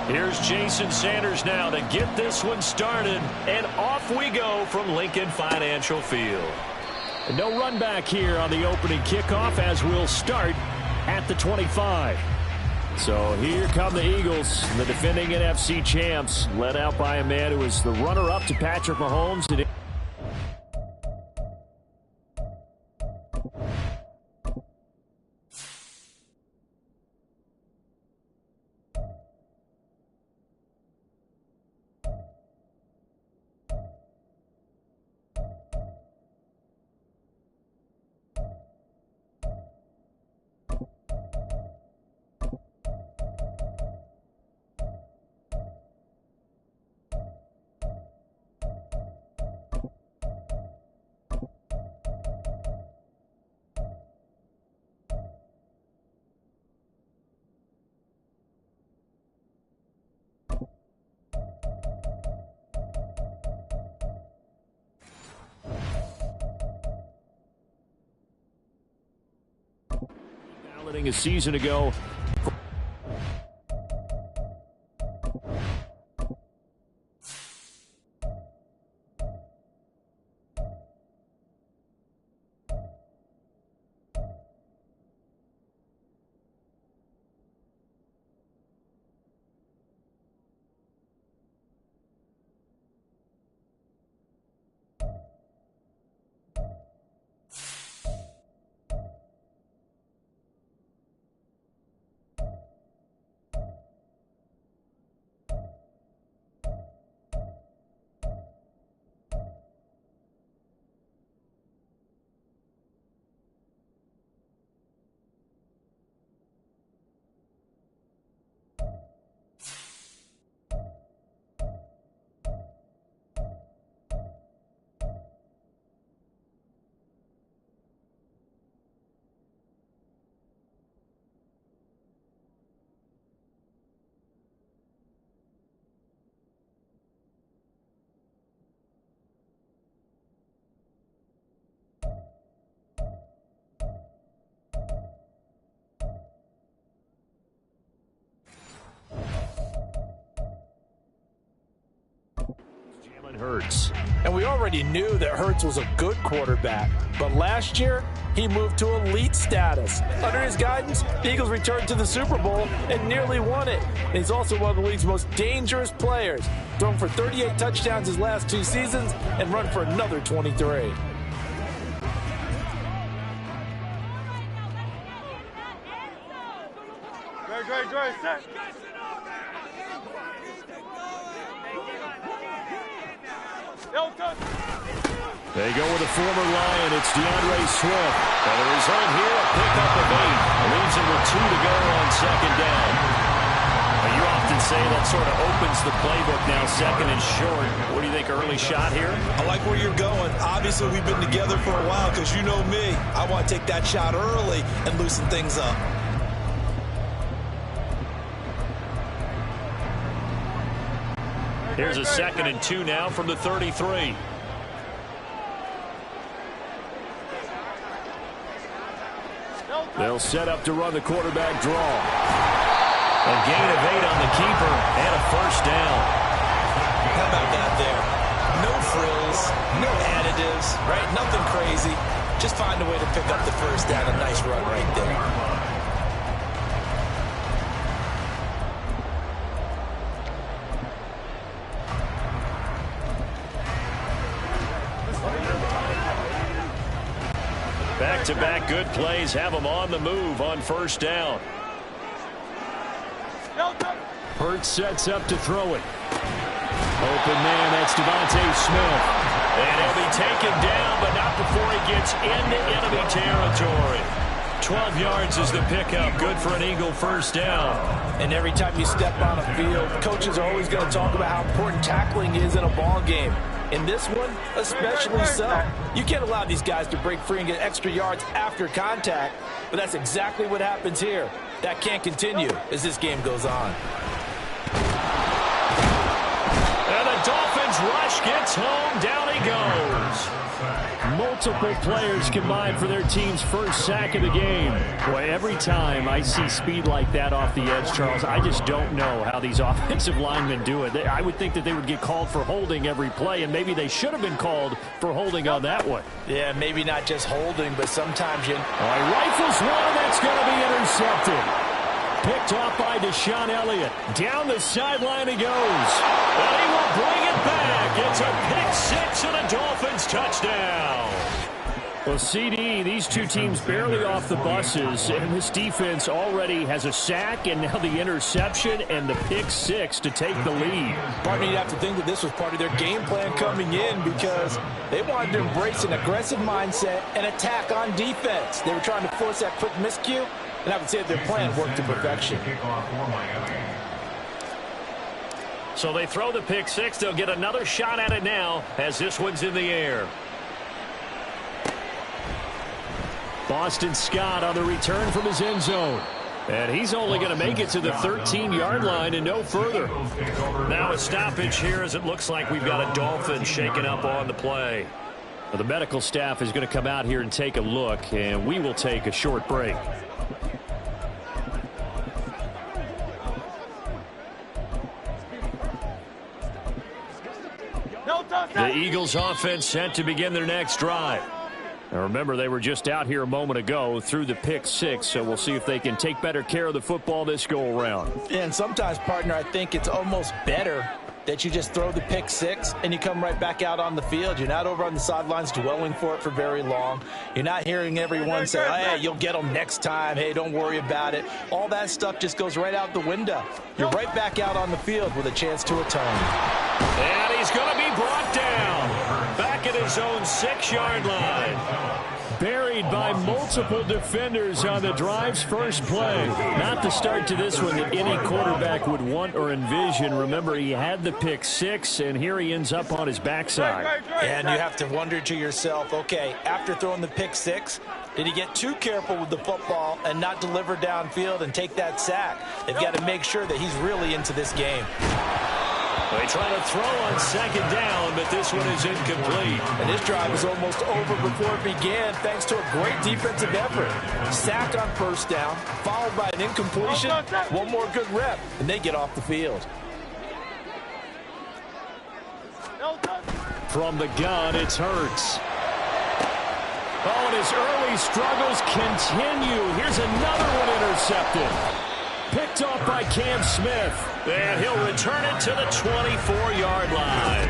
Here's Jason Sanders now to get this one started, and off we go from Lincoln Financial Field. And no run back here on the opening kickoff as we'll start at the 25. So here come the Eagles, the defending NFC champs, led out by a man who is the runner-up to Patrick Mahomes. A season ago. Hurts. And we already knew that Hurts was a good quarterback, but last year he moved to elite status. Under his guidance, the Eagles returned to the Super Bowl and nearly won it. And he's also one of the league's most dangerous players, thrown for 38 touchdowns his last 2 seasons and run for another 23. Great, set. They go with a former Lion. It's DeAndre Swift. And the result here, a pickup of 8. Leaves him with 2 to go on second down. You often say that sort of opens the playbook now, second and short. What do you think, early shot here? I like where you're going. Obviously, we've been together for a while because you know me. I want to take that shot early and loosen things up. Here's a second and 2 now from the 33. They'll set up to run the quarterback draw. A gain of 8 on the keeper and a first down. How about that there? No frills, no additives, right? Nothing crazy. Just find a way to pick up the first down. A nice run right there. Back-to-back good plays have them on the move on first down. Hurts sets up to throw it. Open man, that's Devontae Smith. And he'll be taken down, but not before he gets into enemy territory. 12 yards is the pickup. Good for an Eagle first down. And every time you step on a field, coaches are always going to talk about how important tackling is in a ball game. In this one, especially so. You can't allow these guys to break free and get extra yards after contact, but that's exactly what happens here. That can't continue as this game goes on. And the Dolphins rush gets home. Down he goes. Multiple players combined for their team's first sack of the game. Boy, every time I see speed like that off the edge, Charles, I just don't know how these offensive linemen do it. I would think that they would get called for holding every play, and maybe they should have been called for holding on that one. Yeah, maybe not just holding, but sometimes you... Rifles one, that's going to be intercepted. Picked off by Deshaun Elliott. Down the sideline he goes. And he will bring it back. It's a pick-6 and a Dolphins touchdown. Well, CD, these two teams barely off the buses, and this defense already has a sack and now the interception and the pick-6 to take the lead. Partner, you'd have to think that this was part of their game plan coming in because they wanted to embrace an aggressive mindset and attack on defense. They were trying to force that quick miscue. And I would say their plan worked to perfection. So they throw the pick-6. They'll get another shot at it now as this one's in the air. Boston Scott on the return from his end zone. And he's only going to make it to the 13-yard line and no further. Now a stoppage here as it looks like we've got a Dolphin shaken up on the play. Well, the medical staff is going to come out here and take a look, and we will take a short break. The Eagles offense set to begin their next drive. Now remember, they were just out here a moment ago through the pick-6, so we'll see if they can take better care of the football this go-around. And sometimes, partner, I think it's almost better that you just throw the pick-6 and you come right back out on the field. You're not over on the sidelines dwelling for it for very long. You're not hearing everyone say, hey, you'll get them next time. Hey, don't worry about it. All that stuff just goes right out the window. You're right back out on the field with a chance to atone. And he's going to be brought down. Back at his own 6-yard line. Buried by multiple defenders on the drive's first play. Not the start to this one that any quarterback would want or envision. Remember, he had the pick-6, and here he ends up on his backside. And you have to wonder to yourself, okay, after throwing the pick-6, did he get too careful with the football and not deliver downfield and take that sack? They've got to make sure that he's really into this game. They try to throw on second down, but this one is incomplete. And this drive was almost over before it began thanks to a great defensive effort. Sack on first down, followed by an incompletion, one more good rep, and they get off the field. From the gun, it's Hurts. Oh, and his early struggles continue. Here's another one intercepted. Picked off by Cam Smith. And he'll return it to the 24-yard line.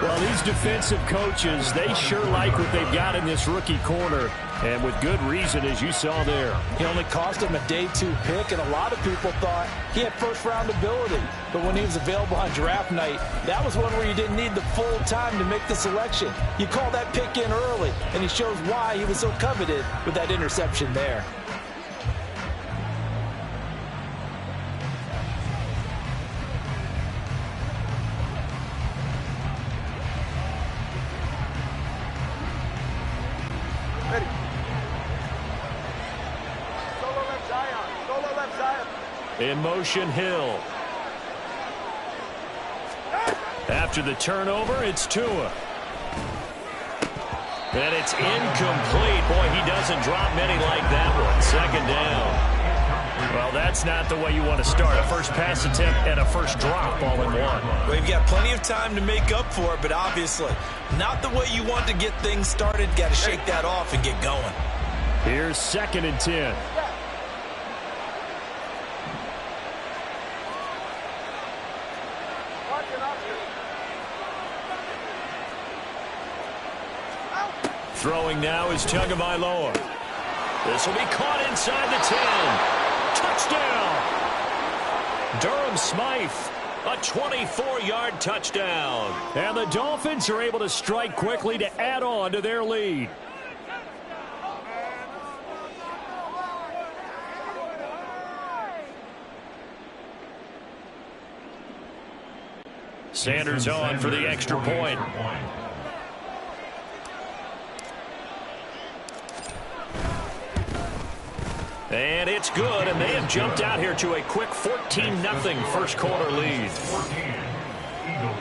Well, these defensive coaches, they sure like what they've got in this rookie corner. And with good reason, as you saw there. He only cost him a day 2 pick, and a lot of people thought he had first-round ability. But when he was available on draft night, that was one where you didn't need the full time to make the selection. You call that pick in early, and he shows why he was so coveted with that interception there. In motion, Hill. After the turnover, it's Tua. And it's incomplete. Boy, he doesn't drop many like that one. Second down. Well, that's not the way you want to start. A first pass attempt and a first drop all in one. Well, you've got plenty of time to make up for it, but obviously not the way you want to get things started. Got to shake that off and get going. Here's 2nd and 10. Throwing now is Tagovailoa. This will be caught inside the 10. Touchdown! Durham Smythe, a 24-yard touchdown. And the Dolphins are able to strike quickly to add on to their lead. Sanders on for the extra point. And it's good, and they have jumped out here to a quick 14-0 first quarter lead.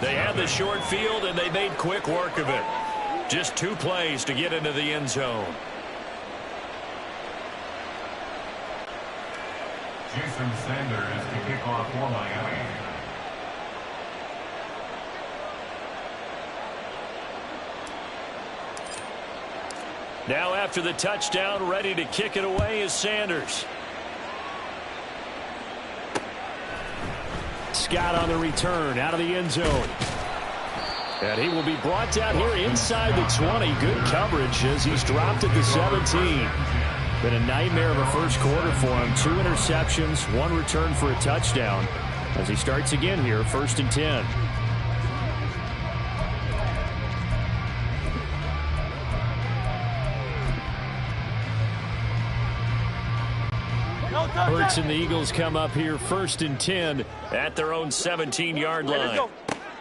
They had the short field, and they made quick work of it. Just 2 plays to get into the end zone. Jason Sanders to kick off for Miami. Now after the touchdown, ready to kick it away is Sanders. Scott on the return out of the end zone. And he will be brought down here inside the 20. Good coverage as he's dropped at the 17. Been a nightmare of a first quarter for him. 2 interceptions, 1 return for a touchdown. As he starts again here, 1st and 10. Hurts and the Eagles come up here 1st and 10 at their own 17-yard line.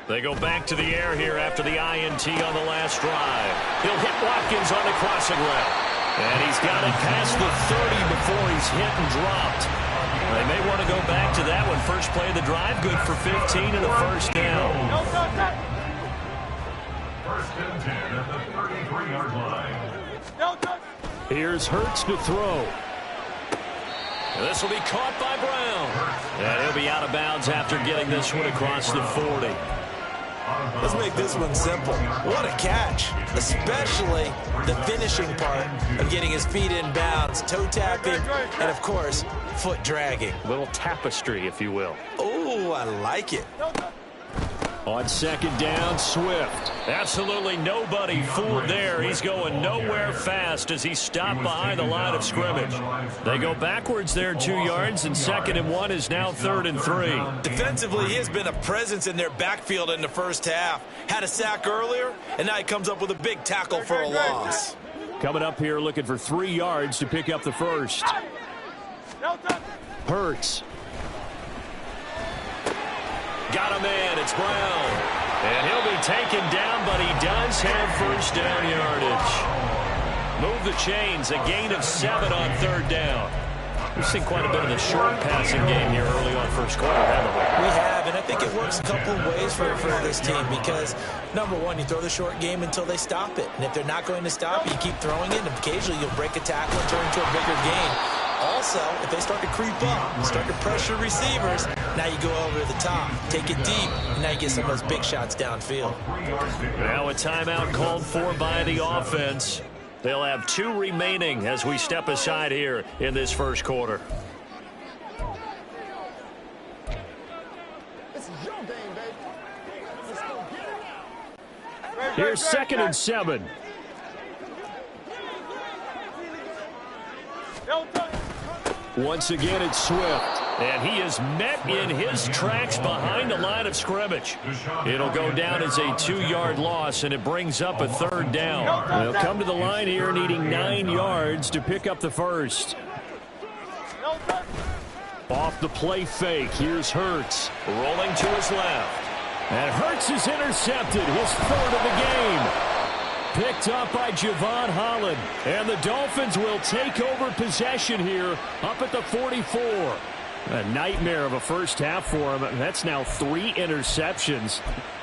They go back to the air here after the INT on the last drive. He'll hit Watkins on the crossing route. And he's got it past the 30 before he's hit and dropped. They may want to go back to that one. First play of the drive, good for 15 and a first down. 1st and 10 at the 33-yard line. Here's Hurts to throw. This will be caught by Brown. And he'll be out of bounds after getting this one across the 40. Let's make this one simple. What a catch, especially the finishing part of getting his feet in bounds, toe tapping, and, of course, foot dragging. A little tapestry, if you will. Oh, I like it. On 2nd down, Swift. Absolutely nobody fooled there. He's going nowhere fast as he stopped behind the line of scrimmage. They go backwards there 2 yards, and 2nd and 1 is now 3rd and 3. Defensively, he has been a presence in their backfield in the first half. Had a sack earlier, and now he comes up with a big tackle for a loss. Coming up here looking for 3 yards to pick up the first. Hurts. Got a man, it's Brown. And he'll be taken down, but he does have first down yardage. Move the chains, a gain of 7 on 3rd down. We've seen quite a bit of the short passing game here early on first quarter, haven't we? We have, and I think it works a couple of ways for this team because, number one, you throw the short game until they stop it. And if they're not going to stop it, you keep throwing it, and occasionally you'll break a tackle and turn into a bigger gain. Also, if they start to creep up, start to pressure receivers, now you go over the top, take it deep, and now you get some of those big shots downfield. Now a timeout called for by the offense. They'll have 2 remaining as we step aside here in this first quarter. This is your game, baby. Let's go get it. Here's 2nd and 7. Once again, it's Swift. And he is met in his tracks behind the line of scrimmage. It'll go down as a 2-yard loss, and it brings up a 3rd down. They'll come to the line here needing 9 yards to pick up the first. Off the play fake, here's Hurts. Rolling to his left. And Hurts is intercepted, his 3rd of the game. Picked up by Javon Holland. And the Dolphins will take over possession here up at the 44. A nightmare of a first half for him. That's now 3 interceptions.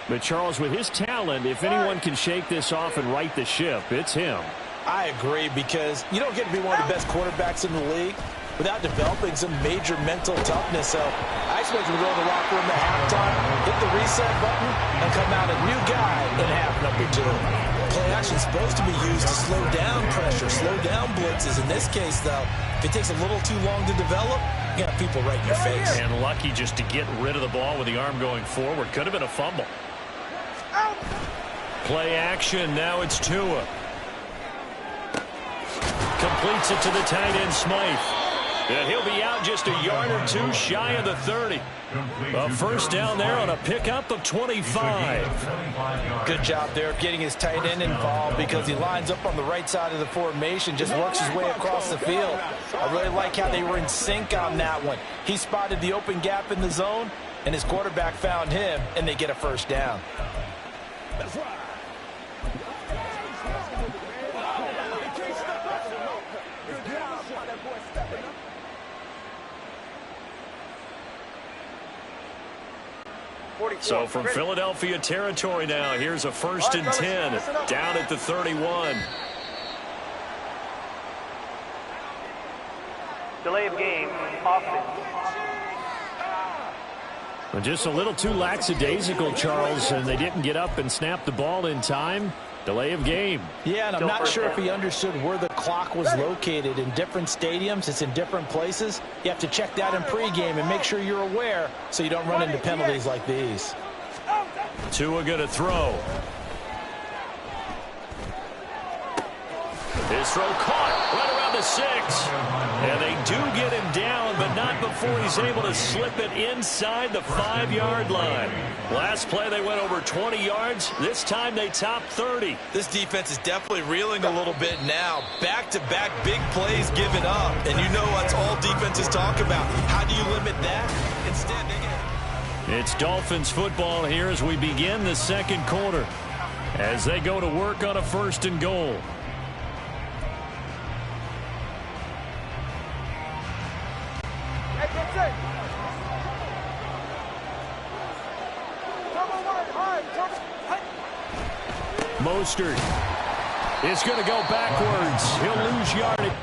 But Charles, with his talent, if anyone can shake this off and right the ship, it's him. I agree, because you don't get to be one of the best quarterbacks in the league without developing some major mental toughness. So I expect him to go in the locker room at halftime, hit the reset button, and come out a new guy in half number 2. Play action is supposed to be used to slow down pressure, slow down blitzes. In this case, though, if it takes a little too long to develop, you got people right in your face. And lucky just to get rid of the ball with the arm going forward. Could have been a fumble. Play action. Now it's Tua. Completes it to the tight end, Smythe. And he'll be out just a yard or 2 shy of the 30. A first down there on a pickup of 25. Good job there of getting his tight end involved, because he lines up on the right side of the formation, just works his way across the field. I really like how they were in sync on that one. He spotted the open gap in the zone, and his quarterback found him, and they get a first down. That's right. So from Philadelphia territory now, here's a 1st and 10 down at the 31. Delay of game, offense. Well, just a little too lackadaisical, Charles, and they didn't get up and snap the ball in time. Delay of game. Yeah, and I'm not sure if he understood where the clock was located. In different stadiums, it's in different places. You have to check that in pregame and make sure you're aware so you don't run into penalties like these. Tua going to throw. His throw caught right around the 6. And they do get him down, but not before he's able to slip it inside the 5-yard line. Last play, they went over 20 yards. This time, they topped 30. This defense is definitely reeling a little bit now. Back-to-back big plays given up. And you know that's all defenses talk about. How do you limit that? Instead, they get... It's Dolphins football here as we begin the second quarter, as they go to work on a 1st and goal. Mostert is going to go backwards. He'll lose yardage.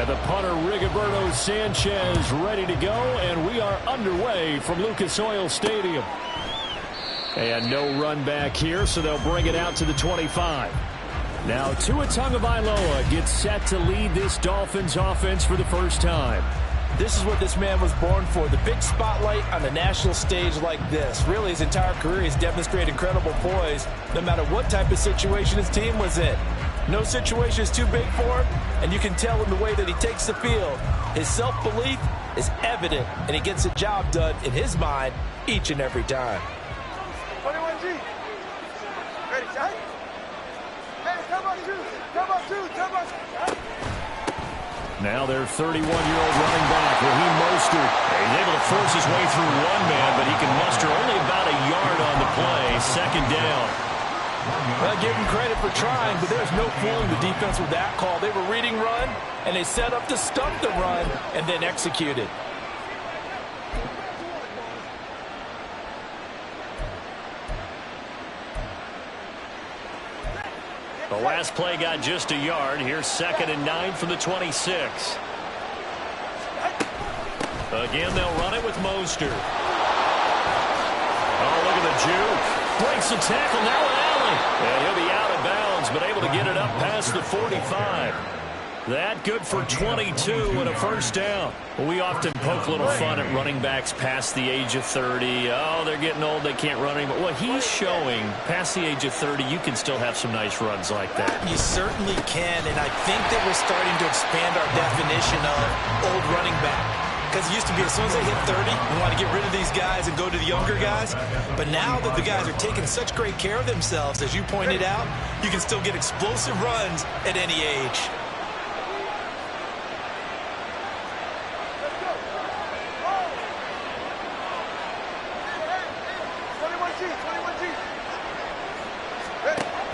And the punter, Rigoberto Sanchez, ready to go, and we are underway from Lucas Oil Stadium. And no run back here, so they'll bring it out to the 25. Now Gtowncapp gets set to lead this Dolphins offense for the first time. This is what this man was born for, the big spotlight on the national stage like this. Really, his entire career, he's demonstrated incredible poise, no matter what type of situation his team was in. No situation is too big for him, and you can tell in the way that he takes the field. His self-belief is evident, and he gets the job done in his mind each and every time. 21G. Ready, shot? Hey, come on, shoot. Come on, shoot. Come on, shoot. Now their 31-year-old running back, Raheem Mostert. He's able to force his way through one man, but he can muster only about a yard on the play. Second down. Well, give him credit for trying, but there's no fooling the defense with that call. They were reading run, and they set up to stump the run and then executed. The last play got just a yard. Here's 2nd and 9 from the 26. Again, they'll run it with Mostert. Oh, look at the juke. Breaks the tackle, now an alley. And he'll be out of bounds, but able to get it up past the 45. That good for 22 and a first down. We often poke a little fun at running backs past the age of 30. Oh, they're getting old, they can't run anymore. Well, he's showing past the age of 30, you can still have some nice runs like that. You certainly can, and I think that we're starting to expand our definition of old running back. Because it used to be as soon as they hit 30, we want to get rid of these guys and go to the younger guys. But now that the guys are taking such great care of themselves, as you pointed out, you can still get explosive runs at any age.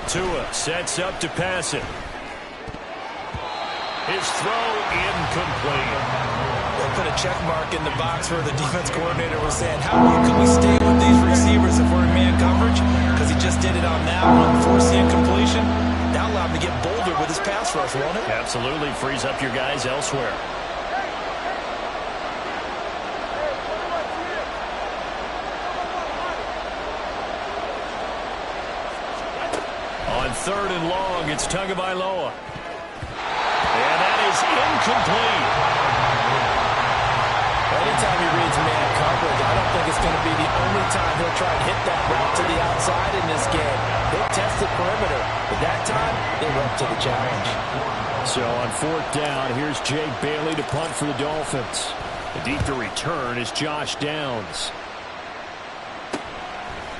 Tua sets up to pass it. His throw incomplete. They'll put a check mark in the box where the defense coordinator was saying, how long can we stay with these receivers if we're in man coverage? Because he just did it on that one, forced the incompletion. That allowed him to get bolder with his pass rush, won't it? Absolutely, frees up your guys elsewhere. On 3rd and long, it's Tagovailoa. And that is incomplete. Anytime he reads man coverage, I don't think it's going to be the only time he'll try and hit that route to the outside in this game. They tested perimeter, but that time they were up to the challenge. So on 4th down, here's Jake Bailey to punt for the Dolphins. The deep to return is Josh Downs.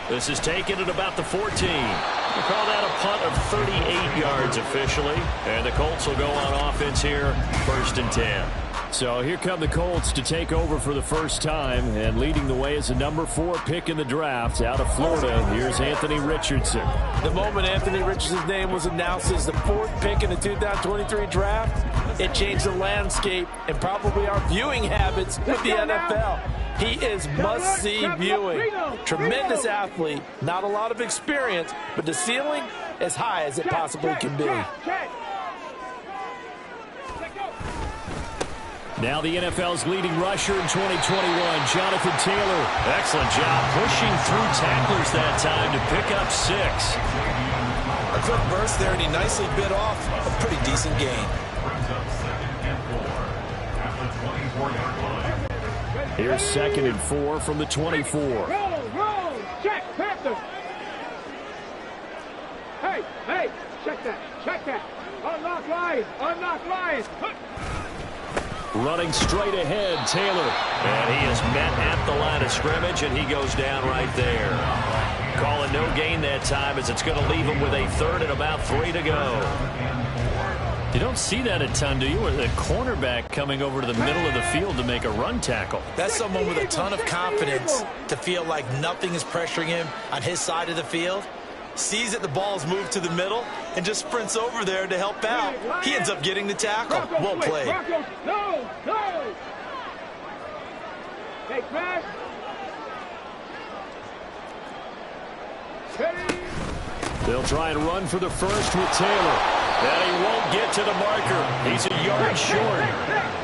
This is taken at about the 14. We'll call that a punt of 38 yards officially. And the Colts will go on offense here, 1st and 10. So here come the Colts to take over for the first time. And leading the way is the number 4 pick in the draft out of Florida. Here's Anthony Richardson. The moment Anthony Richardson's name was announced as the 4th pick in the 2023 draft, it changed the landscape and probably our viewing habits with the NFL. He is must-see viewing. Tremendous athlete, not a lot of experience, but the ceiling as high as it possibly can be. Now the NFL's leading rusher in 2021, Jonathan Taylor. Excellent job pushing through tacklers that time to pick up 6. A quick burst there, and he nicely bit off a pretty decent gain. Here's 2nd and 4 from the 24. Roll, check, Panther. Hey, check that. Unlock line. Running straight ahead, Taylor. And he is met at the line of scrimmage, and he goes down right there. Calling no gain that time as it's going to leave him with a 3rd and about 3 to go. You don't see that a ton, do you? With a cornerback coming over to the middle of the field to make a run tackle. That's someone with a ton of confidence to feel like nothing is pressuring him on his side of the field. Sees that the ball's moved to the middle and just sprints over there to help out. He ends up getting the tackle. Well played. No. Hey, crash. They'll try and run for the first with Taylor. And he won't get to the marker. He's a yard short.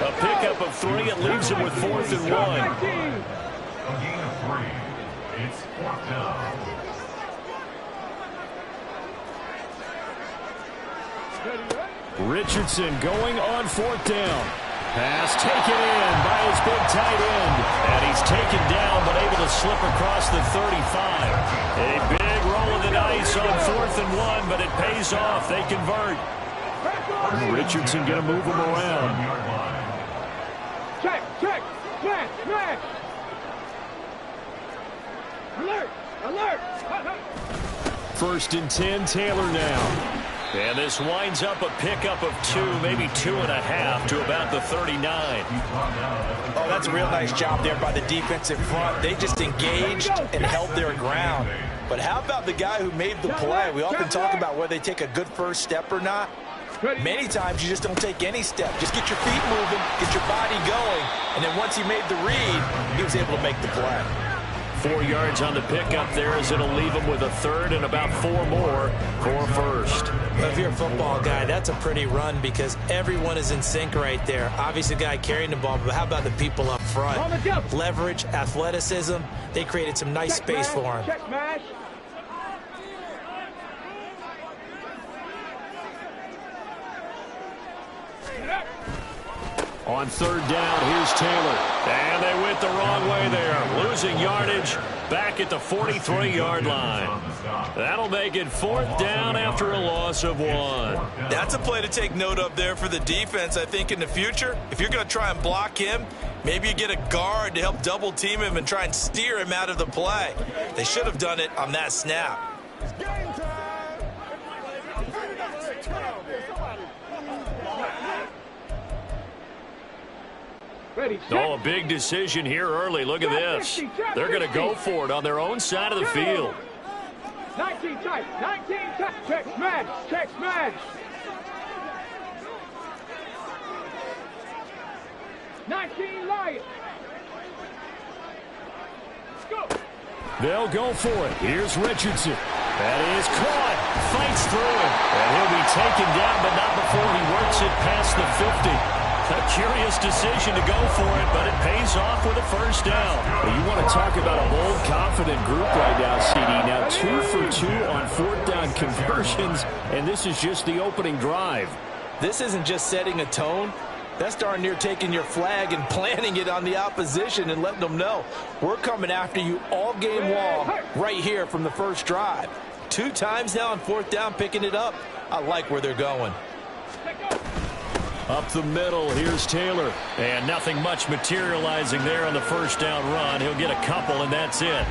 A pickup of 3. It leaves him with 4th and 1. A gain of 3. It's 4th down. Richardson going on 4th down. Pass taken in by his big tight end. And he's taken down but able to slip across the 35. A big roll of the dice on 4th and 1, but it pays off. They convert. Richardson going to move him around. Check. Man. Alert. 1st and 10, Taylor now. And this winds up a pickup of 2, maybe 2.5 to about the 39. Oh, that's a real nice job there by the defensive front. They just engaged and held their ground. But how about the guy who made the play? We often talk about whether they take a good first step or not. Many times you just don't take any step. Just get your feet moving, get your body going, and then once he made the read, he was able to make the play. 4 yards on the pickup there as it'll leave him with a 3rd and about 4 more for 1st. Well, if you're a football guy, that's a pretty run because everyone is in sync right there. Obviously, the guy carrying the ball, but how about the people up front? Leverage, athleticism. They created some nice space for him. Check smash. On 3rd down, here's Taylor. And they went the wrong way there. Losing yardage back at the 43-yard line. That'll make it 4th down after a loss of 1. That's a play to take note of there for the defense. I think in the future, if you're going to try and block him, maybe you get a guard to help double team him and try and steer him out of the play. They should have done it on that snap. It's game time. Oh, a big decision here early. Look at this. They're going to go for it on their own side of the field. 19 tight. Check smash. 19 Lions. Go. They'll go for it. Here's Richardson. That is caught. Fights through it. And he'll be taken down, but not before he works it past the 50. A curious decision to go for it, but it pays off with a 1st down. Well, you want to talk about a bold, confident group right now, CD. Now 2 for 2 on 4th down conversions, and this is just the opening drive. This isn't just setting a tone. That's darn near taking your flag and planting it on the opposition and letting them know we're coming after you all game long right here from the first drive. 2 times now on 4th down picking it up. I like where they're going. Up the middle, here's Taylor. And nothing much materializing there on the 1st down run. He'll get a couple, and that's it.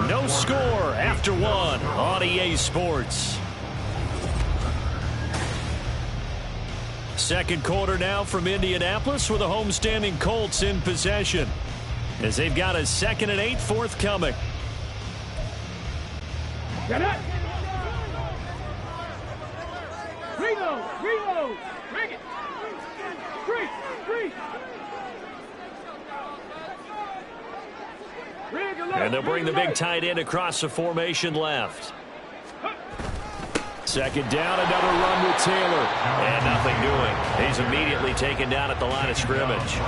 No score after 1 on EA Sports. 2nd quarter now from Indianapolis with the homestanding Colts in possession, as they've got a 2nd and 8 forthcoming. Get it. Reload. Bring it. Street. And they'll bring the big tight end across the formation left. 2nd down, another run with Taylor. And nothing doing. He's immediately taken down at the line of scrimmage.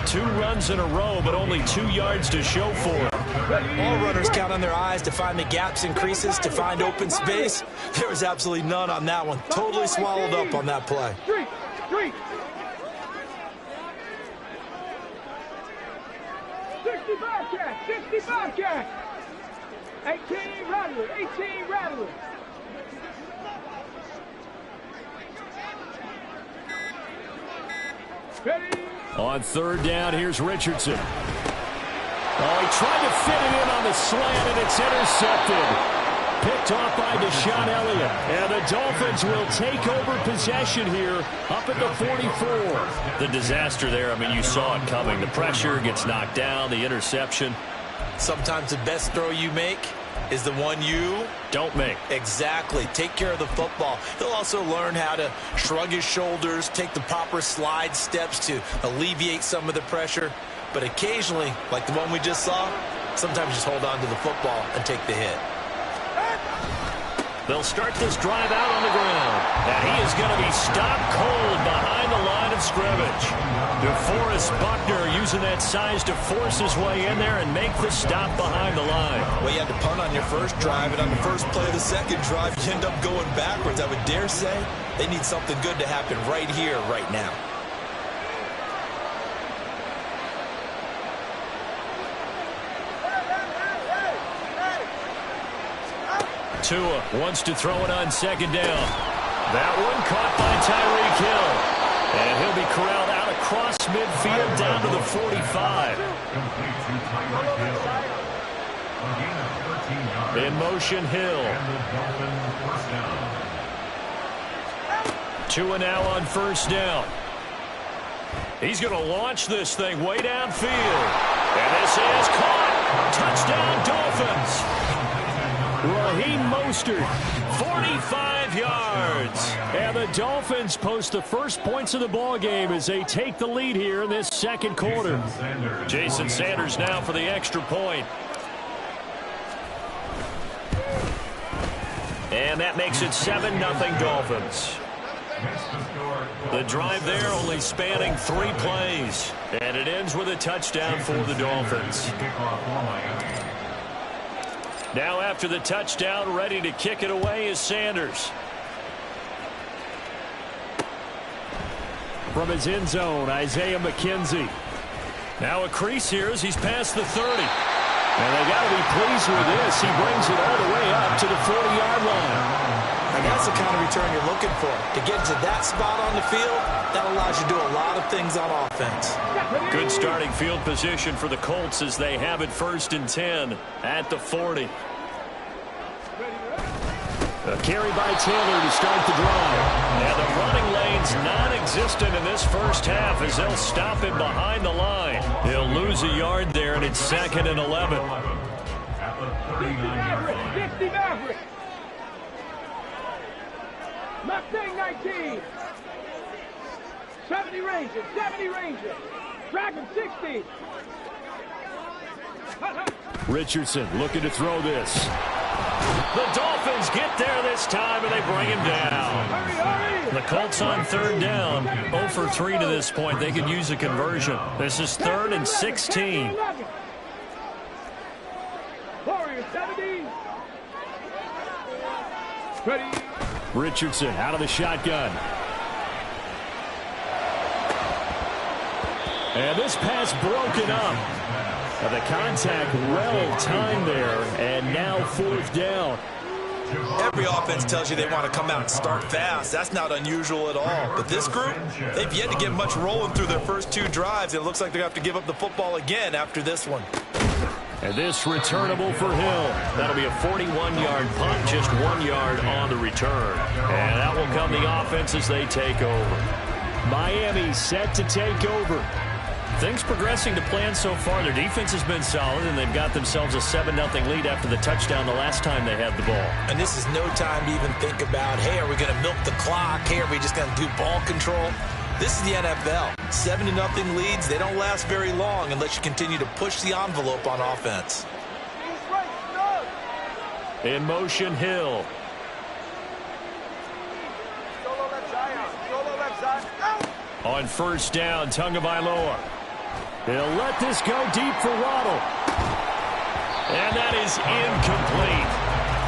2 runs in a row, but only 2 yards to show for it. All runners count on their eyes to find the gaps and creases, to find open space. There was absolutely none on that one. Totally swallowed up on that play. Street. 65 catch. 18 rattler. Ready. On 3rd down, here's Richardson. Oh, he tried to fit it in on the slant, and it's intercepted. Picked off by Deshaun Elliott. And the Dolphins will take over possession here up at the 44. The disaster there, I mean, you saw it coming. The pressure gets knocked down, the interception. Sometimes the best throw you make is the one you don't make. Exactly. Take care of the football. He'll also learn how to shrug his shoulders, take the proper slide steps to alleviate some of the pressure. But occasionally, like the one we just saw, sometimes just hold on to the football and take the hit. They'll start this drive out on the ground. And he is going to be stopped cold behind the line of scrimmage. DeForest Buckner using that size to force his way in there and make the stop behind the line. Well, you had to punt on your first drive, and on the first play of the second drive, you end up going backwards. I would dare say they need something good to happen right here, right now. Tua wants to throw it on second down. That one caught by Tyreek Hill. And he'll be corralled out across midfield down to the 45. In motion, Hill. Tua now on first down. He's going to launch this thing way downfield. And this is caught. Touchdown, Dolphins. Raheem Mostert, 45 yards. And the Dolphins post the first points of the ball game as they take the lead here in this second quarter. Jason Sanders now for the extra point. And that makes it 7-0 Dolphins. The drive there only spanning 3 plays. And it ends with a touchdown for the Dolphins. Now after the touchdown, ready to kick it away is Sanders. From his end zone, Isaiah McKenzie. Now a crease here as he's past the 30. And they got to be pleased with this. He brings it all the way up to the 40-yard line. And that's the kind of return you're looking for. To get to that spot on the field, that allows you to do a lot of things on offense. Good starting field position for the Colts as they have it 1st and 10 at the 40. A carry by Taylor to start the drive. And the running lane's non-existent in this first half as they'll stop him behind the line. He'll lose a yard there, and it's 2nd and 11. At the 39-yard line. 60 Maverick. Mustang 19. 70 Ranger. 70 Ranger. Dragon 60. Richardson looking to throw this. The Dolphins get there this time, and they bring him down. The Colts on 3rd down. 0 for 3 to this point. They could use a conversion. This is 3rd and 16. Warriors 70. Ready. Richardson out of the shotgun. And this pass broken up. The contact well timed there, and now 4th down. Every offense tells you they want to come out and start fast. That's not unusual at all. But this group, they've yet to get much rolling through their first 2 drives. It looks like they're going to have to give up the football again after this one. And this returnable for Hill. That'll be a 41-yard punt, just 1 yard on the return. And that will come the offense as they take over. Miami set to take over. Things progressing to plan so far. Their defense has been solid, and they've got themselves a 7-0 lead after the touchdown the last time they had the ball. And this is no time to even think about, hey, are we going to milk the clock? Hey, are we just going to do ball control? This is the NFL. 7-0 leads, they don't last very long unless you continue to push the envelope on offense. In motion, Hill. On first down, Tagovailoa. He'll let this go deep for Waddle. And that is incomplete.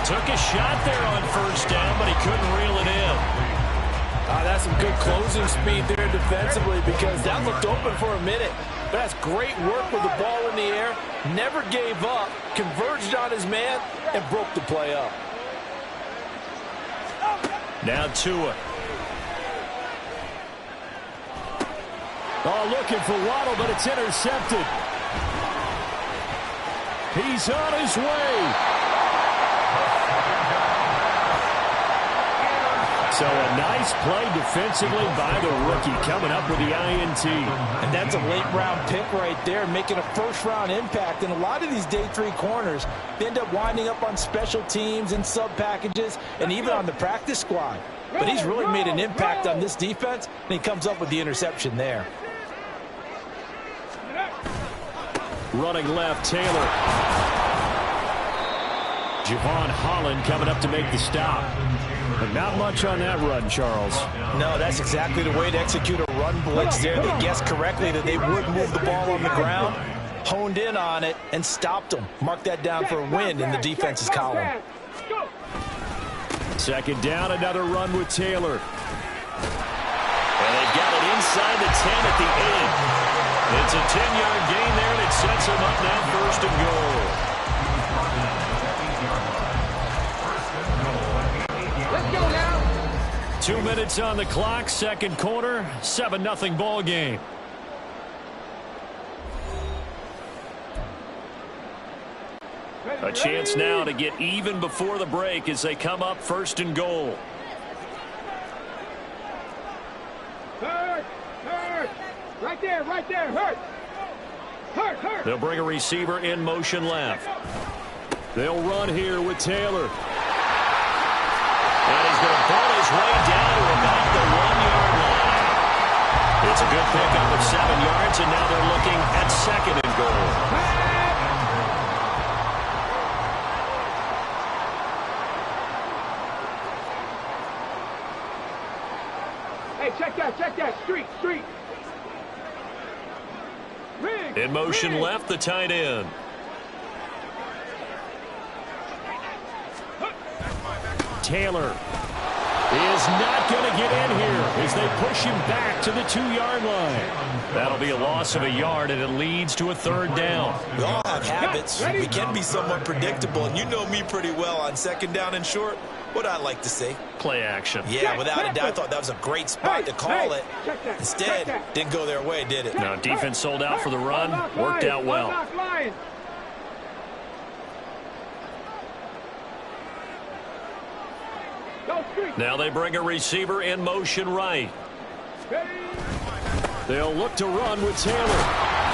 Took a shot there on first down, but he couldn't reel it in. That's some good closing speed there defensively because that looked open for a minute. That's great work with the ball in the air. Never gave up, converged on his man, and broke the play up. Now Tua. Oh, looking for Waddle, but it's intercepted. He's on his way. So a nice play defensively by the rookie coming up with the INT. And that's a late-round pick right there, making a first-round impact. And a lot of these day 3 corners, they end up winding up on special teams and sub-packages and even on the practice squad. But he's really made an impact on this defense, and he comes up with the interception there. Running left, Taylor. Javon Holland coming up to make the stop. But not much on that run, Charles. No, that's exactly the way to execute a run blitz there. They guessed correctly that they would move the ball on the ground, honed in on it, and stopped them. Mark that down for a win in the defense's column. Second down, another run with Taylor. And they've got it inside the 10 at the end. It's a 10-yard gain there, and it sets them up now first and goal. Let's go now. 2 minutes on the clock, second quarter, 7-0 ball game. A chance now to get even before the break as they come up first and goal. Hurt. Right there, hurt. They'll bring a receiver in motion left. They'll run here with Taylor. And he's going to ball his way down to about the 1-yard line. It's a good pickup of 7 yards, and now they're looking at second and goal. Hey, check that. Street. In motion left, the tight end. Taylor is not going to get in here as they push him back to the 2-yard line. That'll be a loss of a yard, and it leads to a third down. We all have habits. We can be somewhat predictable, and you know me pretty well on second down and short. What I like to see. Play action. Yeah, without a doubt, I thought that was a great spot to call it. Instead, didn't go their way, did it? Now, defense sold out for the run. Worked out well. Now they bring a receiver in motion right. They'll look to run with Taylor.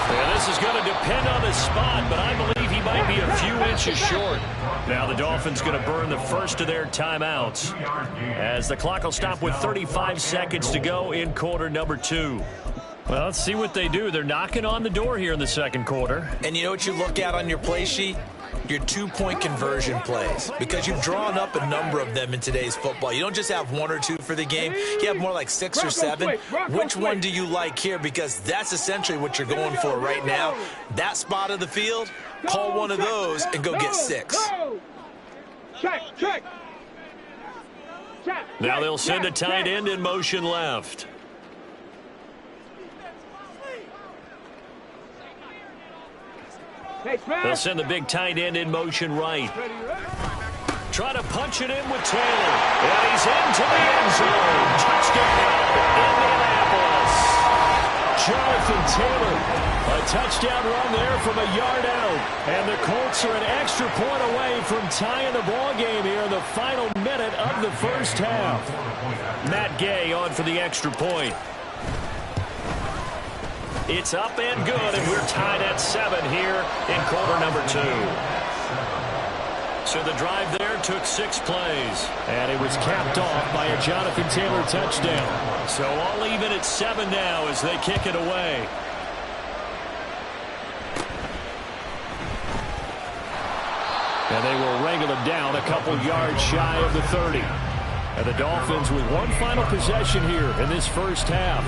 And this is going to depend on his spot, but I believe he might be a few inches short. Now the Dolphins going to burn the first of their timeouts as the clock will stop with 35 seconds to go in quarter number 2. Well, let's see what they do. They're knocking on the door here in the second quarter. And you know what you look at on your play sheet? Your 2-point conversion plays, because you've drawn up a number of them in today's football. You don't just have 1 or 2 for the game. You have more like 6 or 7. Which one do you like here? Because that's essentially what you're going for right now. That spot of the field, call one of those and go get 6. Check. Now they'll send a tight end in motion left. They'll send the big tight end in motion right. Try to punch it in with Taylor. And he's into the end zone. Touchdown, Indianapolis. Jonathan Taylor, a touchdown run there from a yard out. And the Colts are an extra point away from tying the ball game here in the final minute of the first half. Matt Gay on for the extra point. It's up and good, and we're tied at 7 here in quarter number 2. So the drive there took 6 plays. And it was capped off by a Jonathan Taylor touchdown. So all even at 7 now as they kick it away. And they will wrangle him down a couple yards shy of the 30. And the Dolphins with one final possession here in this first half.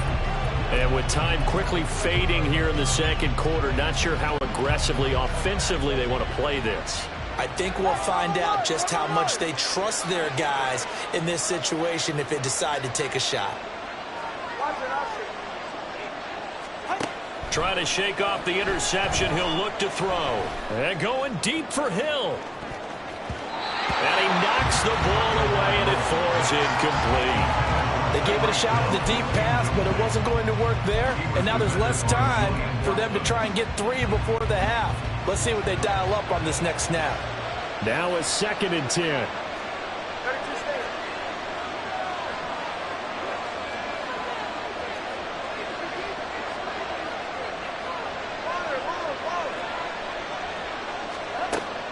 And with time quickly fading here in the second quarter, not sure how aggressively, offensively they want to play this. I think we'll find out just how much they trust their guys in this situation if they decide to take a shot. Trying to shake off the interception, he'll look to throw. And going deep for Hill. And he knocks the ball away, and it falls incomplete. They gave it a shot with a deep pass, but it wasn't going to work there. And now there's less time for them to try and get 3 before the half. Let's see what they dial up on this next snap. Now a 2nd and 10.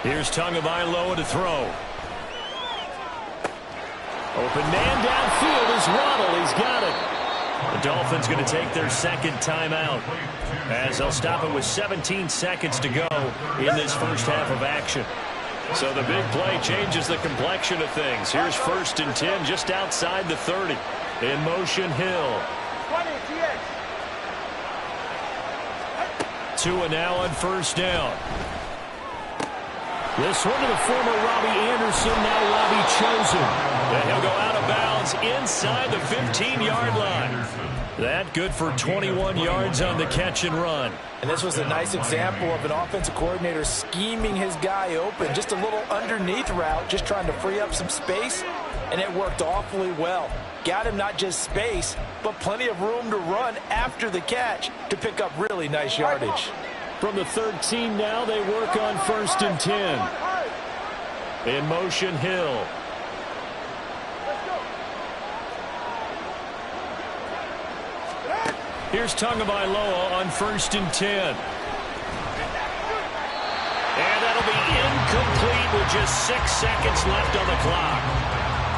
Here's Tagovailoa to throw. Open man downfield is Waddle. He's got it. The Dolphins going to take their second timeout as they'll stop it with 17 seconds to go in this first half of action. So the big play changes the complexion of things. Here's 1st and 10 just outside the 30. In motion, Hill. 2 now on 1st down. This one to the former Robbie Anderson, now Robbie Chosen. And he'll go out of bounds inside the 15-yard line. That good for 21 yards on the catch and run. And this was a nice example of an offensive coordinator scheming his guy open. Just a little underneath route, just trying to free up some space, and it worked awfully well. Got him not just space, but plenty of room to run after the catch to pick up really nice yardage. From the 13 now, they work on 1st and 10. In motion, Hill. Here's Tagovailoa on 1st and 10. And that'll be incomplete with just 6 seconds left on the clock.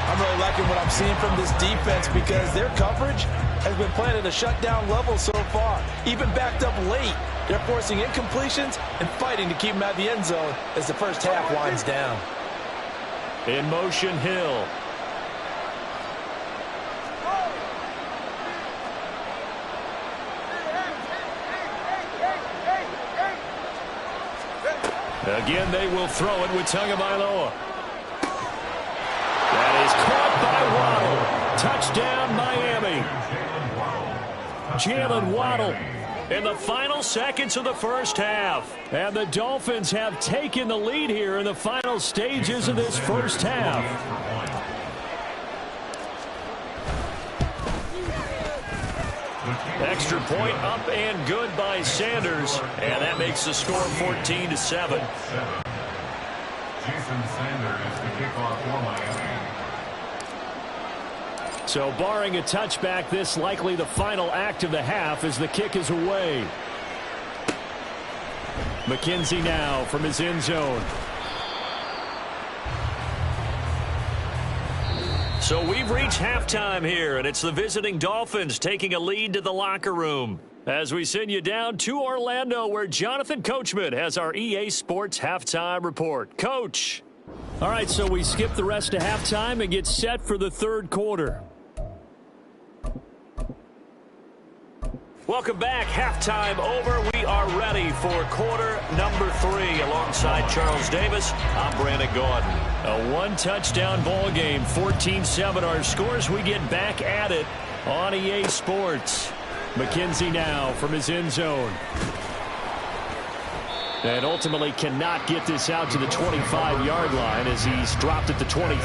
I'm really liking what I'm seeing from this defense because their coverage has been playing at a shutdown level so far. Even backed up late, they're forcing incompletions and fighting to keep them out of the end zone as the first half winds down. In motion, Hill. Again, they will throw it with Tagovailoa. That is caught by Waddle. Touchdown, Miami. Jalen Waddle in the final seconds of the first half. And the Dolphins have taken the lead here in the final stages of this first half. Extra point up and good by Sanders. And that makes the score 14-7. Jason Sanders is the kickoff for Miami. So barring a touchback, this likely the final act of the half as the kick is away. McKenzie now from his end zone. So we've reached halftime here, and it's the visiting Dolphins taking a lead to the locker room. As we send you down to Orlando, where Jonathan Coachman has our EA Sports halftime report. Coach. All right, so we skip the rest of halftime and get set for the third quarter. Welcome back. Halftime over. We are ready for quarter number 3. Alongside Charles Davis, I'm Brandon Gordon. A one-touchdown ball game, 14-7 our scores. We get back at it on EA Sports. McKenzie now from his end zone. And ultimately cannot get this out to the 25-yard line as he's dropped at the 23.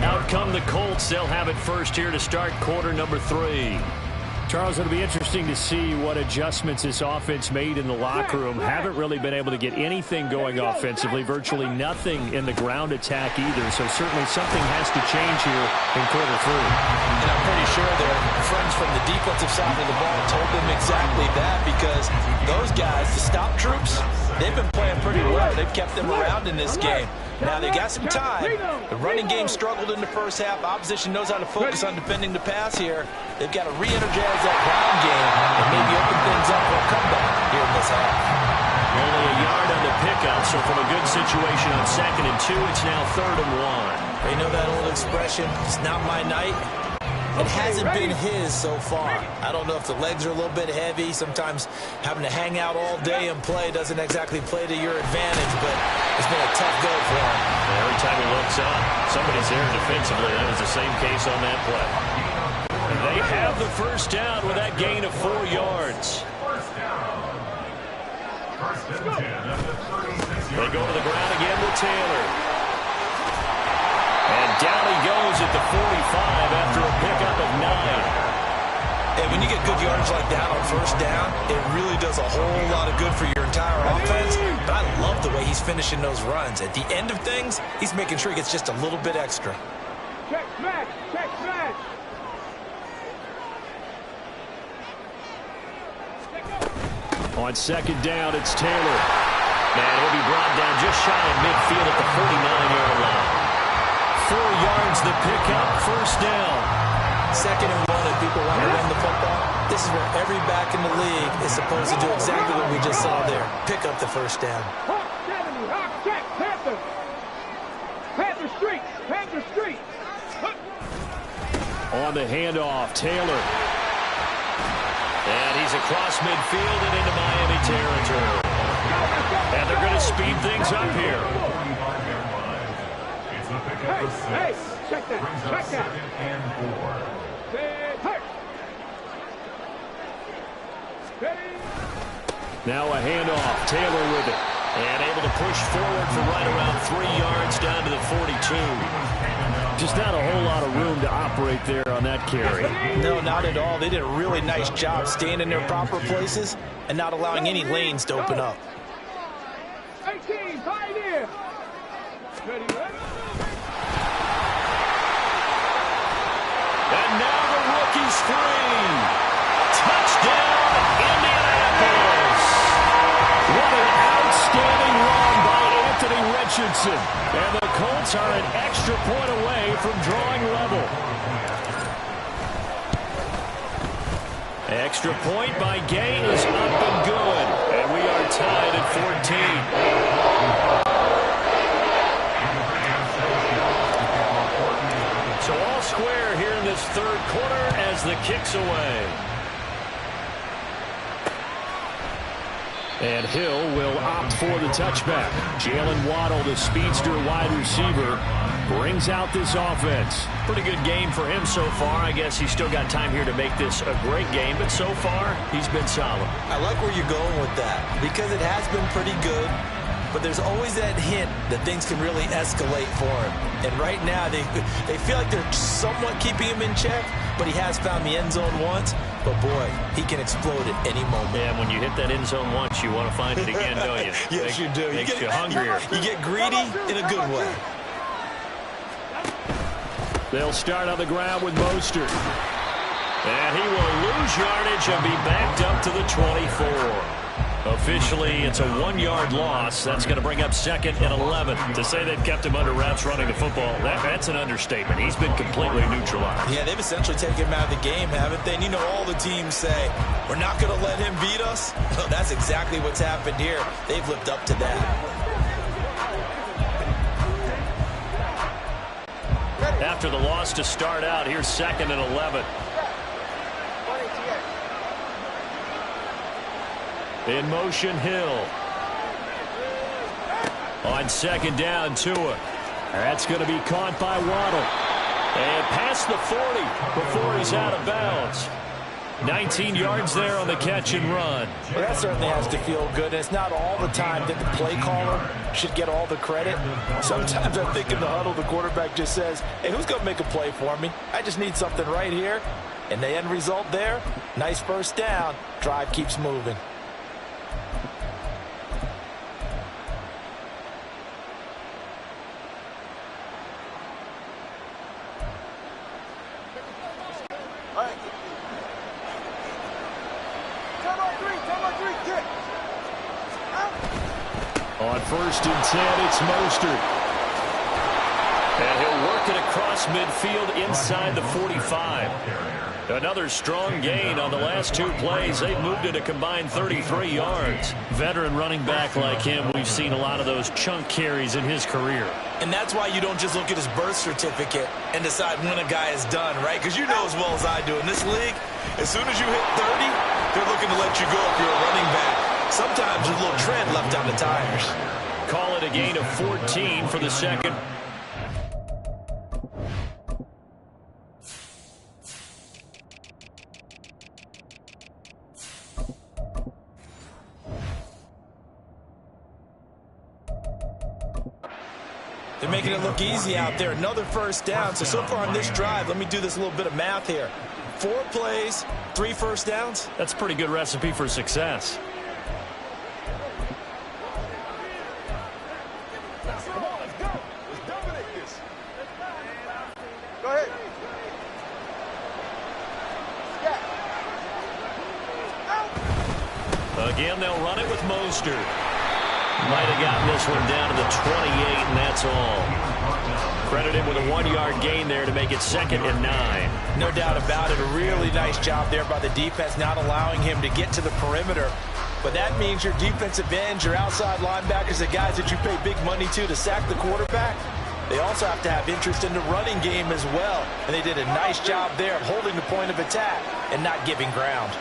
Out come the Colts. They'll have it first here to start quarter number 3. Charles, it'll be interesting to see what adjustments this offense made in the locker room. Haven't really been able to get anything going offensively, virtually nothing in the ground attack either. So certainly something has to change here in quarter 3. And I'm pretty sure their friends from the defensive side of the ball told them exactly that, because those guys, the stop troops, they've been playing pretty well. They've kept them around in this game. Now they got some time. The running game struggled in the first half. Opposition knows how to focus on defending the pass here. They've got to re-energize that ground game and maybe open things up for a comeback here in this half. Only a yard on the pickup, so from a good situation on 2nd and 2, it's now 3rd and 1. You know that old expression, it's not my night? It hasn't been his so far. I don't know if the legs are a little bit heavy. Sometimes having to hang out all day and play doesn't exactly play to your advantage, but it's been a tough go for him. Every time he looks up, somebody's there defensively. That was the same case on that play. And they have the first down with that gain of 4 yards. They go to the ground again with Taylor. And down he goes at the 45 after a pickup of 9. And when you get good yardage like that on first down, it really does a whole lot of good for your entire offense. But I love the way he's finishing those runs. At the end of things, he's making sure he gets just a little bit extra. Check smash! Check smash! On 2nd down, it's Taylor. And he'll be brought down just shy of midfield at the 49-yard line. 4 yards the pickup, first down. 2nd and 1, and people want to run the football. This is where every back in the league is supposed to do exactly what we just saw there. Pick up the first down. Hawk 70, Hawk check, Panther. the street. On the handoff, Taylor. And he's across midfield and into Miami territory. And they're going to speed things up here. Hey, check that, check that. Now a handoff, Taylor with it. And able to push forward for right around 3 yards down to the 42. Just not a whole lot of room to operate there on that carry. No, not at all. They did a really nice job staying in their proper places and not allowing any lanes to open up. 18, pioneer. Ready, ready. And now the rookie's free. Touchdown, Indianapolis. What an outstanding run by Anthony Richardson. And the Colts are an extra point away from drawing level. Extra point by Gay is up and good. And we are tied at 14. So all square here in this third quarter as the kick's away. And Hill will opt for the touchback. Jalen Waddle, the speedster wide receiver, brings out this offense. Pretty good game for him so far. I guess he's still got time here to make this a great game, but so far, he's been solid. I like where you're going with that because it has been pretty good, but there's always that hint that things can really escalate for him. And right now, they feel like they're somewhat keeping him in check, but he has found the end zone once. But, boy, he can explode at any moment. Yeah, and when you hit that end zone once, you want to find it again, don't you? Yes, you do. Makes you hungrier. You get greedy in a good way. They'll start on the ground with Mostert. And he will lose yardage and be backed up to the 24. Officially, it's a 1-yard loss. That's going to bring up 2nd and 11. To say they've kept him under wraps running the football, that's an understatement. He's been completely neutralized. Yeah, they've essentially taken him out of the game, haven't they? And you know all the teams say, we're not going to let him beat us. Well, that's exactly what's happened here. They've lived up to that. After the loss to start out, here's 2nd and 11. In motion, Hill. On 2nd down, Tua. That's going to be caught by Waddle. And past the 40 before he's out of bounds. 19 yards there on the catch and run. Well, that certainly has to feel good. It's not all the time that the play caller should get all the credit. Sometimes I think in the huddle, the quarterback just says, hey, who's going to make a play for me? I just need something right here. And the end result there, nice first down. Drive keeps moving. On 1st and 10, it's Mostert. And he'll work it across midfield inside the 45. Another strong gain on the last 2 plays. They've moved it a combined 33 yards. Veteran running back like him, we've seen a lot of those chunk carries in his career. And that's why you don't just look at his birth certificate and decide when a guy is done, right? Because you know as well as I do, in this league, as soon as you hit 30, they're looking to let you go if you're a running back. Sometimes there's a little tread left on the tires. Call it a gain of 14 for the 2nd. They're making it look easy out there. Another first down. So far on this drive, let me do this little bit of math here. 4 plays, 3 first downs. That's a pretty good recipe for success. Come on, let's go. Let's dominate this. Go ahead. Again, they'll run it with Mostert. Might have gotten this one down to the 28, and that's all. Credit him with a 1-yard gain there to make it 2nd and 9. No doubt about it. A really nice job there by the defense, not allowing him to get to the perimeter. But that means your defensive ends, your outside linebackers, the guys that you pay big money to sack the quarterback, They also have to have interest in the running game as well. And they did a nice job there of holding the point of attack and not giving ground.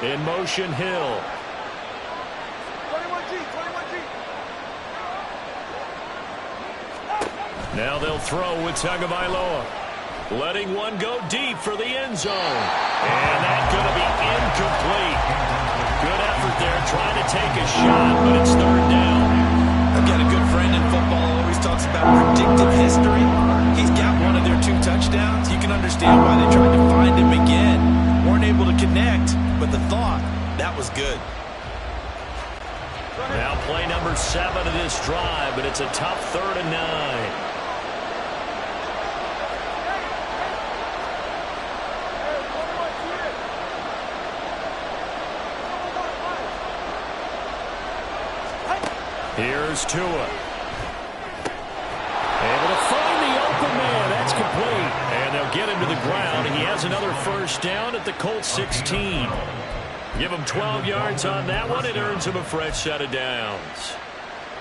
In motion, Hill. 21G, 21G. Now they'll throw with Tagovailoa. Letting one go deep for the end zone. And that's going to be incomplete. Good effort there trying to take a shot, but it's third down. I've got a good friend in football, always talks about predictive history. He's got one of their 2 touchdowns. You can understand why they tried to find him again. Weren't able to connect, but the thought, that was good. Now play number 7 of this drive, but it's a tough 3rd and 9. Here's Tua. Able to find the open man. That's complete. And they'll get him to the ground. He has another first down at the Colts 16. Give him 12 yards on that one. It earns him a fresh set of downs.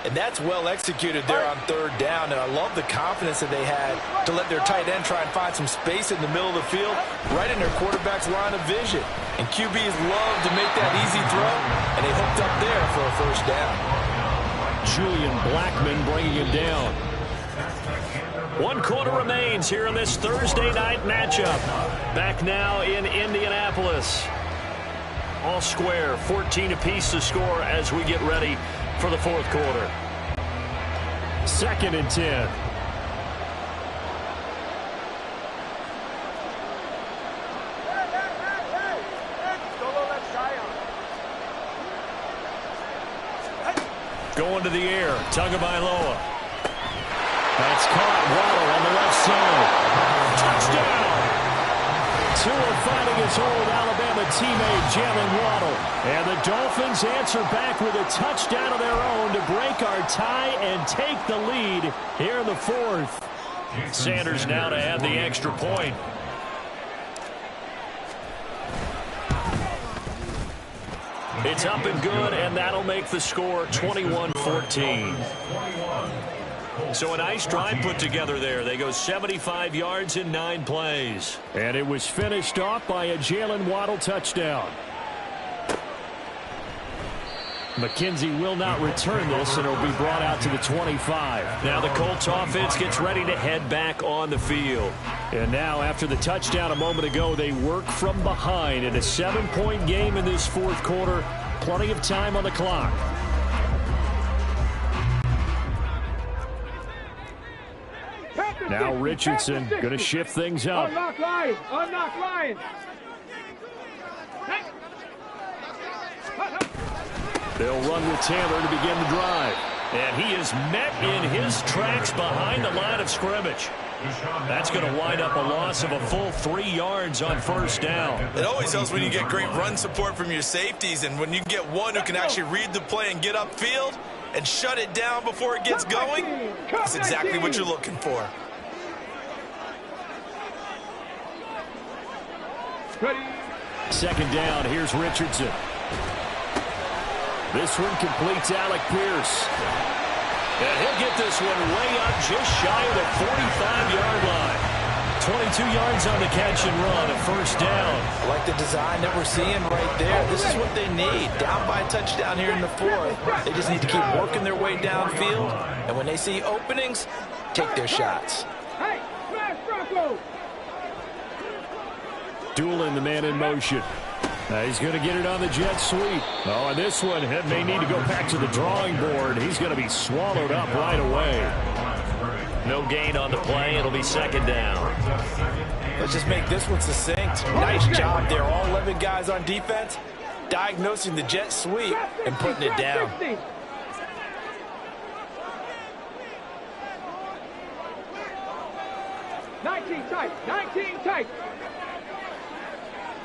And that's well executed there on 3rd down. And I love the confidence that they had to let their tight end try and find some space in the middle of the field, right in their quarterback's line of vision. And QBs love to make that easy throw, and they hooked up there for a first down. Julian Blackman bringing him down. 1 quarter remains here in this Thursday night matchup. Back now in Indianapolis. All square, 14 apiece to score as we get ready for the 4th quarter. 2nd and 10. Going to the air, Tagovailoa. That's caught. Waddle on the left side. Touchdown! Tua finding his old Alabama teammate, Jalen Waddle. And the Dolphins answer back with a touchdown of their own to break our tie and take the lead here in the 4th. Sanders now to add the extra point. It's up and good, and that'll make the score 21-14. So a nice drive put together there. They go 75 yards in 9 plays. And it was finished off by a Jalen Waddle touchdown. McKenzie will not return this, and it'll be brought out to the 25. Now the Colts offense gets ready to head back on the field. And now after the touchdown a moment ago, they work from behind in a 7-point game in this 4th quarter. Plenty of time on the clock. Now Richardson going to shift things up. Unlock line. Unlock line. They'll run with Taylor to begin the drive. And he is met in his tracks behind the line of scrimmage. That's going to wind up a loss of a full 3 yards on first down. It always helps when you get great run support from your safeties, and when you get one who can actually read the play and get upfield and shut it down before it gets going, that's exactly what you're looking for. Second down, here's Richardson. This one completes Alec Pierce. And he'll get this one way up just shy of the 45-yard line. 22 yards on the catch and run, a first down. I like the design that we're seeing right there. This is what they need. Down by a touchdown here in the 4th. They just need to keep working their way downfield. And when they see openings, take their shots. Hey, smash Bronco! Doolin, the man in motion. He's going to get it on the jet sweep. Oh, and this one may need to go back to the drawing board. He's going to be swallowed up right away. No gain on the play. It'll be second down. Let's just make this one succinct. Nice job there. All 11 guys on defense diagnosing the jet sweep and putting it down. 19 tight. 19 tight.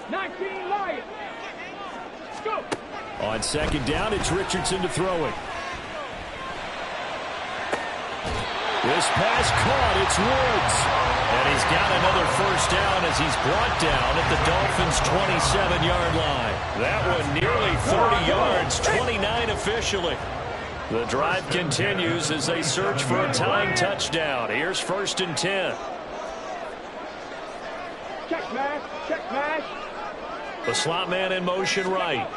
19 Lions. Go. On second down, it's Richardson to throw it. This pass caught. It's Woods. And he's got another first down as he's brought down at the Dolphins' 27-yard line. That one nearly 30 yards, 29 officially. The drive continues as they search for a tying touchdown. Here's 1st and 10. Check mash, check mash. The slot man in motion right.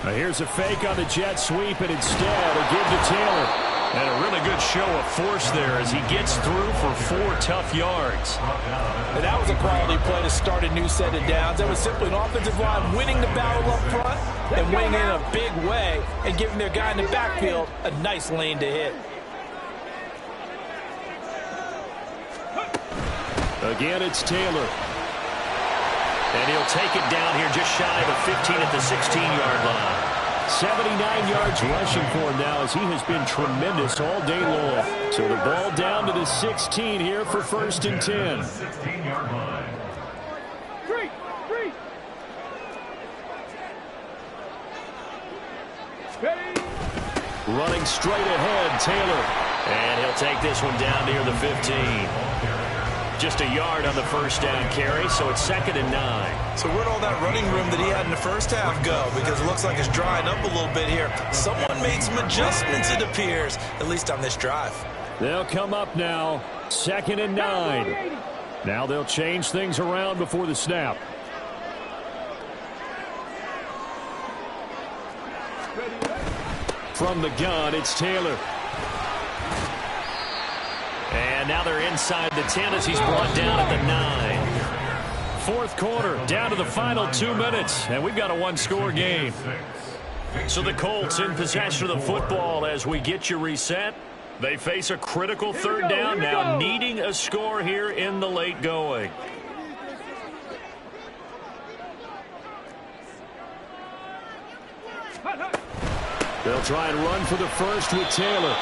Now here's a fake on the jet sweep, and instead a give to Taylor. And a really good show of force there as he gets through for 4 tough yards. And that was a quality play to start a new set of downs. That was simply an offensive line winning the battle up front and winning in a big way and giving their guy in the backfield a nice lane to hit. Again, it's Taylor. And he'll take it down here just shy of the 15 at the 16-yard line. 79 yards rushing for him now as he has been tremendous all day long. So the ball down to the 16 here for 1st and 10. 16-yard line. Three. Ready. Running straight ahead, Taylor. And he'll take this one down near the 15. Just a yard on the 1st down carry, so it's 2nd and 9. So where'd all that running room that he had in the first half go? Because it looks like it's drying up a little bit here. Someone made some adjustments, it appears, at least on this drive. They'll come up now, 2nd and 9. Now they'll change things around before the snap. From the gun, it's Taylor. And now they're inside the 10 as he's brought down at the 9. 4th quarter, down to the final 2 minutes, and we've got a 1-score game. So the Colts in possession of the football as we get you reset. They face a critical 3rd down now, needing a score here in the late going. They'll try and run for the first with Taylor.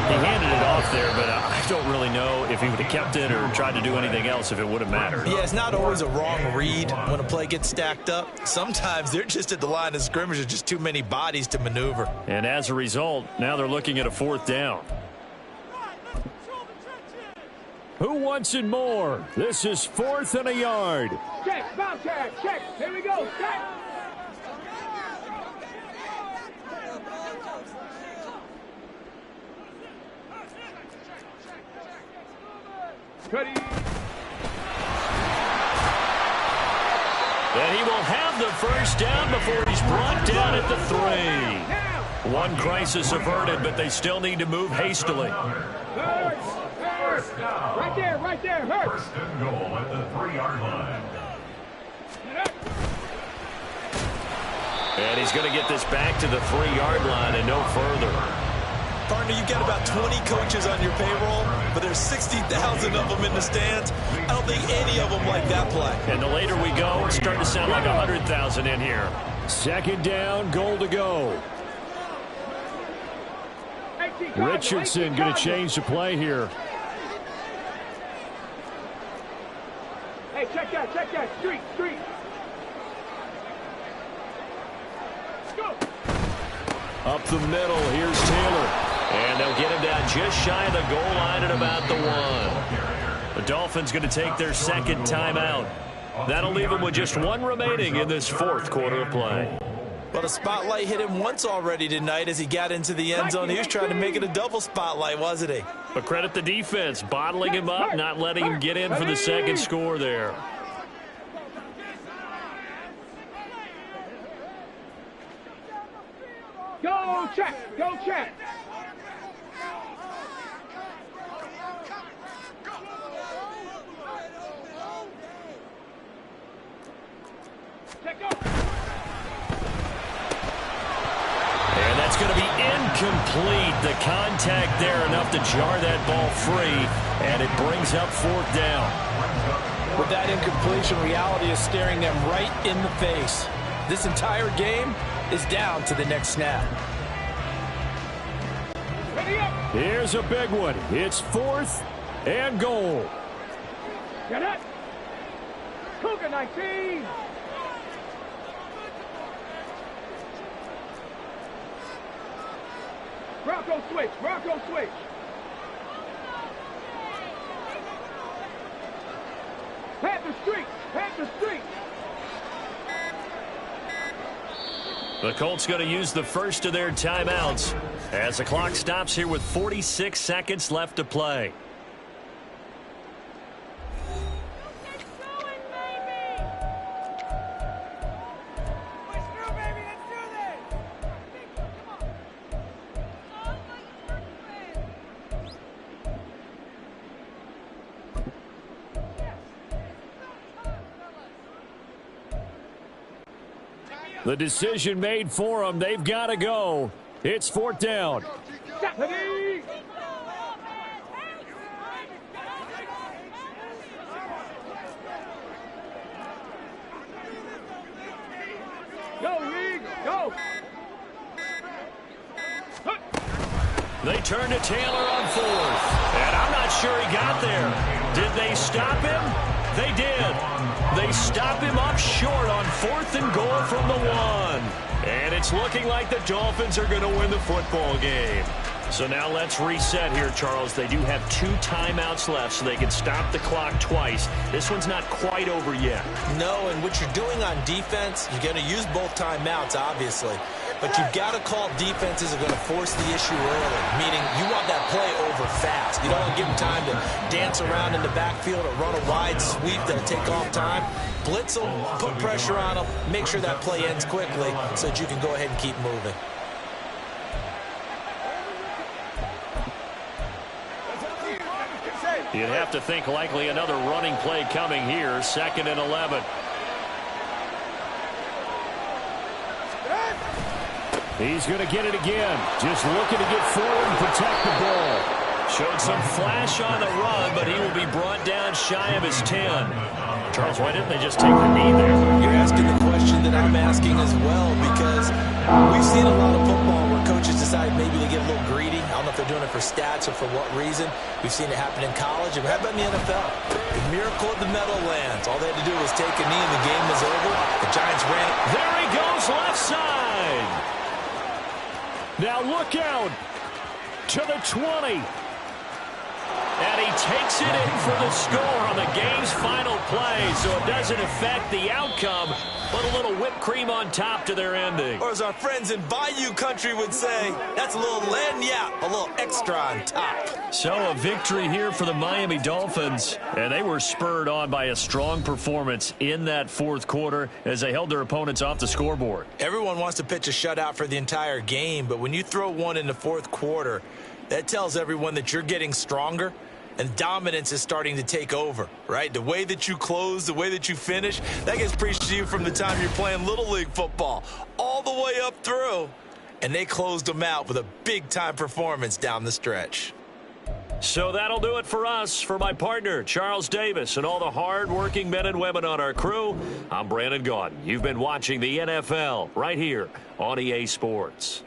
He handed it off there, but I don't really know if he would have kept it or tried to do anything else if it would have mattered. Yeah, it's not always a wrong read when a play gets stacked up. Sometimes they're just at the line of scrimmage. There's just too many bodies to maneuver. And as a result, now they're looking at a 4th down. Who wants it more? This is 4th and a yard. Check, bounce tag, check. Here we go, check. Ready. And he will have the 1st down before he's brought down at the 3. One crisis averted, but they still need to move hastily. Hurts. Right there, hurts. 1st and goal at the 3-yard line. And he's going to get this back to the 3-yard line and no further. Partner, you've got about 20 coaches on your payroll, but there's 60,000 of them in the stands. I don't think any of them like that play. And the later we go, it's starting to sound like 100,000 in here. 2nd down, goal to go. Richardson going to change the play here. Hey, check that. Street. Go. Up the middle, here's Taylor. And they'll get him down just shy of the goal line at about the 1. The Dolphins going to take their 2nd timeout. That'll leave them with just 1 remaining in this 4th quarter of play. Well, the spotlight hit him once already tonight as he got into the end zone. He was trying to make it a double spotlight, wasn't he? But credit the defense, bottling him up, not letting him get in for the 2nd score there. Go check. And that's going to be incomplete. The contact there enough to jar that ball free, and it brings up 4th down. With that incompletion, reality is staring them right in the face. This entire game is down to the next snap. Here's a big one. It's 4th and goal. Get it. Cougar 19. Bronco switch. Panther Street. The Colts going to use the first of their timeouts as the clock stops here with 46 seconds left to play. The decision made for them. They've got to go. It's 4th down. Go! They turn to Taylor on 4th. And I'm not sure he got there. Did they stop him? They did. They stop him up short on 4th and goal from the 1. And it's looking like the Dolphins are going to win the football game. So now let's reset here, Charles. They do have 2 timeouts left, so they can stop the clock twice. This one's not quite over yet. No, and what you're doing on defense, you're going to use both timeouts, obviously. But you've got to call defenses are going to force the issue early, meaning you want that play over fast. You don't want to give them time to dance around in the backfield or run a wide sweep that'll take off time. Blitz them, put pressure on them, make sure that play ends quickly so that you can go ahead and keep moving. You'd have to think likely another running play coming here, 2nd and 11. He's going to get it again. Just looking to get forward and protect the ball. Showed some flash on the run, but he will be brought down shy of his 10. Charles, why didn't they just take the knee there? You're asking the question that I'm asking as well, because we've seen a lot of football where coaches decide maybe to get a little greedy. I don't know if they're doing it for stats or for what reason. We've seen it happen in college, and how about in the NFL? The miracle of the Meadowlands. All they had to do was take a knee and the game was over. The Giants ran it. There he goes, left side. Now look out to the 20. And he takes it in for the score on the game's final play, so it doesn't affect the outcome, but a little whipped cream on top to their ending. Or as our friends in Bayou Country would say, that's a little lagniappe, a little extra on top. So a victory here for the Miami Dolphins, and they were spurred on by a strong performance in that 4th quarter as they held their opponents off the scoreboard. Everyone wants to pitch a shutout for the entire game, but when you throw one in the 4th quarter, that tells everyone that you're getting stronger and dominance is starting to take over, right? The way that you close, the way that you finish, that gets preached to you from the time you're playing Little League football all the way up through. And they closed them out with a big-time performance down the stretch. So that'll do it for us. For my partner, Charles Davis, and all the hard-working men and women on our crew, I'm Brandon Gaudin. You've been watching the NFL right here on EA Sports.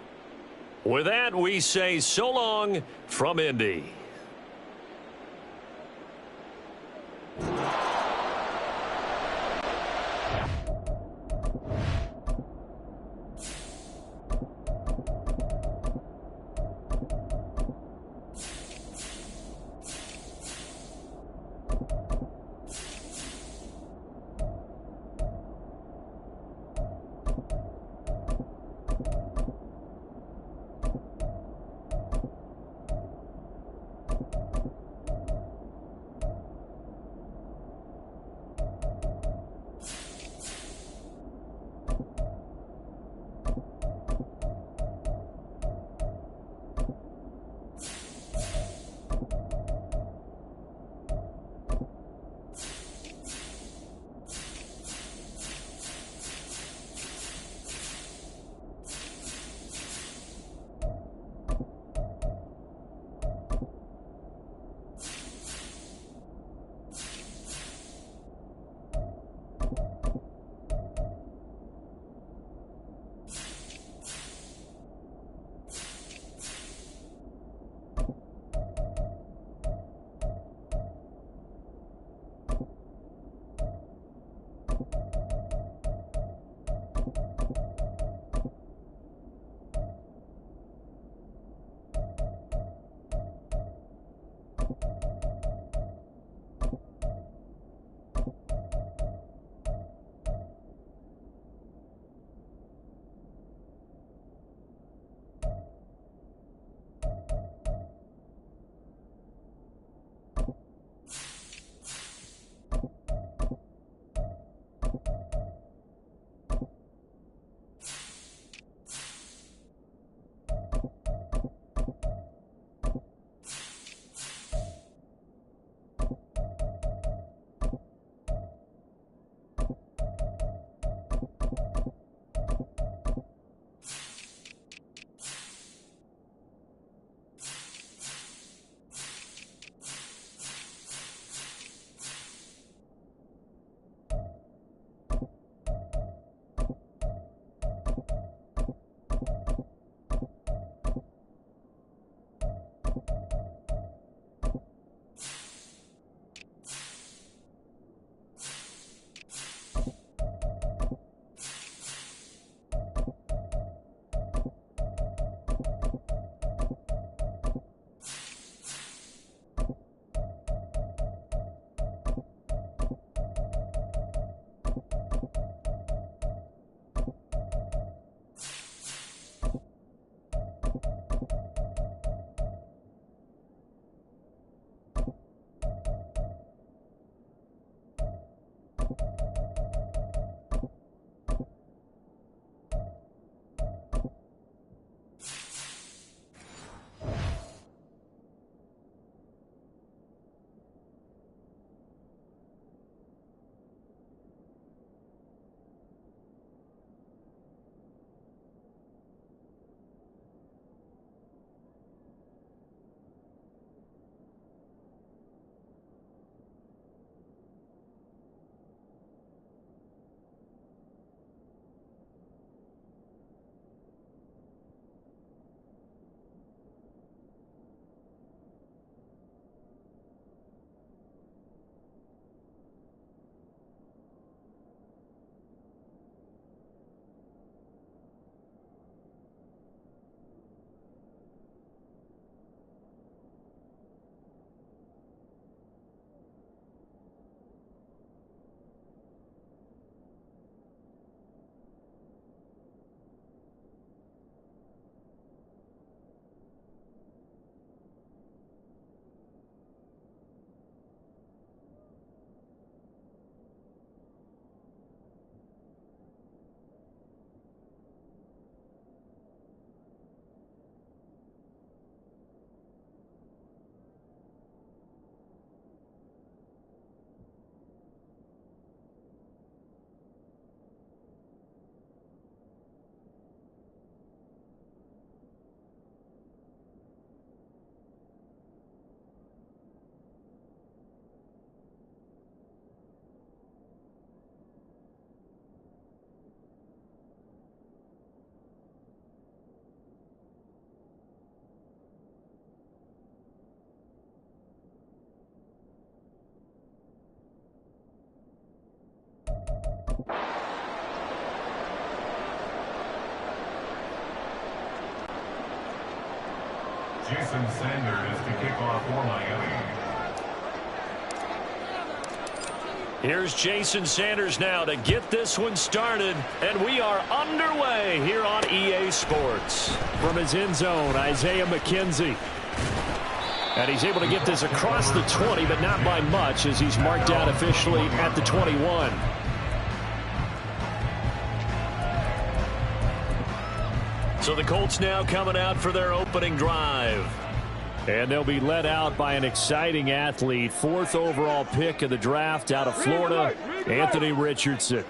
With that, we say so long from Indy. Jason Sanders to kick off for Miami. Here's Jason Sanders now to get this one started, and we are underway here on EA Sports. From his end zone, Isaiah McKenzie. And he's able to get this across the 20, but not by much, as he's marked out officially at the 21. So the Colts now coming out for their opening drive. And they'll be led out by an exciting athlete, 4th overall pick of the draft out of Florida, Anthony Richardson.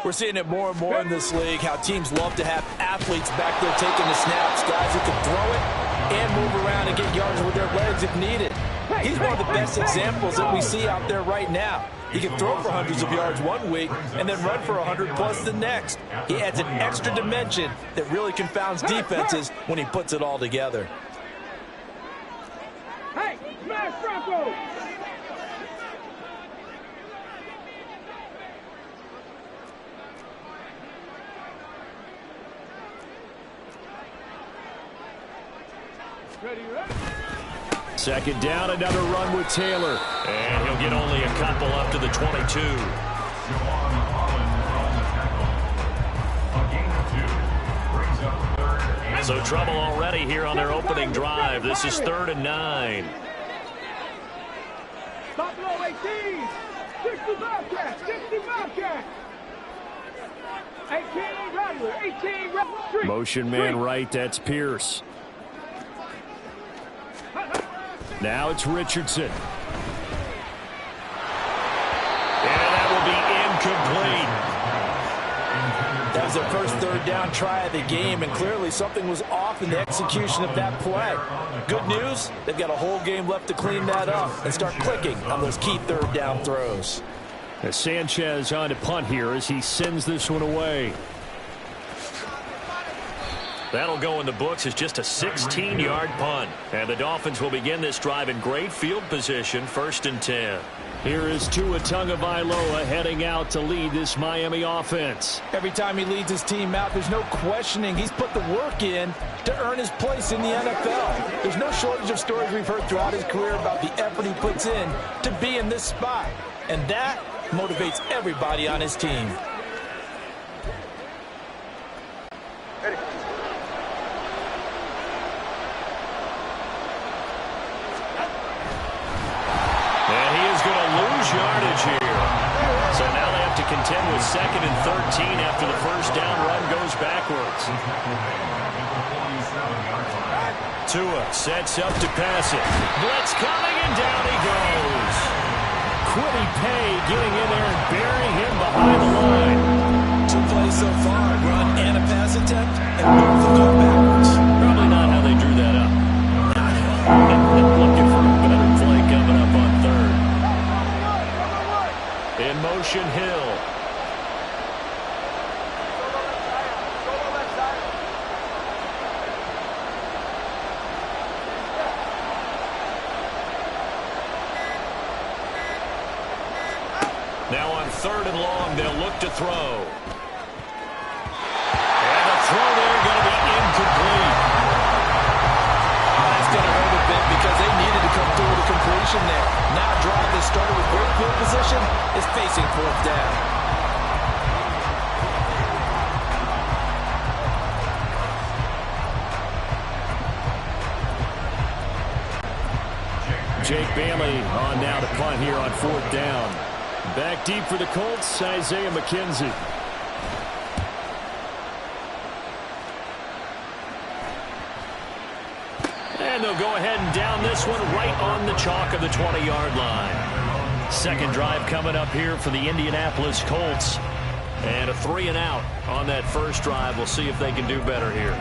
We're seeing it more and more in this league, how teams love to have athletes back there taking the snaps, guys who can throw it and move around and get yards with their legs if needed. He's one of the best examples that we see out there right now. He can throw for hundreds of yards one week and then run for 100+ the next. He adds an extra dimension that really confounds defenses when he puts it all together. Hey, smash Franco! Ready, ready? Second down, another run with Taylor. And he'll get only a couple up to the 22. So trouble already here on their opening drive. This is 3rd and 9. Stop low, 18! 60 Bobcat! 60 Bobcat! 18 Rattler! 18 Rattler! Motion man right, that's Pierce. Now it's Richardson. And that will be incomplete. That was their first 3rd down try of the game, and clearly something was off in the execution of that play. Good news, they've got a whole game left to clean that up and start clicking on those key 3rd down throws. As Sanchez on to punt here as he sends this one away. That'll go in the books as just a 16-yard punt. And the Dolphins will begin this drive in great field position, 1st and 10. Here is Tua Tagovailoa heading out to lead this Miami offense. Every time he leads his team out, there's no questioning. He's put the work in to earn his place in the NFL. There's no shortage of stories we've heard throughout his career about the effort he puts in to be in this spot. And that motivates everybody on his team. Yardage here. So now they have to contend with 2nd and 13 after the first down run goes backwards. Tua sets up to pass it. Blitz coming, and down he goes. Quiddy Pay getting in there and burying him behind the line. 2 plays so far, run and a pass attempt, and both will go backwards. Probably not how they drew that up. Looking for a better play coming up on 3rd. In motion, Hill. Now on 3rd and long, they'll look to throw. And the throw there going to be incomplete. That's going to hurt a bit because they needed to come through with a completion there. Now a drive that started with great field position is facing 4th down. Jake Bailey on now to punt here on 4th down. Back deep for the Colts, Isaiah McKenzie. And they'll go ahead and down this one right on the chalk of the 20-yard line. Second drive coming up here for the Indianapolis Colts. And a 3-and-out on that first drive. We'll see if they can do better here.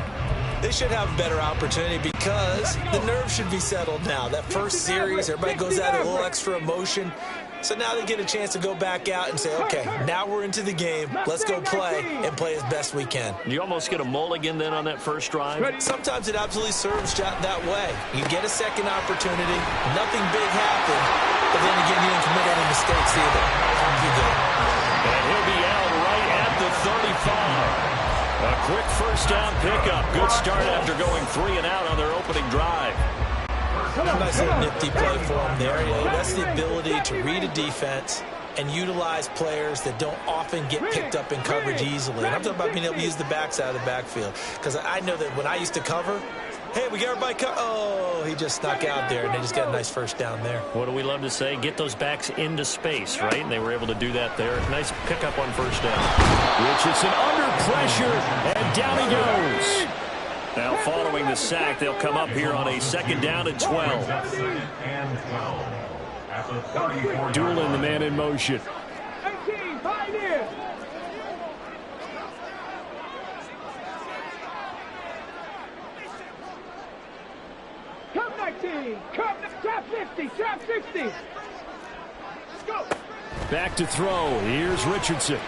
They should have a better opportunity because the nerves should be settled now. That first series, everybody goes out a little extra emotion. So now they get a chance to go back out and say, okay, now we're into the game. Let's go play and play as best we can. You almost get a mulligan then on that first drive? Sometimes it absolutely serves that way. You get a second opportunity. Nothing big happened. But then again, you didn't commit any mistakes either. You good. And he'll be out right at the 35. A quick first down pickup. Good start after going 3-and-out on their opening drive. Nice little nifty play for him there. That's the ability to read a defense and utilize players that don't often get picked up in coverage easily. And I'm talking about being able to use the backside of the backfield. Because I know that when I used to cover, hey, we got everybody oh, he just snuck out there, and they just got a nice first down there. What do we love to say? Get those backs into space, right? And they were able to do that there. Nice pickup on first down. Richardson under pressure, and down he goes. Now following the sack, they'll come up here on a 2nd down and 12. Dueling the man in motion. 18, pioneer. Come 19, come trap 50, trap 60. Let's go. Back to throw. Here's Richardson.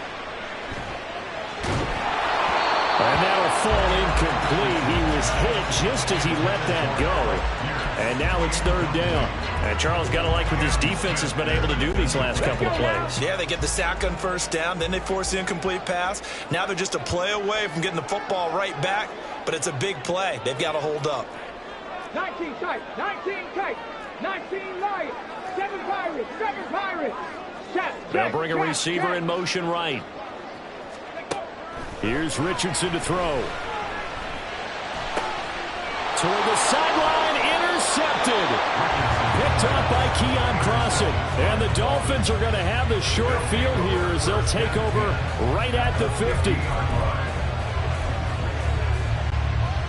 And that'll fall incomplete. He was hit just as he let that go. And now it's 3rd down. And Charles, got to like what this defense has been able to do these last couple of plays. Yeah, they get the sack on first down, then they force the incomplete pass. Now they're just a play away from getting the football right back, but it's a big play. They've got to hold up. 19 tight, 19 tight, 19 Lions, 7 Pirates, 7 Pirates. They'll bring a receiver in motion right. Here's Richardson to throw. Toward the sideline, intercepted. Picked up by Keon Crossen. And the Dolphins are going to have the short field here as they'll take over right at the 50.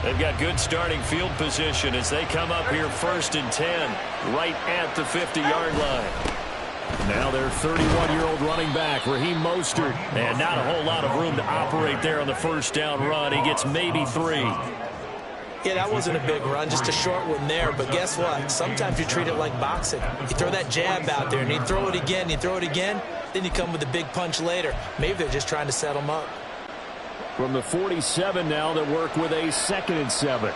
They've got good starting field position as they come up here 1st and 10, right at the 50-yard line. Now their 31-year-old running back, Raheem Mostert. And not a whole lot of room to operate there on the first down run. He gets maybe 3. Yeah, that wasn't a big run, just a short one there. But guess what? Sometimes you treat it like boxing. You throw that jab out there, and you throw it again, then you come with a big punch later. Maybe they're just trying to set them up. From the 47 now, they work with a 2nd and 7.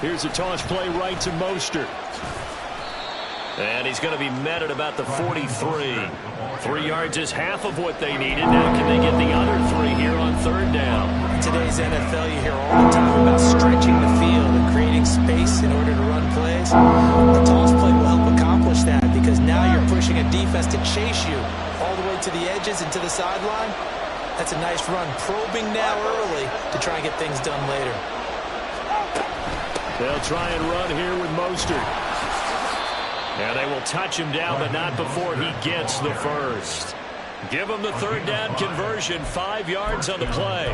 Here's a toss play right to Mostert. And he's going to be met at about the 43. 3 yards is half of what they needed. Now can they get the other 3 here on 3rd down? In today's NFL, you hear all the time about stretching the field and creating space in order to run plays. The toss play will help accomplish that because now you're pushing a defense to chase you all the way to the edges and to the sideline. That's a nice run. Probing now early to try and get things done later. They'll try and run here with Mostert. And they will touch him down, but not before he gets the first. Give him the 3rd down conversion, 5 yards on the play.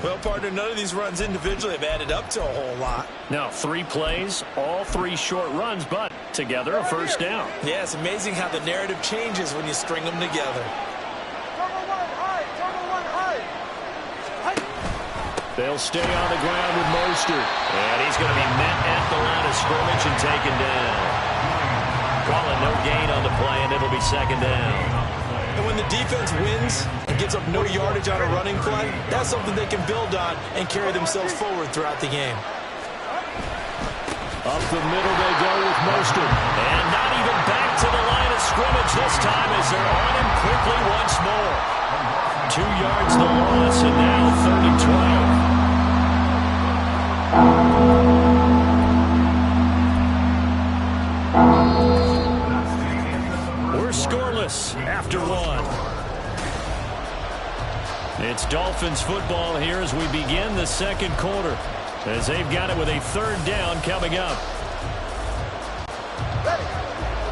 Well, partner, none of these runs individually have added up to a whole lot. Now, 3 plays, all 3 short runs, but together a first down. Yeah, it's amazing how the narrative changes when you string them together. They'll stay on the ground with Mostert. And he's going to be met at the line of scrimmage and taken down. Calling no gain on the play, and it'll be 2nd down. And when the defense wins and gives up no yardage on a running play, that's something they can build on and carry themselves forward throughout the game. Up the middle they go with Mostert. And not even back to the line of scrimmage this time as they're on him quickly once more. 2 yards the loss, and now 3rd and 12. We're scoreless after 1. It's Dolphins football here as we begin the 2nd quarter, as they've got it with a 3rd down coming up.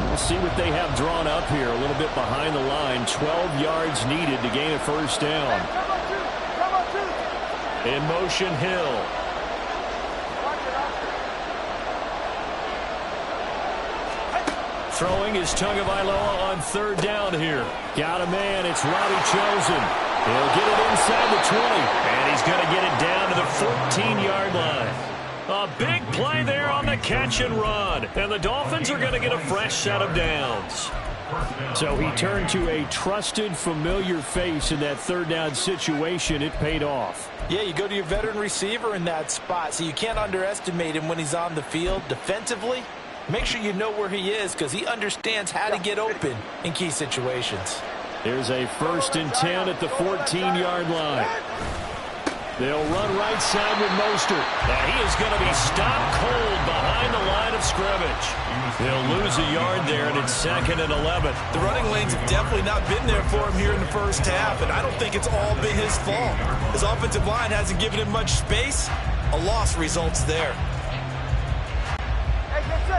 We'll see what they have drawn up here, a little bit behind the line. 12 yards needed to gain a first down. In motion, Hill. Throwing is Tagovailoa on 3rd down here. Got a man. It's Robbie Chosen. He'll get it inside the 20. And he's going to get it down to the 14-yard line. A big play there on the catch and run. And the Dolphins are going to get a fresh set of downs. So he turned to a trusted, familiar face in that 3rd down situation. It paid off. Yeah, you go to your veteran receiver in that spot, so you can't underestimate him when he's on the field defensively. Make sure you know where he is because he understands how to get open in key situations. Here's a 1st and 10 at the 14-yard line. They'll run right side with Mostert. And he is going to be stopped cold behind the line of scrimmage. They'll lose a yard there, and it's 2nd and 11. The running lanes have definitely not been there for him here in the first half, and I don't think it's all been his fault. His offensive line hasn't given him much space. A loss results there.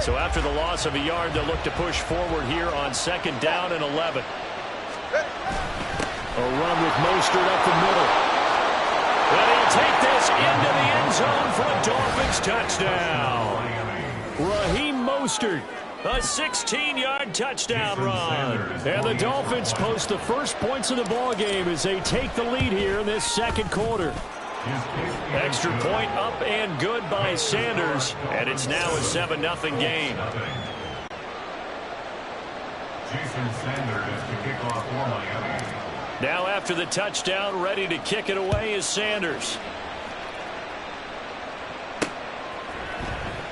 So after the loss of a yard, they'll look to push forward here on 2nd down and 11. A run with Mostert up the middle. And he'll take this into the end zone for a Dolphins touchdown. Raheem Mostert, a 16-yard touchdown run. And the Dolphins post the first points of the ballgame as they take the lead here in this second quarter. Extra point up and good by Sanders. And it's now a 7-0 game. Jason Sanders to kick off for Miami. Now after the touchdown, ready to kick it away is Sanders.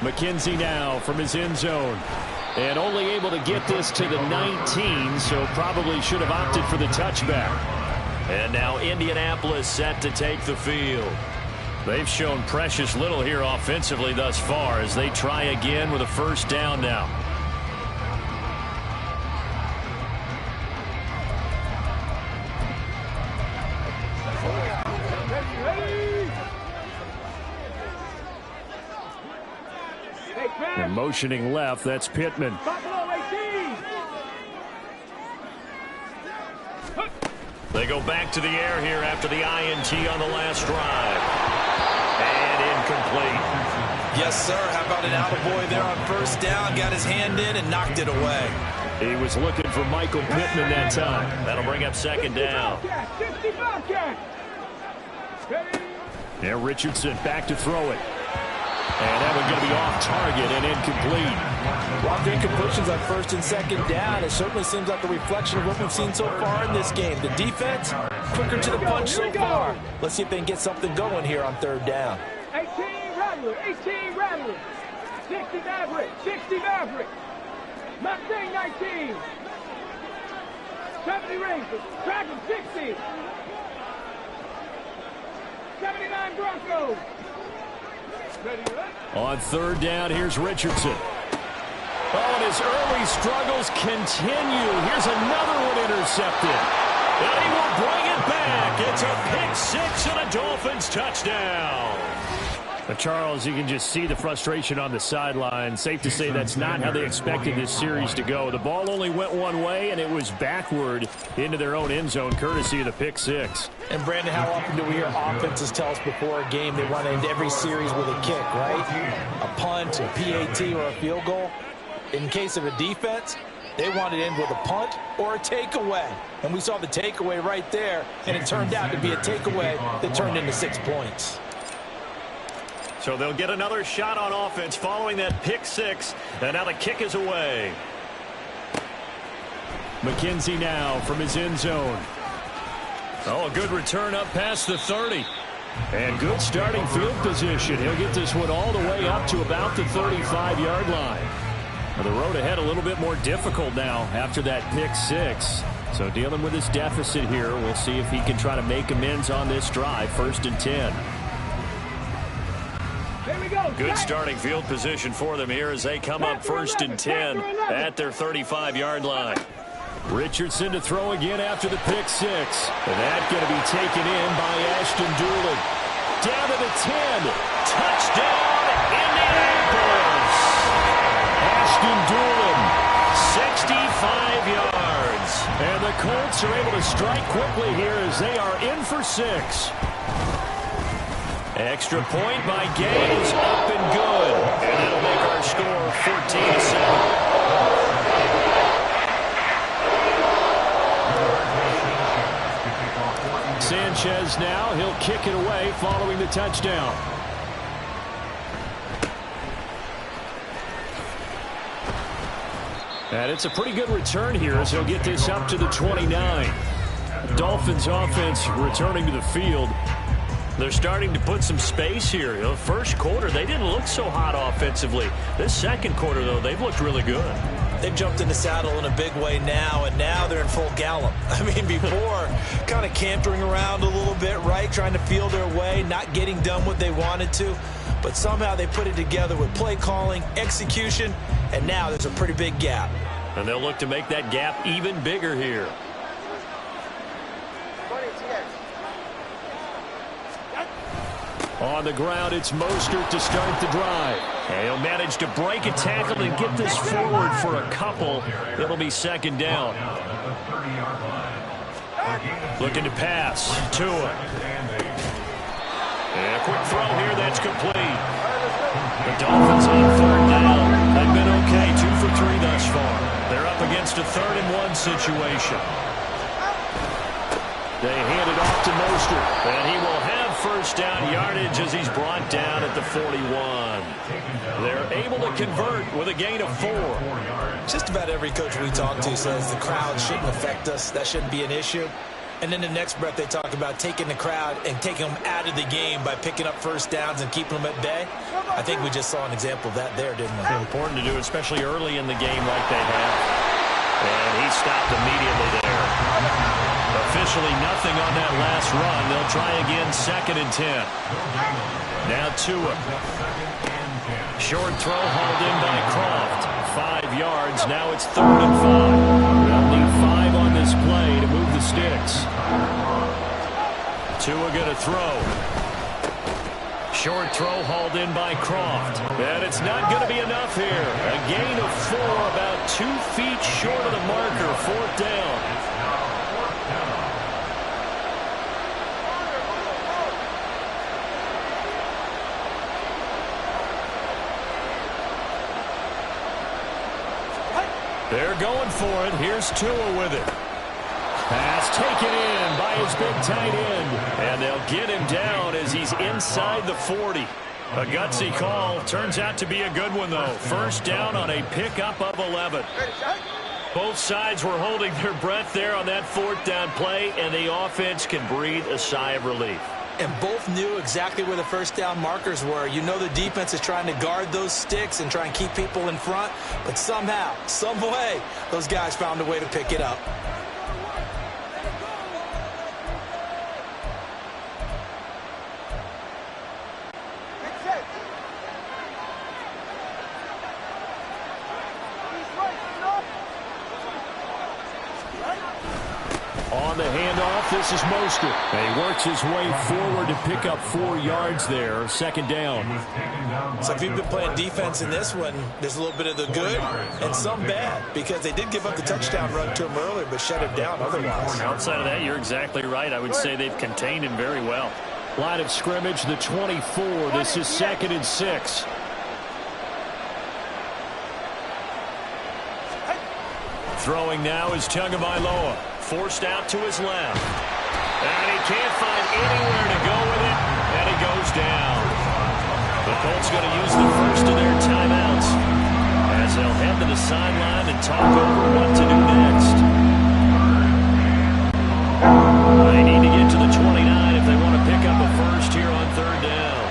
McKenzie now from his end zone. And only able to get this to the 19, so probably should have opted for the touchback. And now Indianapolis set to take the field. They've shown precious little here offensively thus far as they try again with a first down now. And motioning left, that's Pittman. They go back to the air here after the INT on the last drive. And incomplete. Yes, sir. How about an attaboy there on first down? Got his hand in and knocked it away. He was looking for Michael Pittman that time. That'll bring up 2nd down. Now Richardson back to throw it. And that one's going to be off target and incomplete. While the incompletions on 1st and 2nd down, it certainly seems like a reflection of what we've seen so far in this game. The defense, quicker to the punch so far. Let's see if they can get something going here on 3rd down. 18 Rattler, 60 Maverick, Mustang 19, 70 Rangers, Dragon 60, 79 Broncos. On 3rd down, here's Richardson. Oh, and his early struggles continue. Here's another one intercepted. And he will bring it back. It's a pick-6 and a Dolphins touchdown. Charles, you can just see the frustration on the sideline. Safe to say that's not how they expected this series to go. The ball only went one way, and it was backward into their own end zone, courtesy of the pick-6. And, Brandon, how often do we hear offenses tell us before a game they want to end every series with a kick, right? A punt, a PAT, or a field goal. In case of a defense, they want to end with a punt or a takeaway. And we saw the takeaway right there, and it turned out to be a takeaway that turned into 6 points. So they'll get another shot on offense following that pick-6, and now the kick is away. McKenzie now from his end zone. Oh, a good return up past the 30. And good starting field position. He'll get this one all the way up to about the 35-yard line. Well, the road ahead a little bit more difficult now after that pick-6. So dealing with his deficit here, we'll see if he can try to make amends on this drive. 1st and 10. Good starting field position for them here as they come up 1st and 10 at their 35-yard line. Richardson to throw again after the pick-6. And that going to be taken in by Ashton Dulin. Down to the 10. Touchdown, Indianapolis. Ashton Dulin, 65 yards. And the Colts are able to strike quickly here as they are in for 6. Extra point by Gaines, up and good. And that'll make our score 14-7. Sanchez now, he'll kick it away following the touchdown. And it's a pretty good return here as he'll get this up to the 29. Dolphins offense returning to the field. They're starting to put some space here. You know, first quarter, they didn't look so hot offensively. This second quarter, though, they've looked really good. They've jumped in the saddle in a big way now, and now they're in full gallop. I mean, before, kind of cantering around a little bit, right? Trying to feel their way, not getting done what they wanted to. But somehow they put it together with play calling, execution, and now there's a pretty big gap. And they'll look to make that gap even bigger here. On the ground, it's Mostert to start the drive. And he'll manage to break a tackle and get this forward for a couple. It'll be second down. Looking to pass. Tua. And a quick throw here, that's complete. The Dolphins on third down. They've been okay, 2 for 3 thus far. They're up against a 3rd-and-1 situation. They hand it off to Mostert, and he will have first down yardage as he's brought down at the 41. They're able to convert with a gain of 4. Just about every coach we talk to says the crowd shouldn't affect us. That shouldn't be an issue. And then the next breath they talk about taking the crowd and taking them out of the game by picking up first downs and keeping them at bay. I think we just saw an example of that there, didn't we? Important to do, especially early in the game like they have. And he stopped immediately there. Officially nothing on that last run. They'll try again, 2nd and 10. Now Tua. Short throw hauled in by Croft. 5 yards. Now it's 3rd and 5. They'll need 5 on this play to move the sticks. Tua going to throw. Short throw hauled in by Croft. And it's not going to be enough here. A gain of 4, about 2 feet short of the marker. 4th down. They're going for it. Here's Tua with it. Pass taken in by his big tight end. And they'll get him down as he's inside the 40. A gutsy call. Turns out to be a good one, though. First down on a pickup of 11. Both sides were holding their breath there on that 4th down play, and the offense can breathe a sigh of relief. And both knew exactly where the first down markers were. You know the defense is trying to guard those sticks and try and keep people in front. But somehow, some way, those guys found a way to pick it up. On the handoff, this is Mostert. And he works his way forward to pick up 4 yards there. 2nd down. So if you've been playing defense in this one, there's a little bit of the good and some bad, because they did give up the touchdown run to him earlier, but shut him down otherwise. Outside of that, you're exactly right. I would say they've contained him very well. Line of scrimmage, the 24. This is 2nd and 6. Throwing now is Tagovailoa. Forced out to his left. And he can't find anywhere to go with it, and he goes down. The Colts going to use the first of their timeouts as they'll head to the sideline and talk over what to do next. They need to get to the 29 if they want to pick up a first here on 3rd down.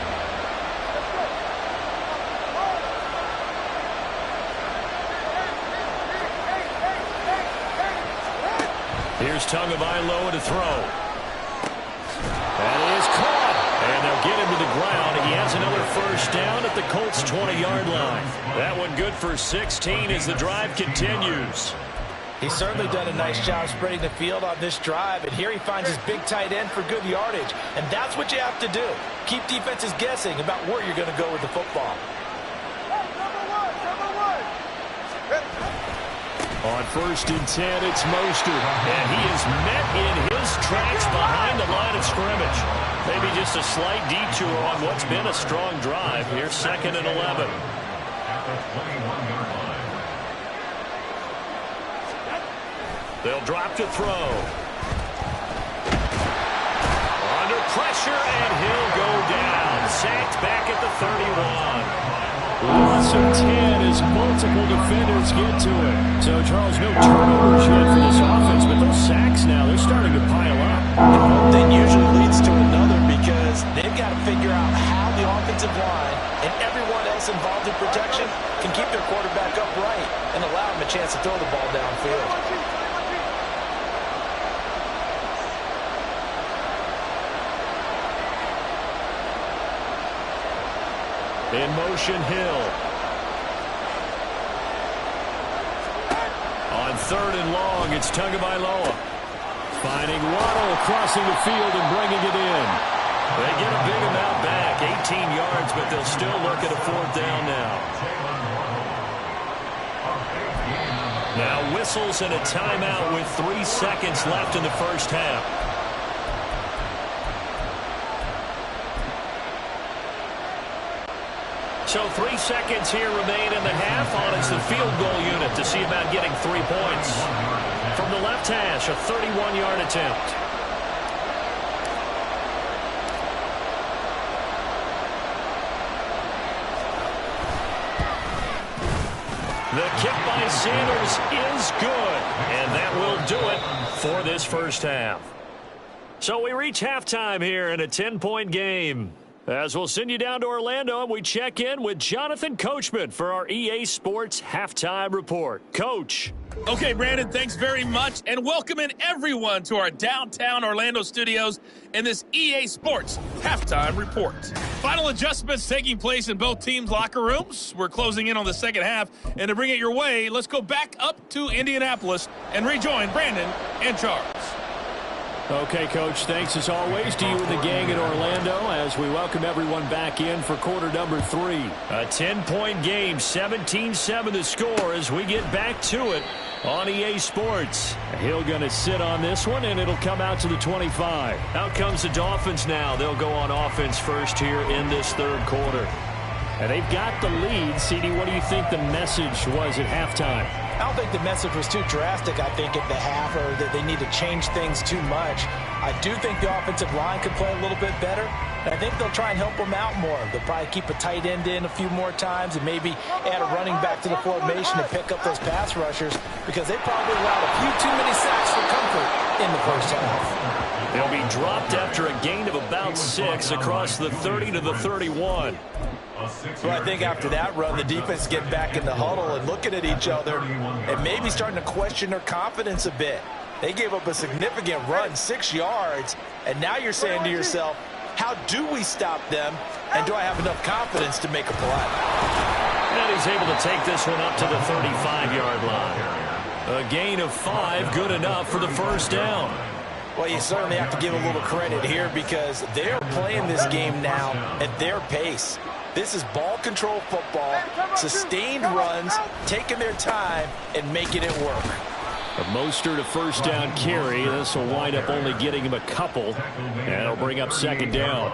Here's Tagovailoa to throw. And he is caught. And they'll get him to the ground. He has another first down at the Colts' 20-yard line. That one good for 16 as the drive continues. He's certainly done a nice job spreading the field on this drive, and here he finds his big tight end for good yardage. And that's what you have to do. Keep defenses guessing about where you're going to go with the football. On 1st and 10, it's Mostert. And he is met in his tracks behind the line of scrimmage. Maybe just a slight detour on what's been a strong drive. Here's 2nd and 11. They'll drop to throw. Under pressure, and he'll go down. Sacked back at the 31. Loss of 10 as multiple defenders get to it. So, Charles, no turnovers yet for this offense, but those sacks now, they're starting to pile up. And one thing usually leads to another, because they've got to figure out how the offensive line and everyone else involved in protection can can keep their quarterback upright and allow him a chance to throw the ball downfield. In motion, Hill. On 3rd and long, it's Tagovailoa. Finding Waddle, crossing the field and bringing it in. They get a big amount back, 18 yards, but they'll still look at a 4th down now. Now whistles and a timeout with 3 seconds left in the first half. So 3 seconds here remain in the half. On it's the field goal unit to see about getting 3 points. From the left hash, a 31-yard attempt. The kick by Sanders is good, and that will do it for this first half. So we reach halftime here in a 10-point game. As we'll send you down to Orlando, and we check in with Jonathan Coachman for our EA Sports Halftime Report. Coach. Okay, Brandon, thanks very much, and welcome in everyone to our downtown Orlando studios in this EA Sports Halftime Report. Final adjustments taking place in both teams' locker rooms. We're closing in on the second half, and to bring it your way, let's go back up to Indianapolis and rejoin Brandon and Charles. Okay, Coach, thanks as always to you and the gang in Orlando as we welcome everyone back in for quarter number 3. A 10-point game, 17-7 the score as we get back to it on EA Sports. Hill going to sit on this one, and it'll come out to the 25. Out comes the Dolphins now. They'll go on offense first here in this third quarter. And they've got the lead. CD, what do you think the message was at halftime? I don't think the message was too drastic, I think, at the half, or that they need to change things too much. I do think the offensive line could play a little bit better, and I think they'll try and help them out more. They'll probably keep a tight end in a few more times and maybe add a running back to the formation to pick up those pass rushers because they probably allowed a few too many sacks for comfort in the first half. They'll be dropped after a gain of about 6 across the 30 to the 31. So I think after that run, the defense getting back in the huddle and looking at each other and maybe starting to question their confidence a bit. They gave up a significant run, 6 yards, and now you're saying to yourself, how do we stop them, and do I have enough confidence to make a play? And he's able to take this one up to the 35-yard line. A gain of 5, good enough for the first down. Well, you certainly have to give a little credit here because they're playing this game now at their pace. This is ball control football, sustained runs, taking their time, and making it work. A Mostert, a first down carry. This will wind up only getting him a couple, and it'll bring up second down.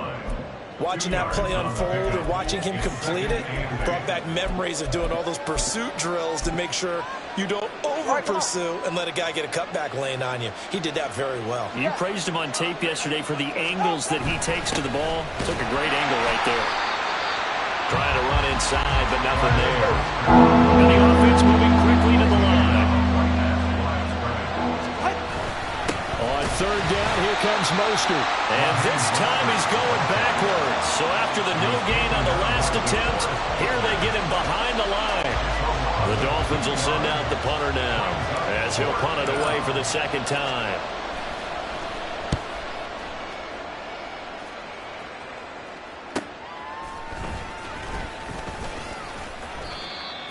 Watching that play unfold and watching him complete it brought back memories of doing all those pursuit drills to make sure you don't over-pursue and let a guy get a cutback lane on you. He did that very well. You praised him on tape yesterday for the angles that he takes to the ball. Took a great angle right there. Trying to run inside, but nothing there. And the offense moving quickly to the line. On third down, here comes Mostert. And this time he's going backwards. So after the no gain on the last attempt, here they get him behind the line. The Dolphins will send out the punter now as he'll punt it away for the second time.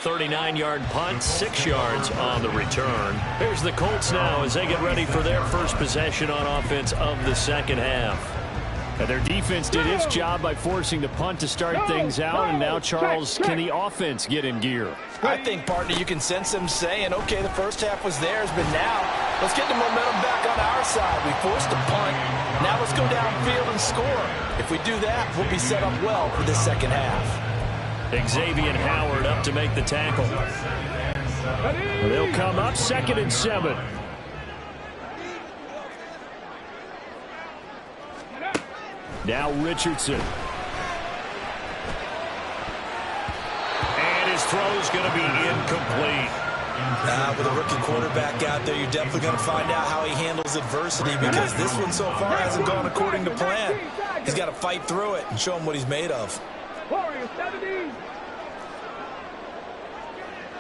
39-yard punt, 6 yards on the return. Here's the Colts now as they get ready for their first possession on offense of the second half. And their defense did its job by forcing the punt to start things out. And now, Charles, can the offense get in gear? I think, partner, you can sense them saying, okay, the first half was theirs, but now let's get the momentum back on our side. We forced a punt. Now let's go downfield and score. If we do that, we'll be set up well for this second half. Xavier Howard up to make the tackle. They'll come up 2nd and 7. Now Richardson. And his throw's going to be incomplete. With a rookie quarterback out there, you're definitely going to find out how he handles adversity because this one so far hasn't gone according to plan. He's got to fight through it and show him what he's made of.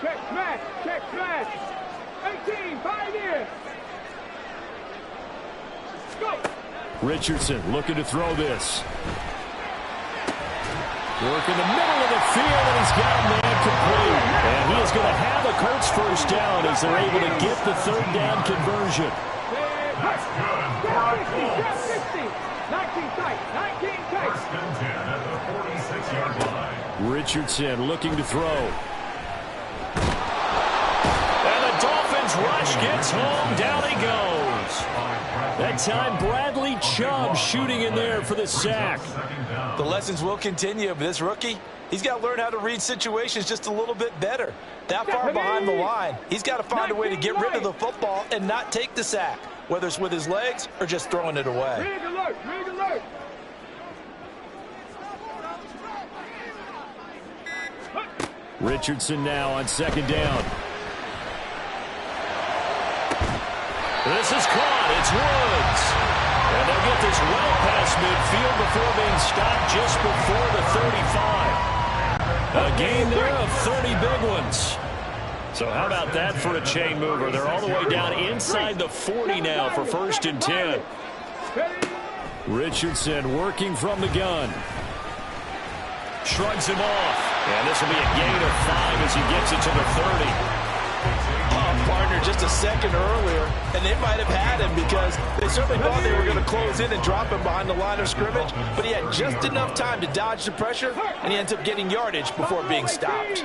Check smash. Check smash. 18, 5 years. Go. Richardson looking to throw this. Work in the middle of the field, and he's got a man complete. And he is going to have a Colts first down as they're able to get the third down conversion. That's good. 60, 19 tight, 19 tight. First and 10 at the 46-yard line. Richardson looking to throw. And the Dolphins rush gets home. Down he goes. That time, Bradley Chubb shooting in there for the sack. The lessons will continue, but this rookie, he's got to learn how to read situations just a little bit better. That far behind the line, he's got to find a way to get rid of the football and not take the sack, whether it's with his legs or just throwing it away. Rig alert, rig alert. Richardson now on second down. This is caught. It's Woods. And they'll get this well past midfield before being stopped just before the 35. A gain there of 30 big ones. So how about that for a chain mover? They're all the way down inside the 40 now for first and 10. Richardson working from the gun. Shrugs him off. And this will be a gain of 5 as he gets it to the 30. Partner just a second earlier, and they might have had him because they certainly thought they were going to close in and drop him behind the line of scrimmage, but he had just enough time to dodge the pressure, and he ends up getting yardage before being stopped.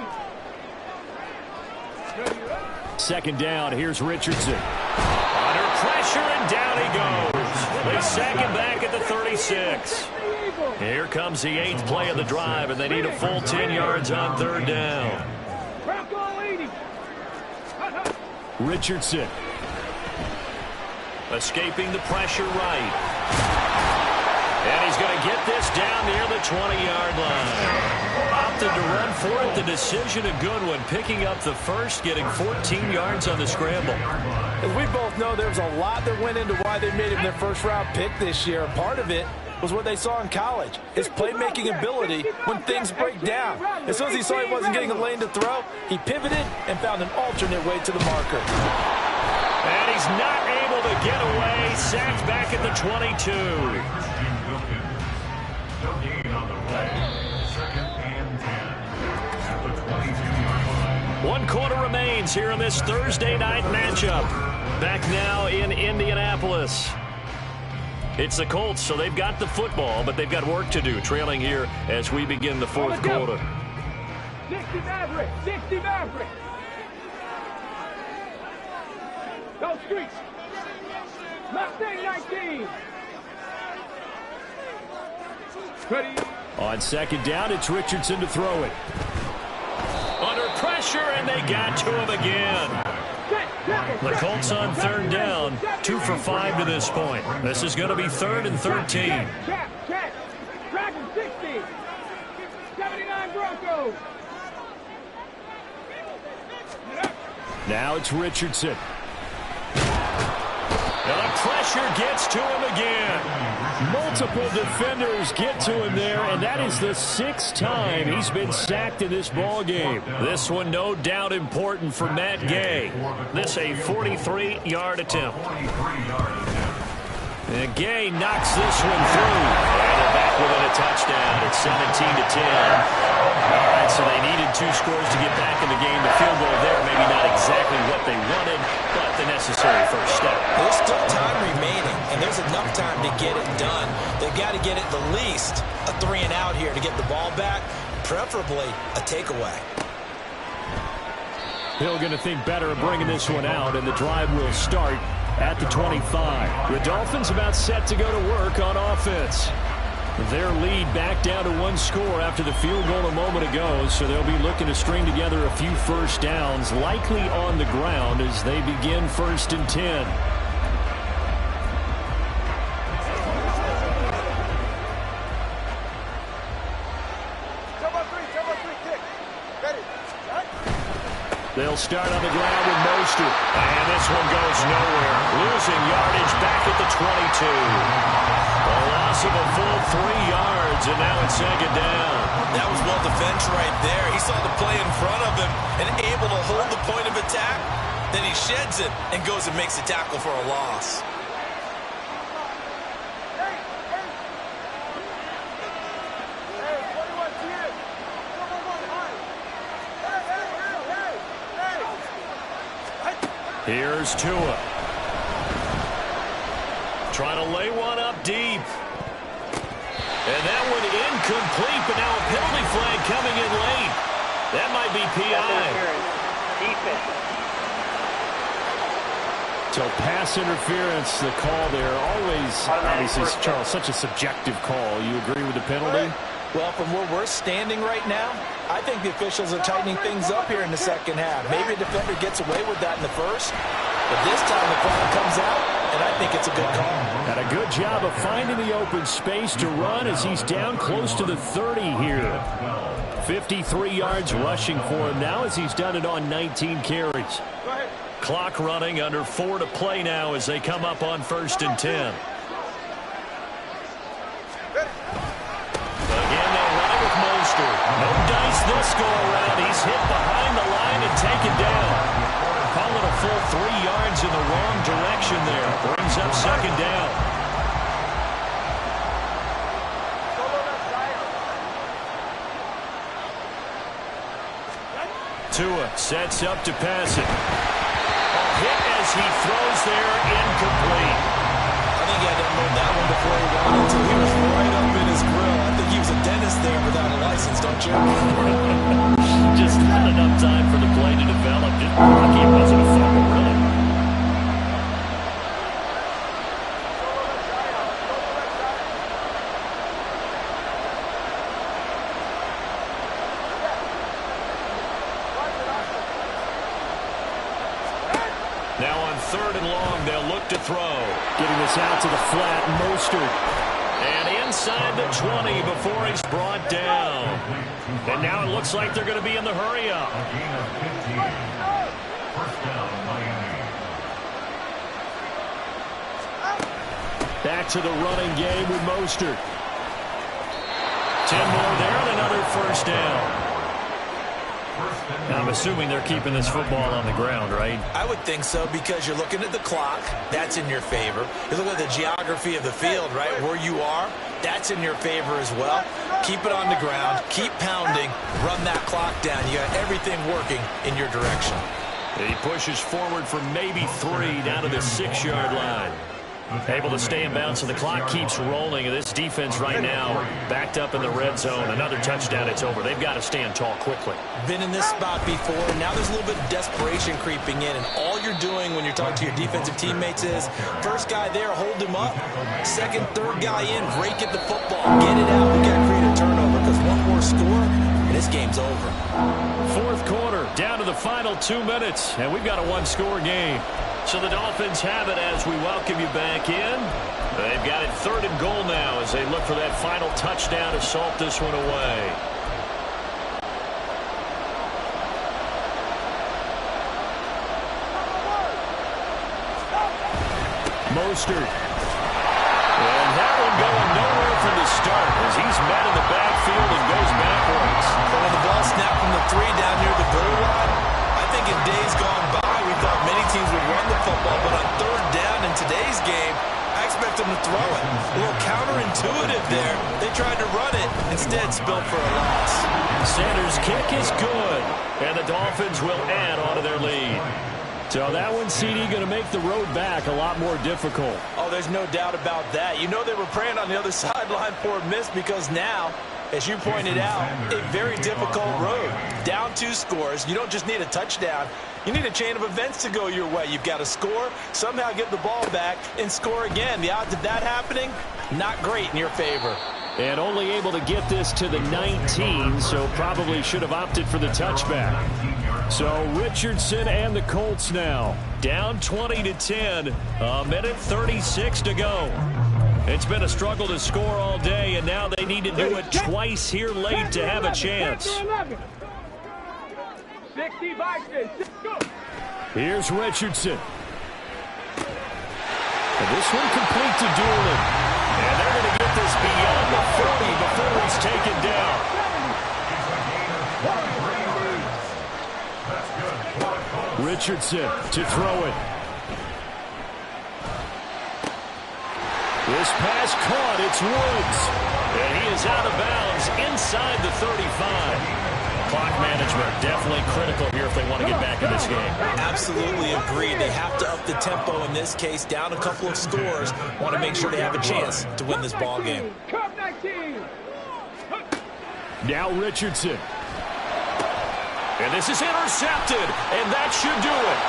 Second down, here's Richardson. Under pressure, and down he goes. They sack him back at the 36. Here comes the 8th play of the drive, and they need a full 10 yards on third down. Richardson escaping the pressure right. And he's going to get this down near the 20-yard line. Opted to run for it. The decision a good one. Picking up the first, getting 14 yards on the scramble. As we both know, there's a lot that went into why they made him their first-round pick this year. Part of it was what they saw in college, his playmaking ability when things break down. As soon as he saw he wasn't getting a lane to throw, he pivoted and found an alternate way to the marker. And he's not able to get away. Sacked back at the 22. No gain on the play. Second and 10 at the 22-yard line. 1 quarter remains here in this Thursday night matchup. Back now in Indianapolis. It's the Colts, so they've got the football, but they've got work to do, trailing here as we begin the fourth quarter. 60 Maverick, 60 Maverick. Go streets. Mustang 19. Ready. On second down, it's Richardson to throw it. Under pressure, and they got to him again. The Colts on third down, 2 for 5 to this point. This is going to be 3rd and 13. Check. Dragon 60. 79 Broncos. Now it's Richardson. And the pressure gets to him again. Multiple defenders get to him there, and that is the 6th time he's been sacked in this ball game. This one no doubt important for Matt Gay. This a 43-yard attempt. And Gay knocks this one through. And they're back within a touchdown. It's 17-10. All right, so they needed 2 scores to get back in the game. The field goal there, maybe not exactly what they wanted, but the necessary first step. There's still time remaining, and there's enough time to get it done. They've got to get at the least a 3 and out here to get the ball back, preferably a takeaway. Hill going to think better of bringing this one out, and the drive will start at the 25. The Dolphins about set to go to work on offense. Their lead back down to 1 score after the field goal a moment ago, so they'll be looking to string together a few first downs, likely on the ground as they begin 1st and 10. They'll start on the ground with Mostert. And this one goes nowhere. Losing yardage back at the 22. A loss of a full 3 yards, and now it's second down. That was well defense right there. He saw the play in front of him and able to hold the point of attack. Then he sheds it and goes and makes a tackle for a loss. Here's Tua. Trying to lay one up deep. And that one incomplete, but now a penalty flag coming in late. That might be PI. Defense. So pass interference, the call there. Always, obviously, Charles, such a subjective call. You agree with the penalty? Well, from where we're standing right now, I think the officials are tightening things up here in the second half. Maybe a defender gets away with that in the first, but this time the flag comes out, and I think it's a good call. And a good job of finding the open space to run as he's down close to the 30 here. 53 yards rushing for him now as he's done it on 19 carries. Clock running, under 4 to play now as they come up on 1st and 10. Again, they'll run it with Mostert. No dice this go around. He's hit behind the line and taken down. Call it a full 3 yards in the wrong direction there. Brings up 2nd down. Tua sets up to pass it. Hit as he throws there, incomplete. I think he had to unload that one before he ran until he was right up in his grill. I think he was a dentist there without a license, don't you? Just not enough time for the play to develop. Just lucky it wasn't a fumble, really. Now on 3rd and long, they'll look to throw. Getting this out to the flat, Mostert. And inside the 20 before he's brought down. And now it looks like they're going to be in the hurry-up. Back to the running game with Mostert. 10 more there and another 1st down. Now, I'm assuming they're keeping this football on the ground, right? I would think so because you're looking at the clock. That's in your favor. You look at the geography of the field, right, where you are. That's in your favor as well. Keep it on the ground. Keep pounding. Run that clock down. You got everything working in your direction. He pushes forward for maybe 3 down to the 6-yard line. Able to stay in bounds, so the clock keeps rolling. This defense right now backed up in the red zone. Another touchdown, it's over. They've got to stand tall quickly. Been in this spot before. Now there's a little bit of desperation creeping in, and all you're doing when you're talking to your defensive teammates is first guy there, hold him up. Second, third guy in, rake at the football. Get it out. We got to create a turnover because one more score, and this game's over. 4th quarter, down to the final 2 minutes, and we've got a 1-score game. So the Dolphins have it as we welcome you back in. They've got it 3rd and goal now as they look for that final touchdown to salt this one away. Mostert. And that one going nowhere from the start as he's met in the backfield and goes backwards. But when the ball snapped from the 3 down near the goal line, I think in days gone by, we thought many teams would run the football, but on 3rd down in today's game, I expect them to throw it. A little counterintuitive there. They tried to run it, instead spilled for a loss. Sanders' kick is good, and the Dolphins will add on to their lead. So that one, CD, going to make the road back a lot more difficult. Oh, there's no doubt about that. You know they were praying on the other sideline for a miss because now, as you pointed out, a very difficult road. Down 2 scores. You don't just need a touchdown. You need a chain of events to go your way. You've got to score, somehow get the ball back, and score again. The odds of that happening, not great in your favor. And only able to get this to the 19, so probably should have opted for the touchback. So Richardson and the Colts now down 20-10, a minute 36 to go. It's been a struggle to score all day, and now they need to do it twice here late to have a chance. Here's Richardson. And this one complete to Doolin. And they're going to get this beyond the 40 before he's taken down. Richardson to throw it. This pass caught. It's Woods. And he is out of bounds inside the 35. Clock management definitely critical here if they want to get back in this game. Absolutely agree. They have to up the tempo in this case, down a couple of scores. Want to make sure they have a chance to win this ball game. Now Richardson. And this is intercepted, and that should do it.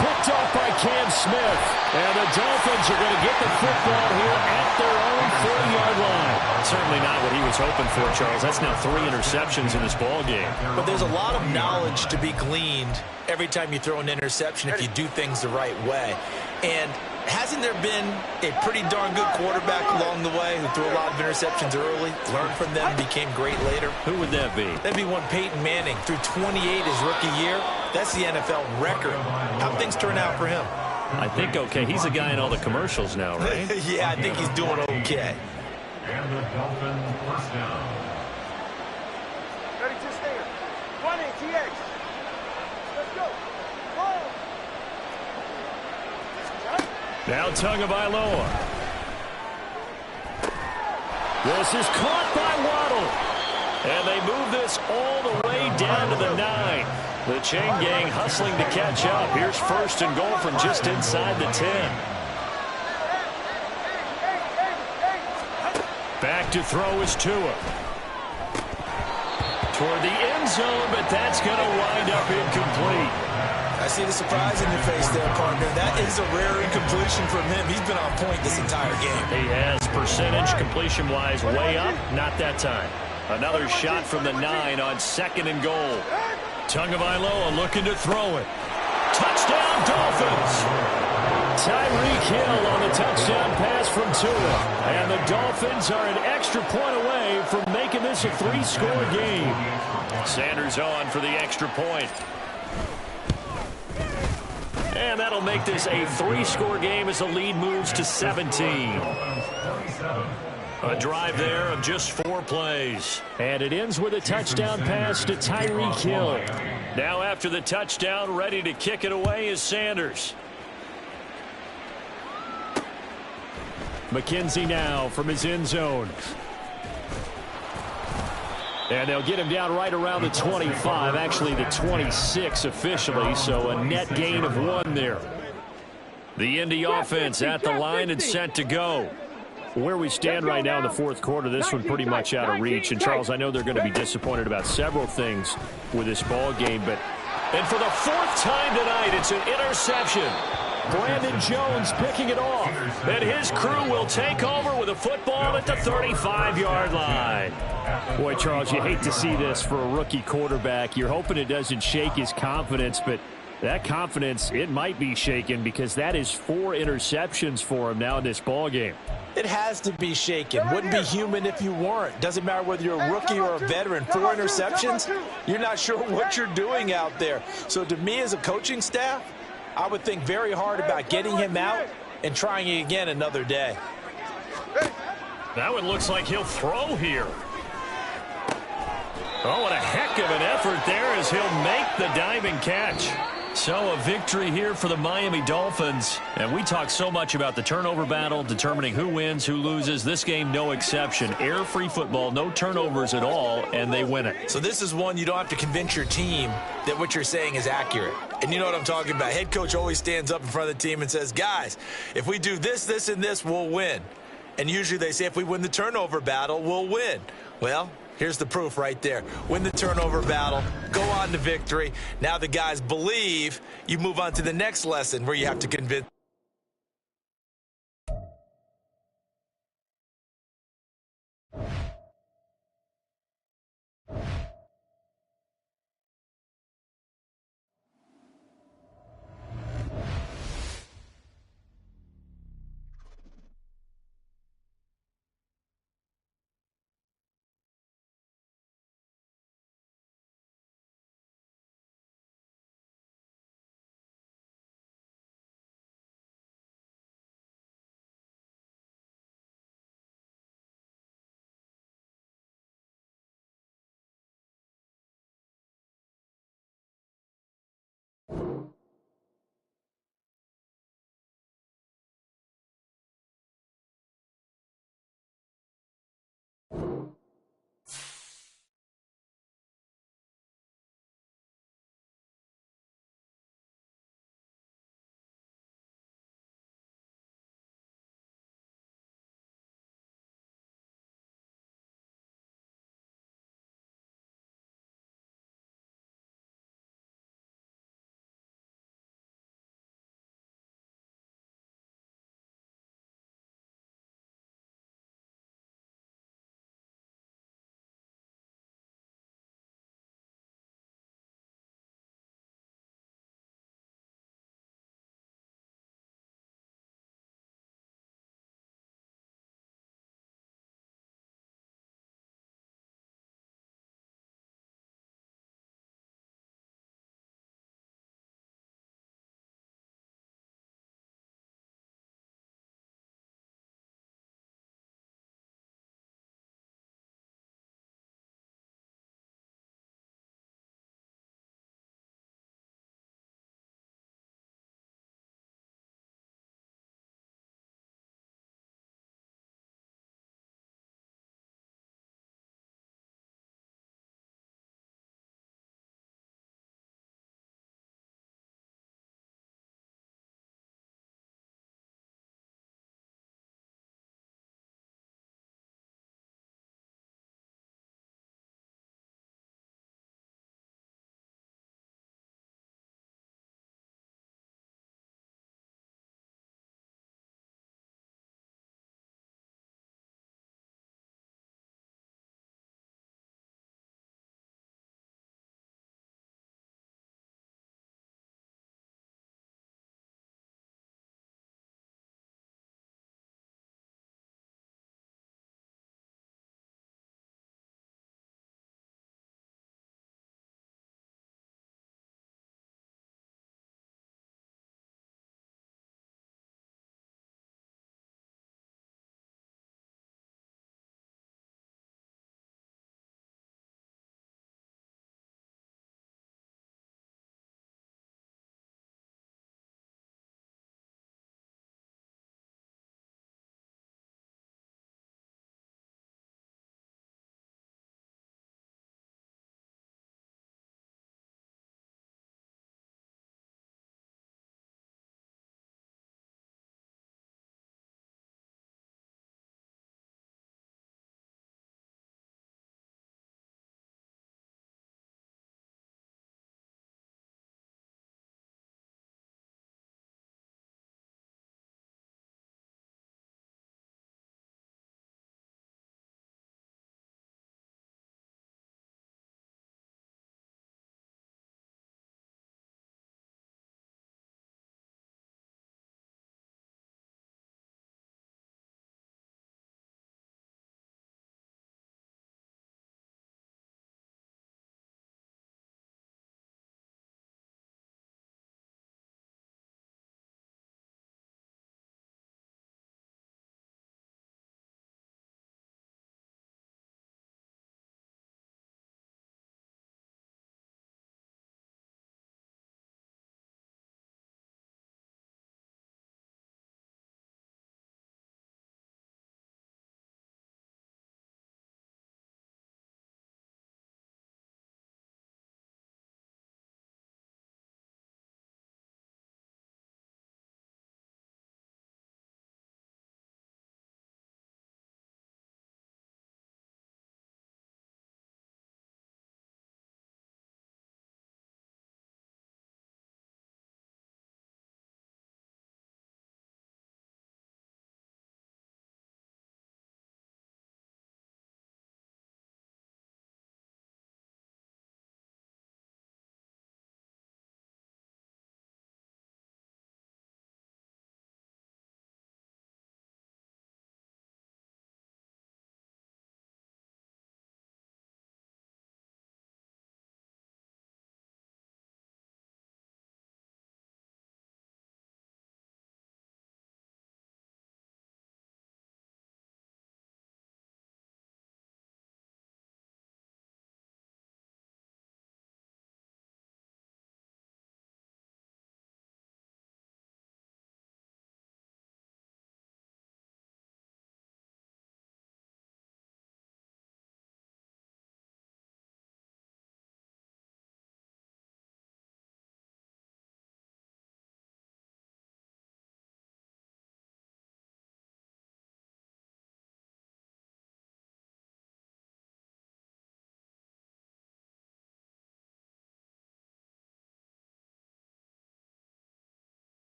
Picked off by Cam Smith. And the Dolphins are going to get the football here at their own 40-yard line. Certainly not what he was hoping for, Charles. That's now 3 interceptions in this ball game. But there's a lot of knowledge to be gleaned every time you throw an interception if you do things the right way. And hasn't there been a pretty darn good quarterback along the way who threw a lot of interceptions early, learned from them, became great later? Who would that be? That'd be one Peyton Manning. Threw 28 his rookie year. That's the NFL record. How'd things turn out for him? I think okay. He's a guy in all the commercials now, right? Yeah, I think he's doing okay. And the Dolphins first down. 32 Stinger. 20 TX. Let's go. Ball. Now Tagovailoa. This is caught by Waddle. And they move this all the way down to the 9. The chain gang hustling to catch up. Here's first and goal from just inside the 10. Back to throw is Tua. Toward the end zone, but that's going to wind up incomplete. I see the surprise in your face there, partner. That is a rare incompletion from him. He's been on point this entire game. He has percentage completion-wise way up. Not that time. Another shot from the 9 on second and goal. Tagovailoa looking to throw it. Touchdown, Dolphins! Tyreek Hill on the touchdown pass from Tua. And the Dolphins are an extra point away from making this a 3-score game. Sanders on for the extra point. And that'll make this a 3-score game as the lead moves to 17. A drive there of just 4 plays. And it ends with a touchdown pass to Tyreek Hill. Now after the touchdown, ready to kick it away is Sanders. McKenzie now from his end zone. And they'll get him down right around the 25, actually the 26 officially, so a net gain of 1 there. The Indy offense at the line and set to go. Where we stand right now in the fourth quarter, this one pretty much out of reach. And, Charles, I know they're going to be disappointed about several things with this ball game, but and for the 4th time tonight, it's an interception. Brandon Jones picking it off. And his crew will take over with a football at the 35-yard line. Boy, Charles, you hate to see this for a rookie quarterback. You're hoping it doesn't shake his confidence, but that confidence, it might be shaken because that is 4 interceptions for him now in this ball game. It has to be shaken. Wouldn't be human if you weren't. Doesn't matter whether you're a rookie or a veteran. 4 interceptions, you're not sure what you're doing out there. So to me as a coaching staff, I would think very hard about getting him out and trying it again another day. That one looks like he'll throw here. Oh, what a heck of an effort there as he'll make the diving catch. So a victory here for the Miami Dolphins. And we talk so much about the turnover battle, determining who wins, who loses. This game, no exception. Air-free football, no turnovers at all, and they win it. So this is one you don't have to convince your team that what you're saying is accurate. And you know what I'm talking about. Head coach always stands up in front of the team and says, guys, if we do this, this, and this, we'll win. And usually they say if we win the turnover battle, we'll win. Well, here's the proof right there. Win the turnover battle, go on to victory. Now the guys believe. You move on to the next lesson where you have to convince.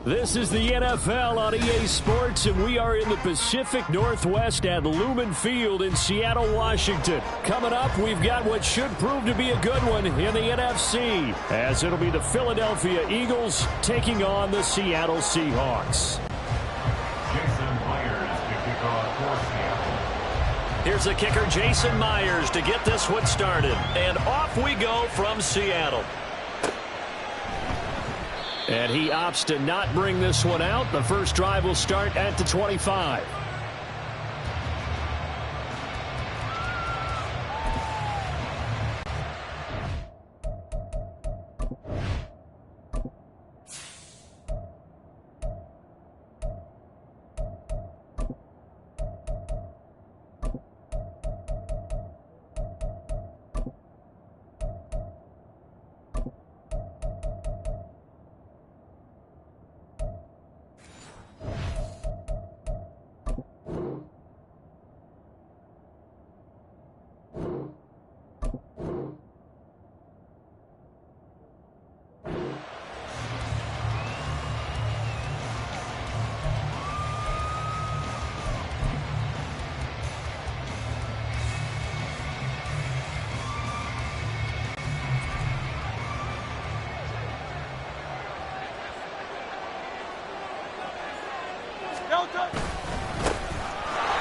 This is the NFL on EA Sports, and we are in the Pacific Northwest at Lumen Field in Seattle, Washington. Coming up, we've got what should prove to be a good one in the NFC, as it'll be the Philadelphia Eagles taking on the Seattle Seahawks. Jason Myers to kick off for Seattle. Here's the kicker, Jason Myers, to get this one started. And off we go from Seattle. And he opts to not bring this one out. The first drive will start at the 25.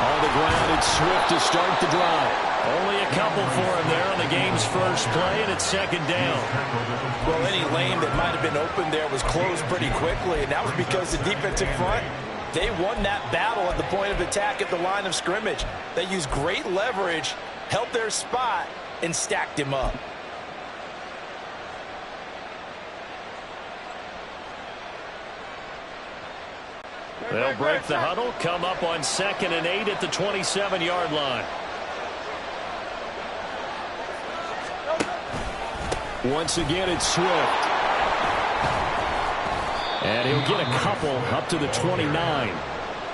On the ground, it's Swift to start the drive. Only a couple for him there on the game's first play, and it's second down. Well, any lane that might have been open there was closed pretty quickly, and that was because the defensive front, they won that battle at the point of attack at the line of scrimmage. They used great leverage, held their spot, and stacked him up. They'll break the huddle, come up on 2nd and 8 at the 27-yard line. Once again, it's Swift. And he'll get a couple up to the 29.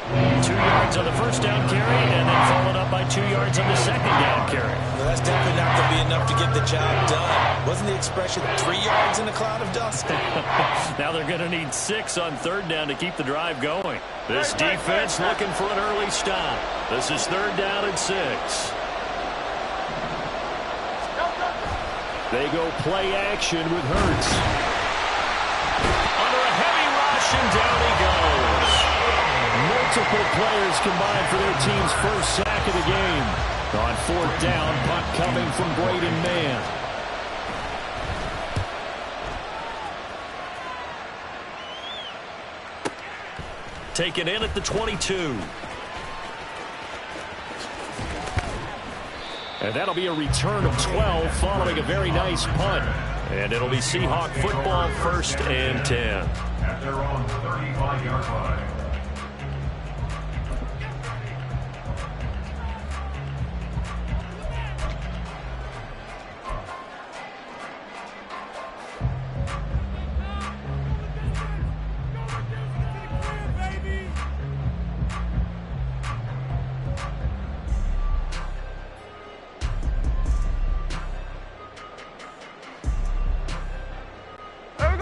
2 yards on the first down carry, and then followed up by 2 yards on the second down carry. Well, that's definitely not going to be enough to get the job done. Wasn't the expression 3 yards in a cloud of dust? Now they're going to need 6 on third down to keep the drive going. This defense looking for an early stop. This is 3rd down and 6. They go play action with Hurts. Under a heavy rush, and down he goes. Multiple players combined for their team's first sack of the game. On 4th down, punt coming from Braden Mann. Taken in at the 22. And that'll be a return of 12 following a very nice punt. And it'll be Seahawk football, 1st and 10. At their own 35-yard line.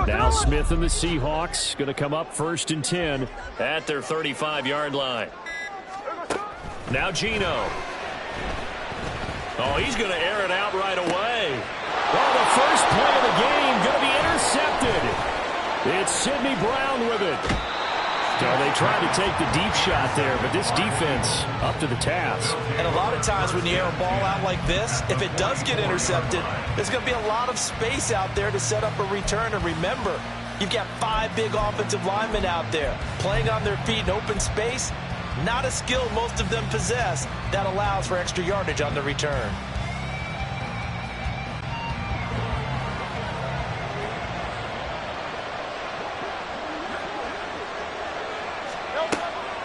Now Smith and the Seahawks going to come up 1st and 10 at their 35-yard line. Now Geno. Oh, he's going to air it out right away. Oh, the first play of the game going to be intercepted. It's Sidney Brown with it. So they tried to take the deep shot there, but this defense up to the task. And a lot of times when you air a ball out like this, if it does get intercepted, there's going to be a lot of space out there to set up a return. And remember, you've got 5 big offensive linemen out there playing on their feet in open space. Not a skill most of them possess that allows for extra yardage on the return.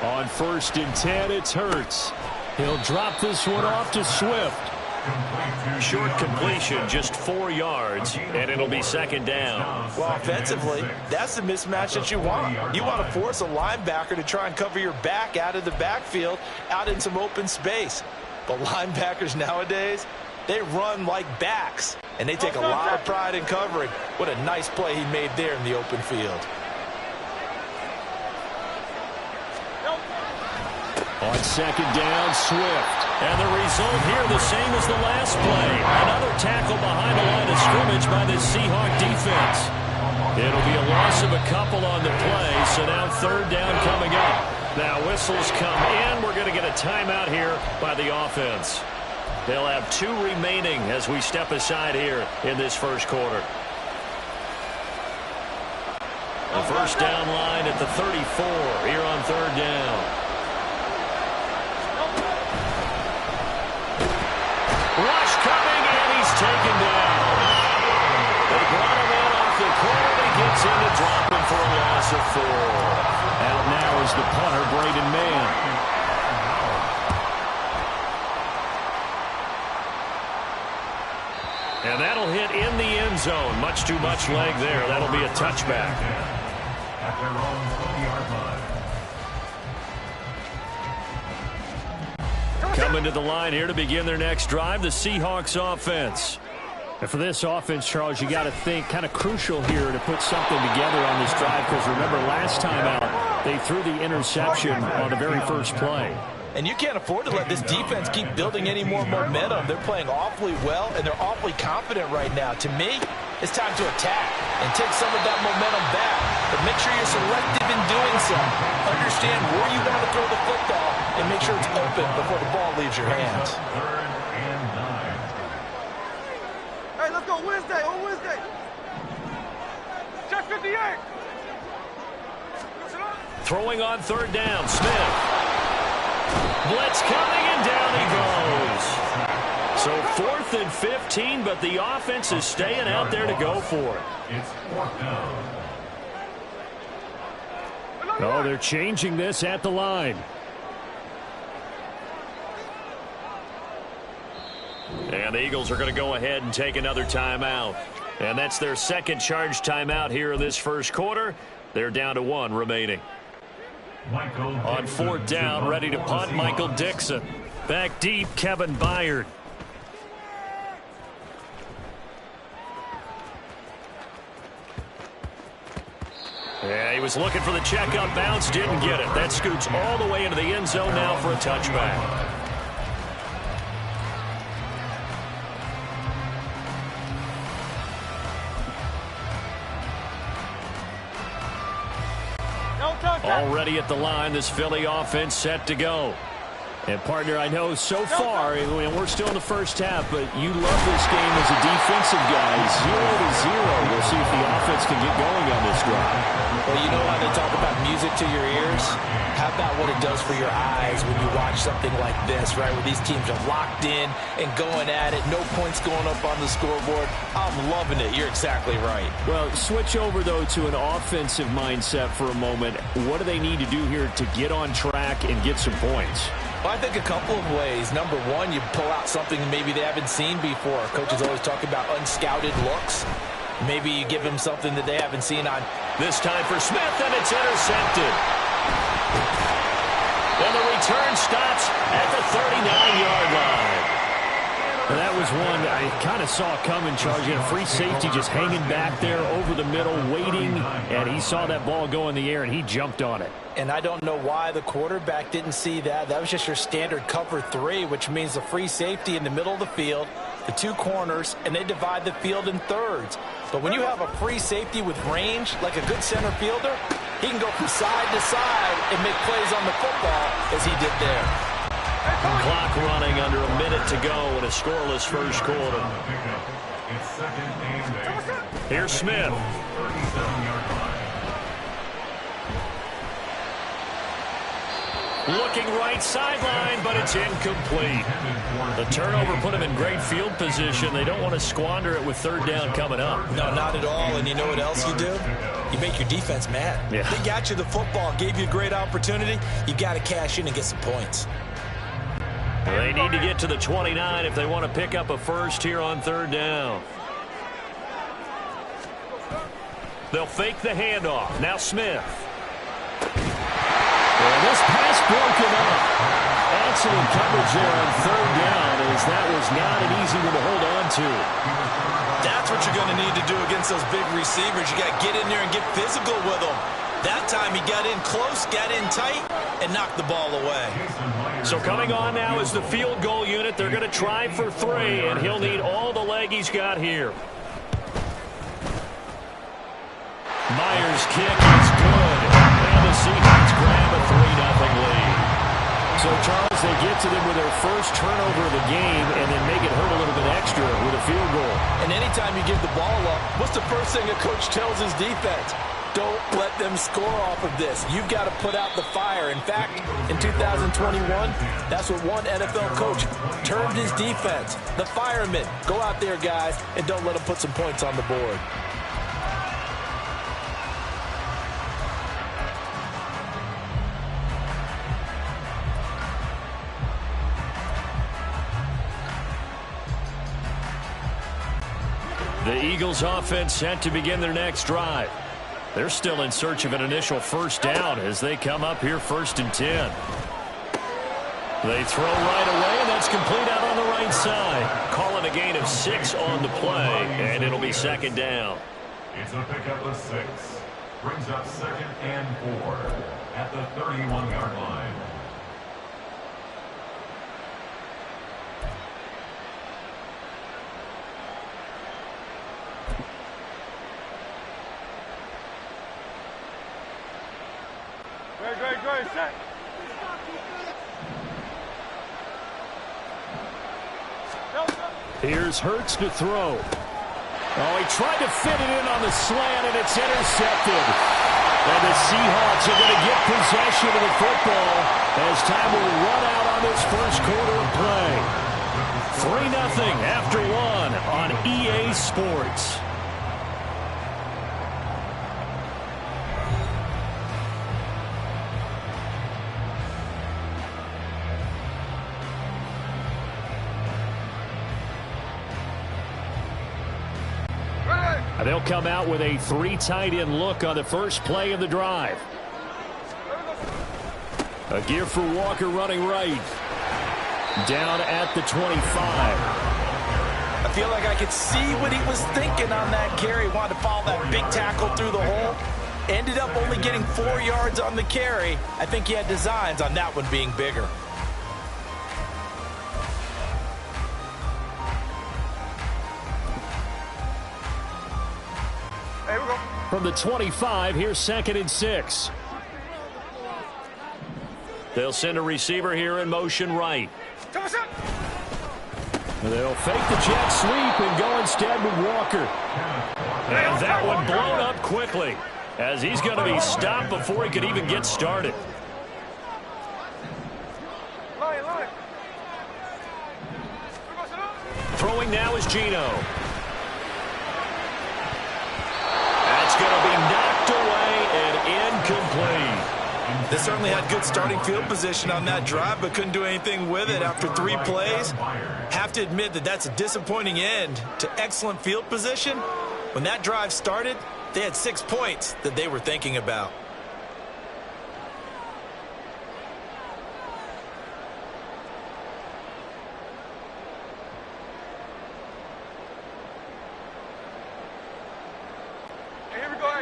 On 1st and 10, it's Hurts. He'll drop this one off to Swift. Short completion, just 4 yards, and it'll be 2nd down. Well, offensively, that's the mismatch that you want. You want to force a linebacker to try and cover your back out of the backfield, out in some open space. But linebackers nowadays, they run like backs, and they take a lot of pride in covering. What a nice play he made there in the open field. On second down, Swift. And the result here the same as the last play. Another tackle behind the line of scrimmage by the Seahawk defense. It'll be a loss of a couple on the play, so now third down coming up. Now whistles come in. We're going to get a timeout here by the offense. They'll have 2 remaining as we step aside here in this first quarter. The first down line at the 34 here on third down. Rush coming, and he's taken down. They brought him in off the corner. He gets in to drop him for a loss of 4. Out now is the punter, Braden Mann. And that'll hit in the end zone. Much too much leg there. That'll be a touchback. At their own 20-yard line. Coming to the line here to begin their next drive, the Seahawks offense. And for this offense, Charles, you got to think kind of crucial here to put something together on this drive, because remember last time out, they threw the interception on the very first play. And you can't afford to let this defense keep building any more momentum. They're playing awfully well, and they're awfully confident right now. To me, it's time to attack and take some of that momentum back. But make sure you're selective in doing so. Understand where you want to throw the football and make sure it's open before the ball leaves your hands. Third and 9. Hey, let's go Wednesday, on Wednesday. Check 58. Throwing on third down, Smith. Blitz coming, and down he goes. So 4th and 15, but the offense is staying out there to go for it. It's 4th down. Oh, they're changing this at the line. And the Eagles are going to go ahead and take another timeout. And that's their second charge timeout here in this first quarter. They're down to 1 remaining. On 4th down, ready to punt, Michael Dixon. Back deep, Kevin Byard. Yeah, he was looking for the check-up bounce, didn't get it. That scoots all the way into the end zone now for a touchback. Already at the line, this Philly offense set to go. And, partner, I know so far, and we're still in the first half, but you love this game as a defensive guy. 0-0. We'll see if the offense can get going on this drive. Well, you know how they talk about music to your ears? How about what it does for your eyes when you watch something like this, right, where these teams are locked in and going at it, no points going up on the scoreboard? I'm loving it. You're exactly right. Well, switch over, though, to an offensive mindset for a moment. What do they need to do here to get on track and get some points? Well, I think a couple of ways. Number one, you pull out something maybe they haven't seen before. Coaches always talk about unscouted looks. Maybe you give them something that they haven't seen on. This time for Smith, and it's intercepted. And the return stops at the 39-yard line. And that was one I kind of saw coming, Charles. You had a free safety just hanging back there over the middle, waiting, and he saw that ball go in the air, and he jumped on it. And I don't know why the quarterback didn't see that. That was just your standard cover 3, which means the free safety in the middle of the field, the 2 corners, and they divide the field in thirds. But when you have a free safety with range, like a good center fielder, he can go from side to side and make plays on the football as he did there. Clock running under a minute to go in a scoreless first quarter. Here's Smith. Looking right sideline, but it's incomplete. The turnover put him in great field position. They don't want to squander it with third down coming up. No, not at all. And you know what else you do? You make your defense mad. Yeah. They got you the football, gave you a great opportunity. You got to cash in and get some points. They need to get to the 29 if they want to pick up a first here on third down. They'll fake the handoff. Now Smith. And this pass broken up. Excellent coverage there on third down, as that was not an easy one to hold on to. That's what you're going to need to do against those big receivers. You got to get in there and get physical with them. That time he got in close, got in tight, and knock the ball away. So coming on now is the field goal unit. They're going to try for 3, and he'll need all the leg he's got here. Myers' kick is good, and the Seahawks grab a 3-0 lead. So, Charles, they get to them with their first turnover of the game and then make it hurt a little bit extra with a field goal. And anytime you give the ball up, what's the first thing a coach tells his defense? Don't let them score off of this. You've got to put out the fire. In fact, in 2021, that's what one NFL coach termed his defense. The firemen. Go out there, guys, and don't let them put some points on the board. The Eagles offense set to begin their next drive. They're still in search of an initial first down as they come up here 1st and 10. They throw right away, and that's complete out on the right side. Calling a gain of 6 on the play, and it'll be 2nd down. It's a pickup of 6. Brings up 2nd and 4 at the 31-yard line. Great, set. Here's Hurts to throw. Oh, he tried to fit it in on the slant, and it's intercepted. And the Seahawks are going to get possession of the football as time will run out on this first quarter of play. 3-0 after 1 on EA Sports. They'll come out with a 3 tight end look on the first play of the drive. A give for Walker running right. Down at the 25. I feel like I could see what he was thinking on that carry. Wanted to follow that big tackle through the hole. Ended up only getting 4 yards on the carry. I think he had designs on that one being bigger. From the 25, here's 2nd and 6. They'll send a receiver here in motion right. They'll fake the jet sweep and go instead with Walker. And that one blown up quickly as he's going to be stopped before he could even get started. Throwing now is Geno. Going to be knocked away and incomplete. They certainly had good starting field position on that drive, but couldn't do anything with it after 3 plays. Have to admit that that's a disappointing end to excellent field position. When that drive started, they had 6 points that they were thinking about.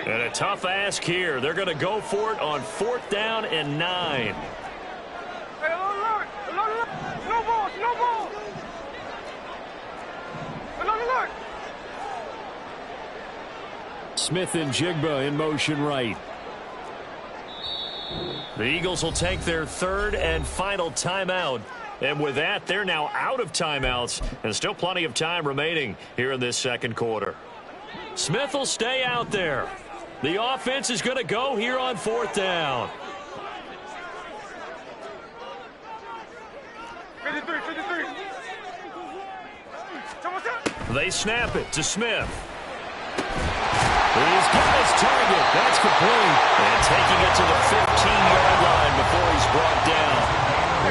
And a tough ask here. They're going to go for it on 4th down and 9. Smith and Jigba in motion right. The Eagles will take their 3rd and final timeout. And with that, they're now out of timeouts. And still plenty of time remaining here in this 2nd quarter. Smith will stay out there. The offense is going to go here on 4th down. 53. They snap it to Smith. He's got his target. That's complete. And taking it to the 15-yard line before he's brought down.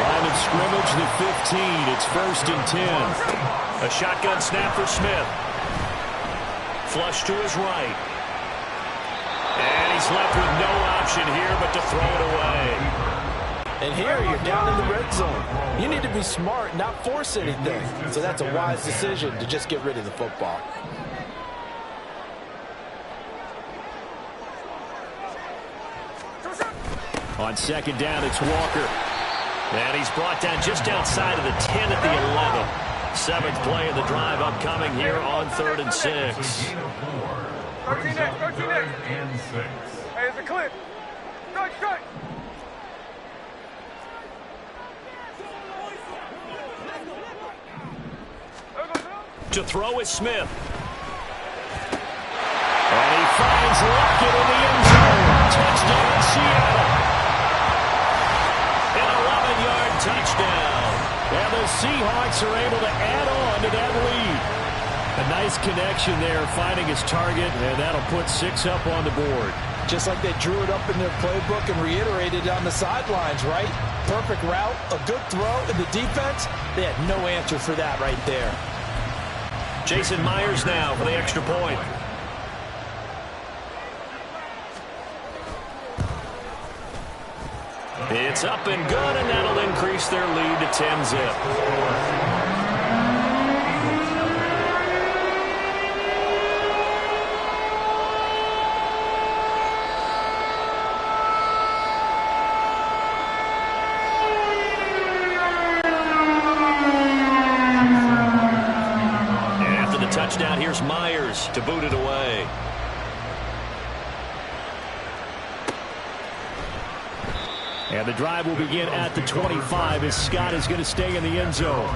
Line of scrimmage, the 15. It's 1st and 10. A shotgun snap for Smith. Flush to his right. And he's left with no option here but to throw it away. And here you're down in the red zone. You need to be smart, not force anything. So that's a wise decision to just get rid of the football. On second down, it's Walker. And he's brought down just outside of the 10 at the 11. Seventh play of the drive upcoming here on 3rd and 6. 13 next. Hey, it's a clip. Strike. To throw is Smith. And he finds Lockett in the end zone. Touchdown, Seattle. An 11-yard touchdown. And the Seahawks are able to add on to that lead. A nice connection there, finding his target, and that'll put 6 up on the board. Just like they drew it up in their playbook and reiterated it on the sidelines, right? Perfect route, a good throw, and the defense, they had no answer for that right there. Jason Myers now for the extra point. It's up and good, and that'll increase their lead to 10-zip. Touchdown, here's Myers to boot it away. And the drive will begin at the 25 as Scott is going to stay in the end zone.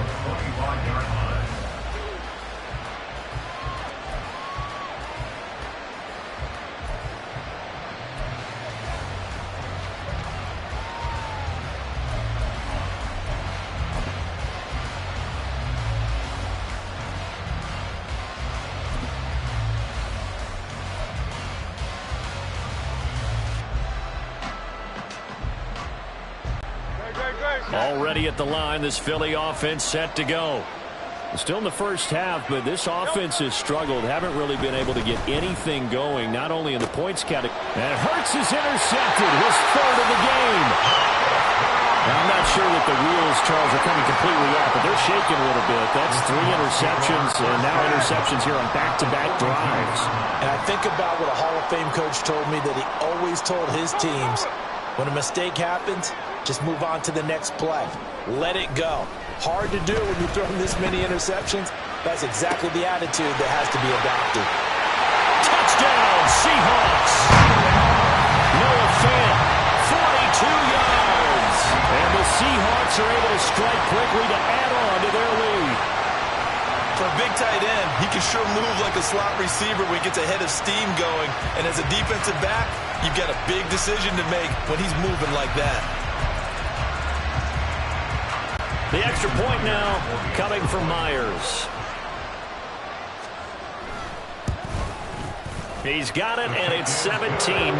Already at the line, this Philly offense set to go. Still in the first half, but this offense has struggled. Haven't really been able to get anything going, not only in the points category. And Hurts is intercepted, his 3rd of the game. Now, I'm not sure that the wheels, Charles, are coming completely off, but they're shaking a little bit. That's 3 interceptions, and now interceptions here on back-to-back drives. And I think about what a Hall of Fame coach told me, that he always told his teams, when a mistake happens, just move on to the next play. Let it go. Hard to do when you're throwing this many interceptions. That's exactly the attitude that has to be adopted. Touchdown, Seahawks. Noah Fant, 42 yards. And the Seahawks are able to strike quickly to add on to their lead. For a big tight end, he can sure move like a slot receiver when he gets a head of steam going. And as a defensive back, you've got a big decision to make when he's moving like that. The extra point now coming from Myers. He's got it, and it's 17-0.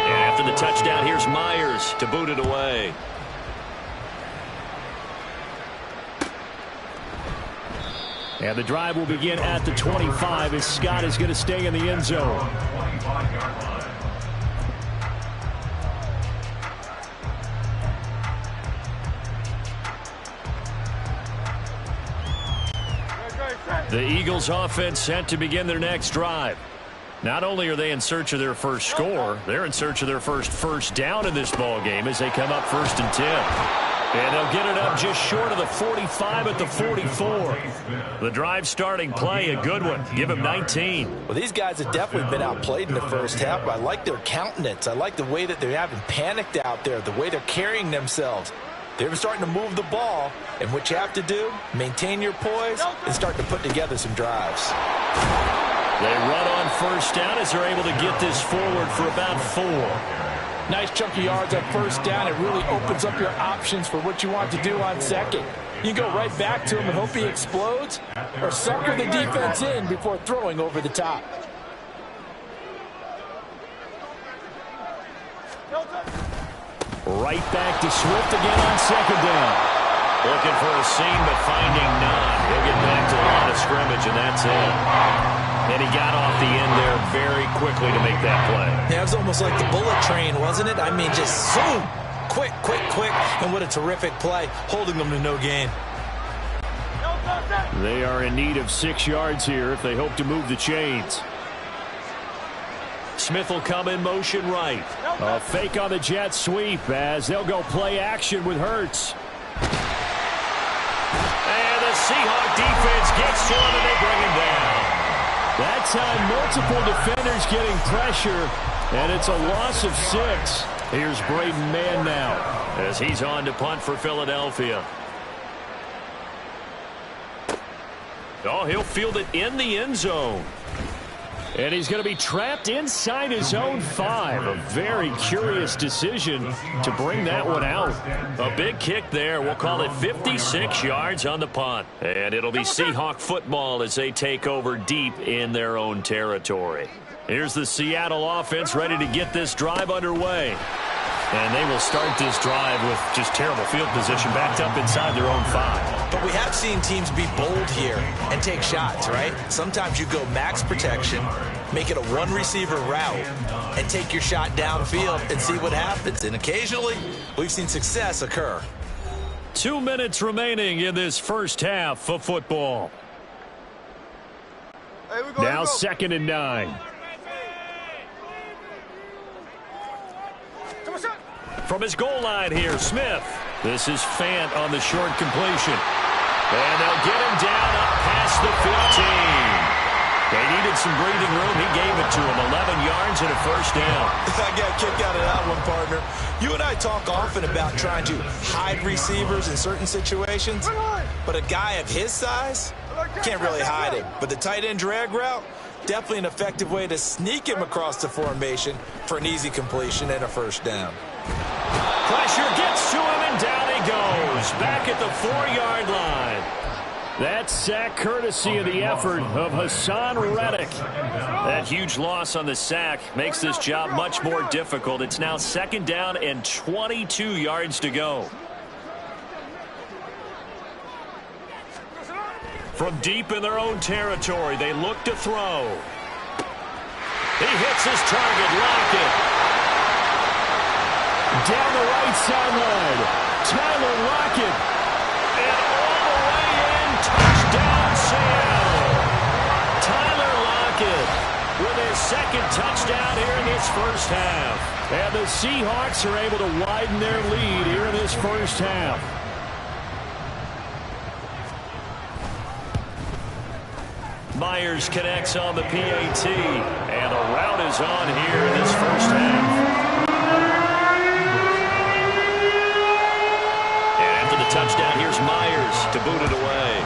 And after the touchdown, here's Myers to boot it away. And the drive will begin at the 25 as Scott is going to stay in the end zone. The Eagles offense set to begin their next drive. Not only are they in search of their first score, they're in search of their first down in this ball game as they come up 1st and 10. And they'll get it up just short of the 45 at the 44. The drive starting play, a good one. Give him 19. Well, these guys have definitely been outplayed in the first half, but I like their countenance. I like the way that they haven't panicked out there, the way they're carrying themselves. They're starting to move the ball, and what you have to do, maintain your poise and start to put together some drives. They run on 1st down as they're able to get this forward for about 4. Nice chunk of yards on 1st down. It really opens up your options for what you want to do on 2nd. You go right back to him and hope he explodes, or sucker the defense in before throwing over the top. Right back to Swift again on 2nd down. Looking for a seam, but finding none. He'll get back to the line of scrimmage, and that's it. And he got off the end there very quickly to make that play. Yeah, it was almost like the bullet train, wasn't it? I mean, just zoom. Quick. And what a terrific play, holding them to no gain. They are in need of 6 yards here if they hope to move the chains. Smith will come in motion right. A fake on the jet sweep as they'll go play action with Hurts. And the Seahawk defense gets to him and they bring him down. That time, multiple defenders getting pressure, and it's a loss of 6. Here's Braden Mann now as he's on to punt for Philadelphia. Oh, he'll field it in the end zone. And he's going to be trapped inside his own 5. A very curious decision to bring that one out. A big kick there. We'll call it 56 yards on the punt. And it'll be Seahawk football as they take over deep in their own territory. Here's the Seattle offense ready to get this drive underway. And they will start this drive with just terrible field position backed up inside their own 5. But we have seen teams be bold here and take shots, right? Sometimes you go max protection, make it a one-receiver route, and take your shot downfield and see what happens. And occasionally, we've seen success occur. 2 minutes remaining in this first half of football. Now 2nd and 9. From his goal line here, Smith. This is Fant on the short completion. And they'll get him down up past the 15. They needed some breathing room. He gave it to him. 11 yards and a first down. I got a kick out of that one, partner. You and I talk often about trying to hide receivers in certain situations, but a guy of his size can't really hide him. But the tight end drag route, definitely an effective way to sneak him across the formation for an easy completion and a first down. Pressure gets to him, and down he goes. Back at the 4-yard line. That sack courtesy of the effort of Hassan Reddick. That huge loss on the sack makes this job much more difficult. It's now 2nd down and 22 yards to go. From deep in their own territory, they look to throw. He hits his target, Lockett. Down the right sideline, Tyler Lockett. And all the way in, touchdown Seattle. Tyler Lockett with his 2nd touchdown here in this first half. And the Seahawks are able to widen their lead here in this first half. Myers connects on the PAT. And the route is on here in this first half. Touchdown, here's Myers to boot it away.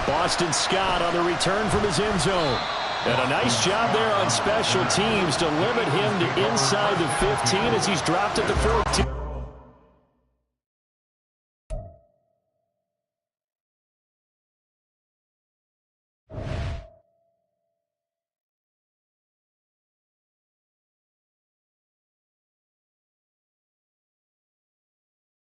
Boston Scott on the return from his end zone. And a nice job there on special teams to limit him to inside the 15 as he's dropped at the 14.